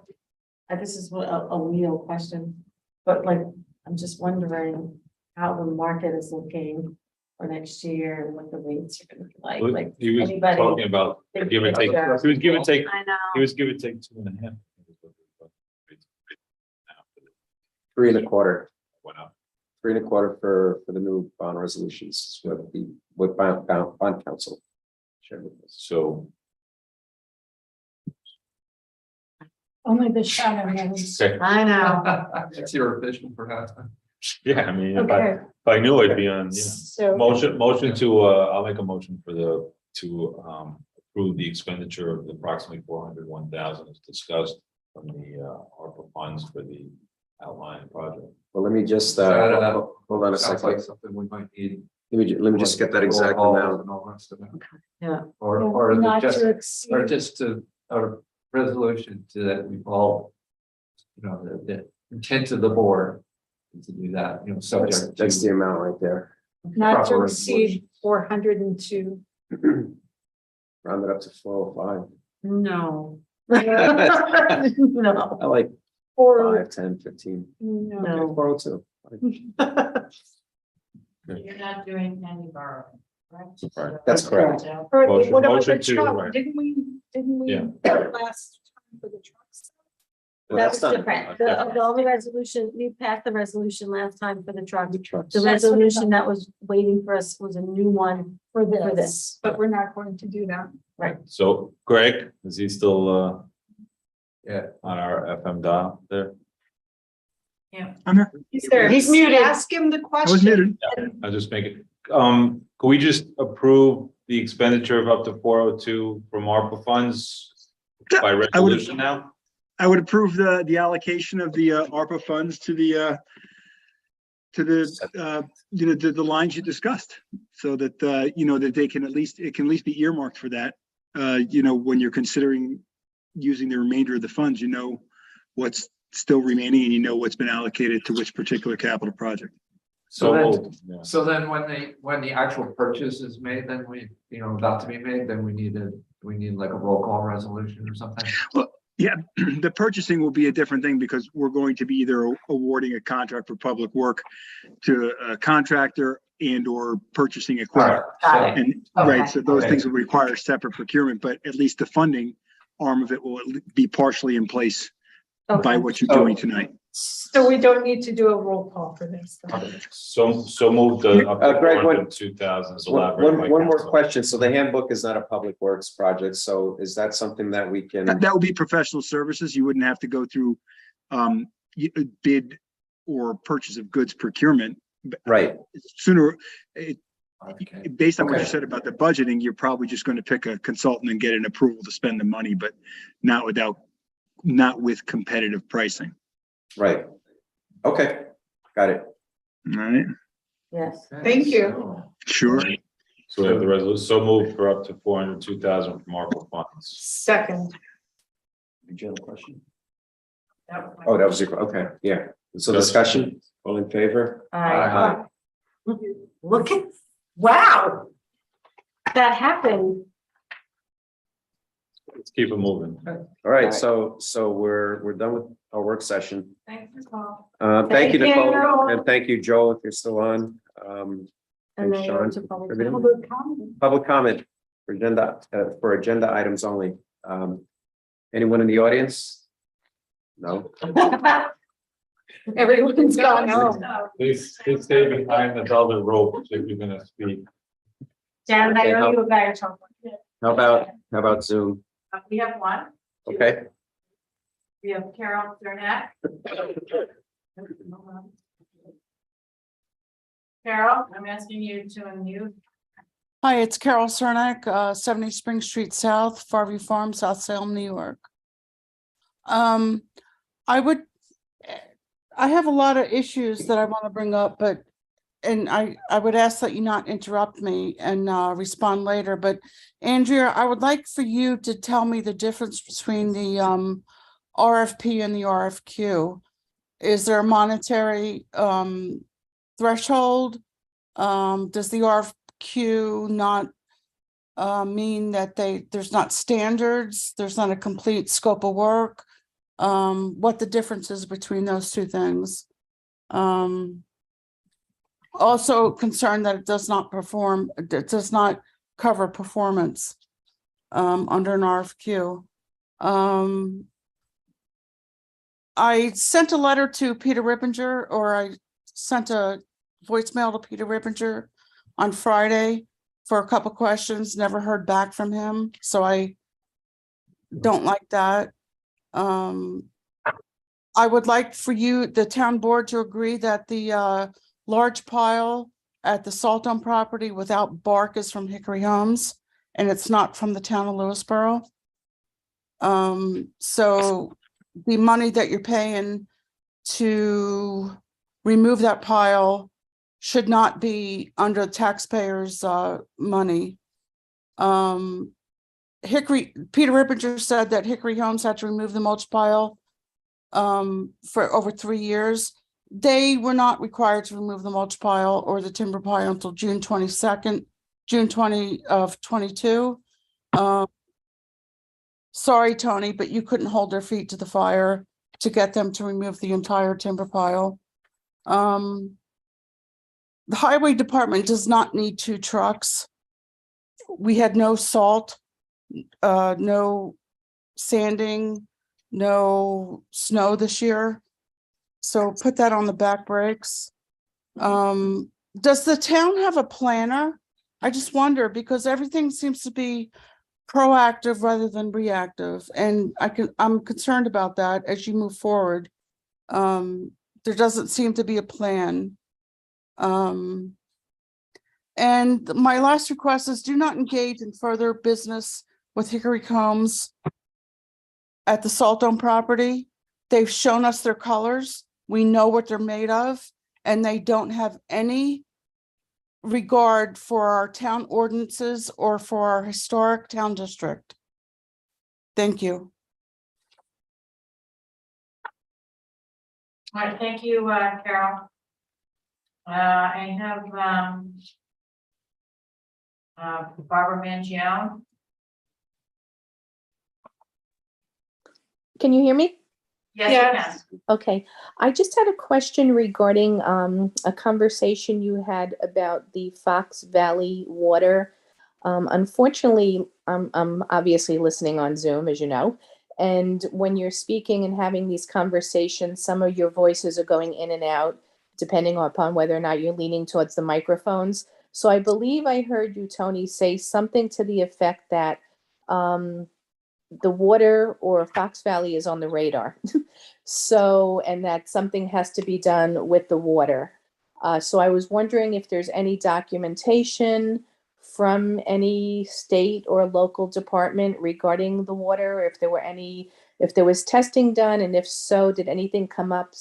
[SPEAKER 2] this is a real question, but like, I'm just wondering how the market is looking for next year and what the rates are gonna be like. Like,
[SPEAKER 10] He was
[SPEAKER 2] anybody
[SPEAKER 10] talking about
[SPEAKER 2] think
[SPEAKER 10] give and take, he
[SPEAKER 2] it's,
[SPEAKER 10] was give and take,
[SPEAKER 13] I know.
[SPEAKER 10] he was give and take 2.5.
[SPEAKER 4] 3.25.
[SPEAKER 10] Went up.
[SPEAKER 4] 3.25 for the new bond resolutions, what bond council shared with us.
[SPEAKER 10] So,
[SPEAKER 1] Only the shadow knows.
[SPEAKER 10] okay,
[SPEAKER 2] I know.
[SPEAKER 3] It's your official perhaps.
[SPEAKER 10] yeah, I mean,
[SPEAKER 1] Okay,
[SPEAKER 10] if I knew I'd be on,
[SPEAKER 1] so
[SPEAKER 10] motion to, I'll make a motion to approve the expenditure of approximately 401,000 as discussed from the ARPA funds for the outline project.
[SPEAKER 4] Well, let me just,
[SPEAKER 3] Sounds
[SPEAKER 4] hold on a
[SPEAKER 3] like
[SPEAKER 4] second.
[SPEAKER 3] something we might need.
[SPEAKER 4] Let me just get that exact amount.
[SPEAKER 3] And all that stuff.
[SPEAKER 2] Yeah.
[SPEAKER 3] Or
[SPEAKER 1] not
[SPEAKER 3] just,
[SPEAKER 1] to exceed.
[SPEAKER 3] or just to, a resolution to that we've all, you know, the intent of the board is to do that, you know, subject
[SPEAKER 4] That's the
[SPEAKER 3] to.
[SPEAKER 4] amount right there.
[SPEAKER 1] not to
[SPEAKER 3] proper
[SPEAKER 1] exceed 402.
[SPEAKER 4] Round it up to 405.
[SPEAKER 2] No.
[SPEAKER 4] I
[SPEAKER 2] No.
[SPEAKER 4] like
[SPEAKER 1] Or
[SPEAKER 4] 5, 10, 15.
[SPEAKER 1] no.
[SPEAKER 2] No.
[SPEAKER 4] 402.
[SPEAKER 2] You're not doing any borrowing, correct?
[SPEAKER 4] Right, that's correct.
[SPEAKER 1] Or
[SPEAKER 10] Motion-
[SPEAKER 1] what about
[SPEAKER 10] motion
[SPEAKER 1] the
[SPEAKER 10] to,
[SPEAKER 1] truck?
[SPEAKER 10] right.
[SPEAKER 1] Didn't we
[SPEAKER 10] Yeah.
[SPEAKER 1] last time for the trucks?
[SPEAKER 4] Well,
[SPEAKER 2] That
[SPEAKER 4] that's
[SPEAKER 2] was
[SPEAKER 4] not-
[SPEAKER 2] different. The only resolution, we passed the resolution last time for the truck.
[SPEAKER 4] The trucks.
[SPEAKER 2] The resolution that was waiting for us was a new one.
[SPEAKER 1] For
[SPEAKER 2] this.
[SPEAKER 1] this, but we're not going to do that.
[SPEAKER 10] So Greg, is he still
[SPEAKER 3] Yeah.
[SPEAKER 10] on our FM dial there?
[SPEAKER 7] I'm here.
[SPEAKER 1] He's there.
[SPEAKER 2] He's muted.
[SPEAKER 1] Ask him the
[SPEAKER 7] I was
[SPEAKER 1] question.
[SPEAKER 7] muted.
[SPEAKER 10] I'll just make it, can we just approve the expenditure of up to 402 from ARPA funds by
[SPEAKER 7] I would-
[SPEAKER 10] resolution now?
[SPEAKER 7] I would approve the allocation of the ARPA funds to the you know, the lines you discussed. So that, you know, that they can it can at least be earmarked for that. You know, when you're considering using the remainder of the funds, you know, what's still remaining and you know what's been allocated to which particular capital project.
[SPEAKER 3] So then,
[SPEAKER 10] moved, yeah.
[SPEAKER 3] so then when the actual purchase is made, then we, you know, about to be made, then we need like a roll call resolution or something.
[SPEAKER 7] Yeah, the purchasing will be a different thing because we're going to be either awarding a contract for public work to a contractor and or purchasing equipment.
[SPEAKER 2] Got it.
[SPEAKER 7] And,
[SPEAKER 2] Okay.
[SPEAKER 7] right, so those
[SPEAKER 3] Okay.
[SPEAKER 7] things will require separate procurement, but at least the funding arm of it will be partially in place by
[SPEAKER 2] Okay.
[SPEAKER 7] what you're doing tonight.
[SPEAKER 1] So we don't need to do a roll call for this.
[SPEAKER 10] So move the up to
[SPEAKER 4] Greg, what-
[SPEAKER 10] 402,000 is elaborated by
[SPEAKER 4] One more
[SPEAKER 10] council.
[SPEAKER 4] question. So the handbook is not a public works project. So is that something that we can?
[SPEAKER 7] That would be professional services. You wouldn't have to go through bid or purchase of goods procurement.
[SPEAKER 4] Right.
[SPEAKER 7] Sooner,
[SPEAKER 3] Okay.
[SPEAKER 7] based on what you
[SPEAKER 4] Okay.
[SPEAKER 7] said about the budgeting, you're probably just going to pick a consultant and get an approval to spend the money, but not with competitive pricing.
[SPEAKER 4] Right. Okay. Got it.
[SPEAKER 7] All right,
[SPEAKER 2] Yes.
[SPEAKER 1] Thank you.
[SPEAKER 7] sure.
[SPEAKER 10] So we have the resolution, so moved for up to 402,000 from ARPA funds.
[SPEAKER 1] Second.
[SPEAKER 4] Did you have a question? Oh, that was your, okay, yeah. So discussion, all in favor?
[SPEAKER 2] Aye. Look at, wow. That happened.
[SPEAKER 10] Let's keep it moving.
[SPEAKER 4] All right, so we're done with our work session.
[SPEAKER 2] Thanks for calling.
[SPEAKER 4] Thank you,
[SPEAKER 2] Thank you.
[SPEAKER 4] Nicole, and thank you, Joel, if you're still on.
[SPEAKER 2] And
[SPEAKER 4] Thanks,
[SPEAKER 2] then
[SPEAKER 4] Sean,
[SPEAKER 2] on to public
[SPEAKER 4] for being-
[SPEAKER 2] comment.
[SPEAKER 1] Public comment.
[SPEAKER 4] Public comment for agenda items only. Anyone in the audience? No?
[SPEAKER 1] Everyone's gone home.
[SPEAKER 10] Please stay behind the velvet rope if you're gonna speak.
[SPEAKER 2] Janet, I
[SPEAKER 4] Okay,
[SPEAKER 2] know you a guy or something.
[SPEAKER 4] How about Zoom?
[SPEAKER 2] We have one.
[SPEAKER 4] Okay,
[SPEAKER 2] We have Carol Cernak. Carol, I'm asking you to unmute.
[SPEAKER 6] Hi, it's Carol Cernak, 70 Spring Street South, Farview Farm, South Salem, New York. I have a lot of issues that I want to bring up, but and I would ask that you not interrupt me and respond later, but Andrea, I would like for you to tell me the difference between the RFP and the RFQ. Is there a monetary threshold? Does the RFQ not mean that there's not standards, there's not a complete scope of work? What the difference is between those two things? Also concerned that it does not cover performance under an RFQ. I sent a letter to Peter Rippinger, or I sent a voicemail to Peter Rippinger on Friday for a couple questions, never heard back from him, so I don't like that. I would like for you, the town board, to agree that the large pile at the Salt Dome property without bark is from Hickory Homes, and it's not from the town of Lewisboro. So the money that you're paying to remove that pile should not be under taxpayers' money. Peter Rippinger said that Hickory Homes had to remove the mulch pile for over 3 years. They were not required to remove the mulch pile or the timber pile until June 22nd, June 20 of 22. Sorry, Tony, but you couldn't hold their feet to the fire to get them to remove the entire timber pile. The highway department does not need 2 trucks. We had no salt, no sanding, no snow this year. So put that on the back brakes. Does the town have a planner? I just wonder, because everything seems to be proactive rather than reactive, and I'm concerned about that as you move forward. There doesn't seem to be a plan. And my last request is do not engage in further business with Hickory Homes at the Salt Dome property. They've shown us their colors. We know what they're made of, and they don't have any regard for our town ordinances or for our historic town district. Thank you.
[SPEAKER 2] All right, thank you, Carol. I have Barbara Mangione.
[SPEAKER 14] Can you hear me?
[SPEAKER 2] Yes,
[SPEAKER 1] Yes.
[SPEAKER 2] you
[SPEAKER 14] Okay, I just had a question regarding a conversation you had about the Fox Valley water. Unfortunately, I'm obviously listening on Zoom, as you know, and when you're speaking and having these conversations, some of your voices are going in and out, depending upon whether or not you're leaning towards the microphones. So I believe I heard you, Tony, say something to the effect that the water or Fox Valley is on the radar. So, and that something has to be done with the water. So I was wondering if there's any documentation from any state or local department regarding the water, if there were any, if there was testing done, and if so, did anything come up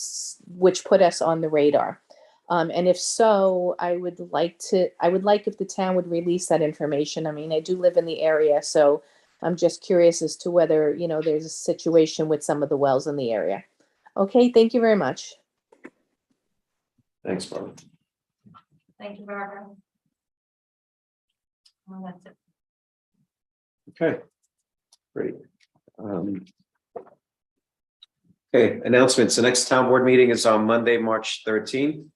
[SPEAKER 14] which put us on the radar? And if so, I would like if the town would release that information. I mean, I do live in the area, so I'm just curious as to whether, you know, there's a situation with some of the wells in the area. Okay, thank you very much.
[SPEAKER 4] Thanks, Barbara.
[SPEAKER 2] Thank you, Barbara. Well, that's it.
[SPEAKER 4] Okay, great. Okay, announcements. The next town board meeting is on Monday, March 13th,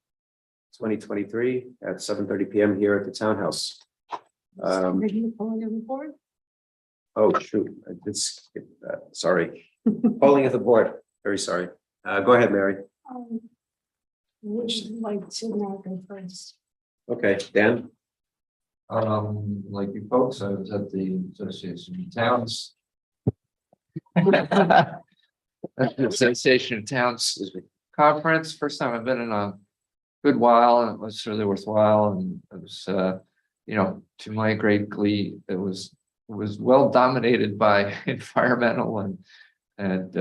[SPEAKER 4] 2023 at 7:30 p.m. here at the townhouse. Oh, shoot, I did skip that. Sorry. Polling of the board. Very sorry. Go ahead, Mary.
[SPEAKER 1] Would you like to now go first?
[SPEAKER 4] Okay, Dan.
[SPEAKER 3] Like you folks, I was at the Association of Towns. Association of Towns conference, first time I've been in a good while, and it was really worthwhile, and it was you know, to my great glee, it was well dominated by environmental and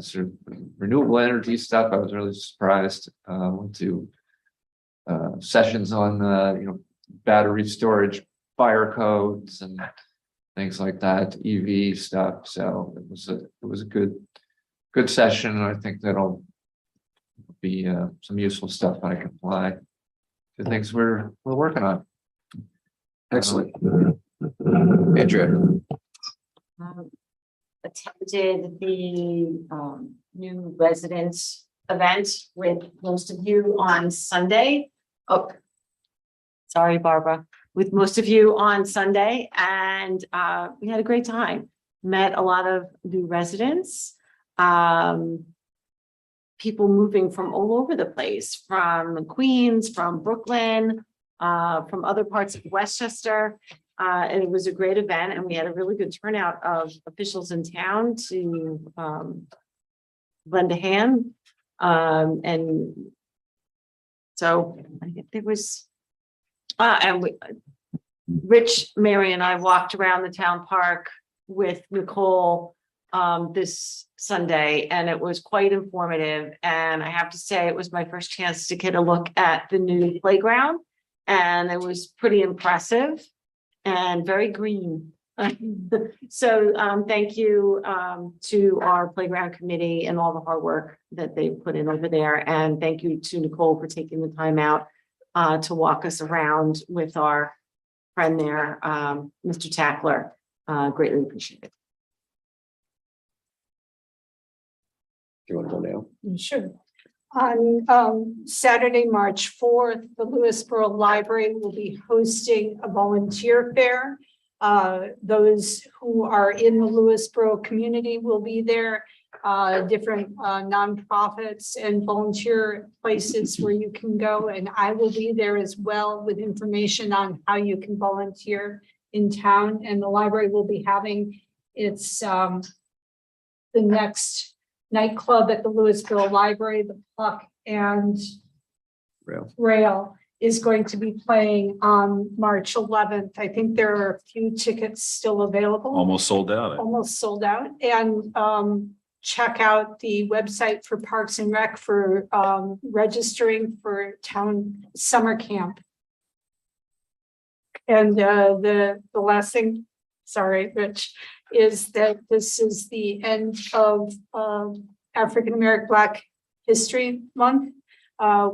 [SPEAKER 3] sort of renewable energy stuff. I was really surprised. Went to sessions on, battery storage, fire codes and things like that, EV stuff. So it was a good session. And I think that'll be some useful stuff I can apply to things we're working on.
[SPEAKER 4] Excellent. Andrea.
[SPEAKER 2] Attended the new residents event with most of you on Sunday. Oh, sorry, Barbara. With most of you on Sunday, and we had a great time. Met a lot of new residents, people moving from all over the place, from Queens, from Brooklyn, from other parts of Westchester. And it was a great event, and we had a really good turnout of officials in town to lend a hand. And so I think there was, Rich, Mary, and I walked around the town park with Nicole this Sunday, and it was quite informative. And I have to say, it was my first chance to get a look at the new playground, and it was pretty impressive and very green. So thank you to our playground committee and all the hard work that they put in over there. And thank you to Nicole for taking the time out to walk us around with our friend there, Mr. Tackler. Greatly appreciate it.
[SPEAKER 4] Do you want to go now?
[SPEAKER 1] Sure. On Saturday, March 4th, the Lewisboro Library will be hosting a volunteer fair. Those who are in the Lewisboro community will be there. Different nonprofits and volunteer places where you can go. And I will be there as well with information on how you can volunteer in town. And the library will be having its the next nightclub at the Lewisboro Library, the Pluck and Rail is going to be playing on March 11th. I think there are a few tickets still available.
[SPEAKER 10] Almost sold out.
[SPEAKER 1] Almost sold out. And check out the website for Parks and Rec for registering for town summer camp. And the last thing, sorry, Rich, is that this is the end of African American Black History Month,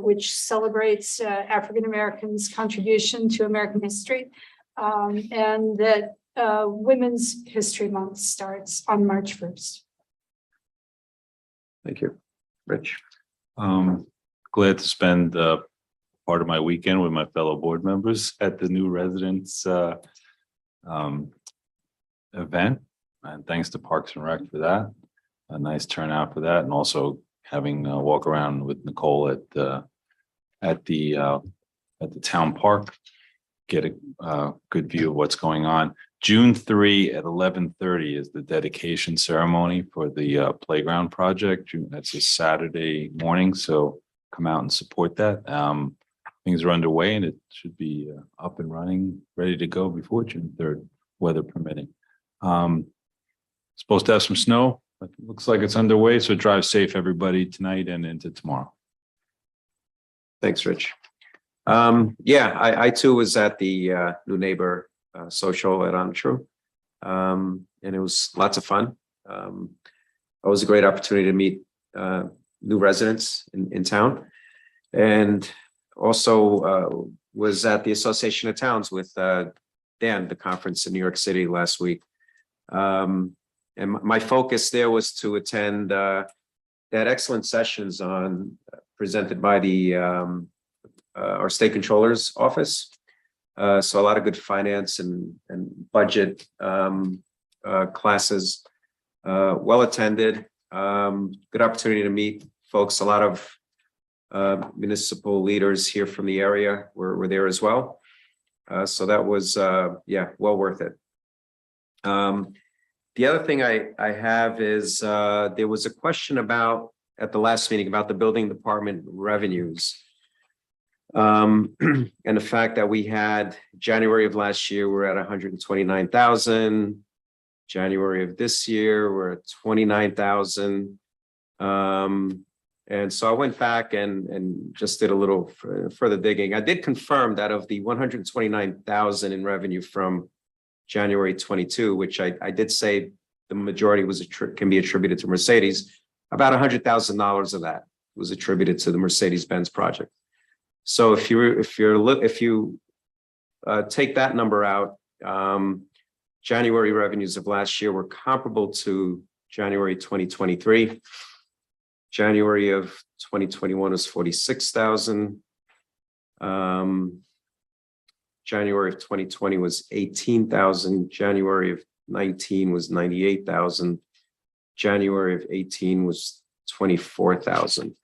[SPEAKER 1] which celebrates African Americans' contribution to American history, and that Women's History Month starts on March 1st.
[SPEAKER 4] Thank you. Rich.
[SPEAKER 10] Glad to spend part of my weekend with my fellow board members at the new residents event. And thanks to Parks and Rec for that. A nice turnout for that, and also having a walk around with Nicole at the town park, get a good view of what's going on. June 3 at 11:30 is the dedication ceremony for the playground project. That's a Saturday morning, so come out and support that. Things are underway, and it should be up and running, ready to go before June 3rd, weather permitting. Supposed to have some snow, but it looks like it's underway, so drive safe, everybody, tonight and into tomorrow.
[SPEAKER 4] Thanks, Rich. I too was at the new neighbor social at Ontru, and it was lots of fun. It was a great opportunity to meet new residents in town, and also was at the Association of Towns with Dan, the conference in New York City last week. And my focus there was to attend that excellent sessions on presented by the our state controller's office. So a lot of good finance and budget classes, well attended. Good opportunity to meet folks. A lot of municipal leaders here from the area were there as well. So that was well worth it. The other thing I have is there was a question about at the last meeting about the building department revenues. And the fact that we had January of last year, we're at 129,000. January of this year, we're at 29,000. And And so I went back and just did a little further digging. I did confirm that of the 129,000 in revenue from January 22, which I did say the majority can be attributed to Mercedes. About $100,000 of that was attributed to the Mercedes-Benz project. So if you take that number out, January revenues of last year were comparable to January 2023. January of 2021 was 46,000. January of 2020 was 18,000. January of 19 was 98,000. January of 18 was 24,000.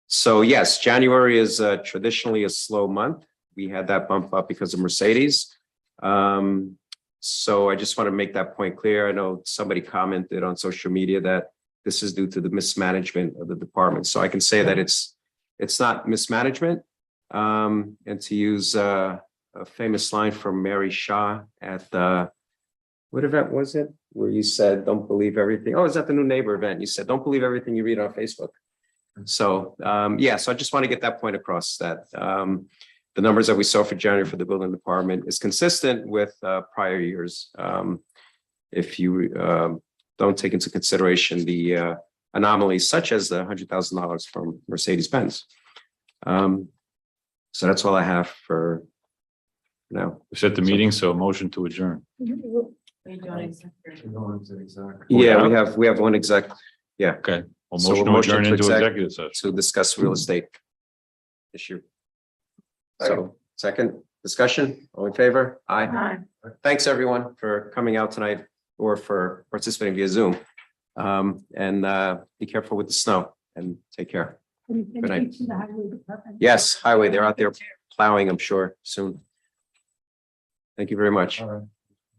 [SPEAKER 4] So yes, January is traditionally a slow month. We had that bump up because of Mercedes. So I just want to make that point clear. I know somebody commented on social media that this is due to the mismanagement of the department. So I can say that it's not mismanagement. And to use a famous line from Mary Shaw at what event was it? Where you said, don't believe everything. Oh, is that the New Neighbor event? You said, don't believe everything you read on Facebook. So yeah, so I just want to get that point across that the numbers that we saw for January for the building department is consistent with prior years. If you don't take into consideration the anomalies such as the $100,000 from Mercedes-Benz. So that's all I have for now.
[SPEAKER 10] We set the meeting, so a motion to adjourn.
[SPEAKER 4] Yeah, we have one exec. Yeah.
[SPEAKER 10] Okay. Well,
[SPEAKER 4] So
[SPEAKER 10] motion
[SPEAKER 4] a
[SPEAKER 10] to
[SPEAKER 4] motion
[SPEAKER 10] adjourn
[SPEAKER 4] to
[SPEAKER 10] into
[SPEAKER 4] exec-
[SPEAKER 10] executive session.
[SPEAKER 4] To discuss real estate issue. So second discussion, all in favor? Aye. Thanks, everyone, for coming out tonight or for participating via Zoom. And be careful with the snow and take care.
[SPEAKER 1] Good
[SPEAKER 4] night. Yes, highway, they're out there plowing, I'm sure, soon. Thank you very much.
[SPEAKER 3] All right.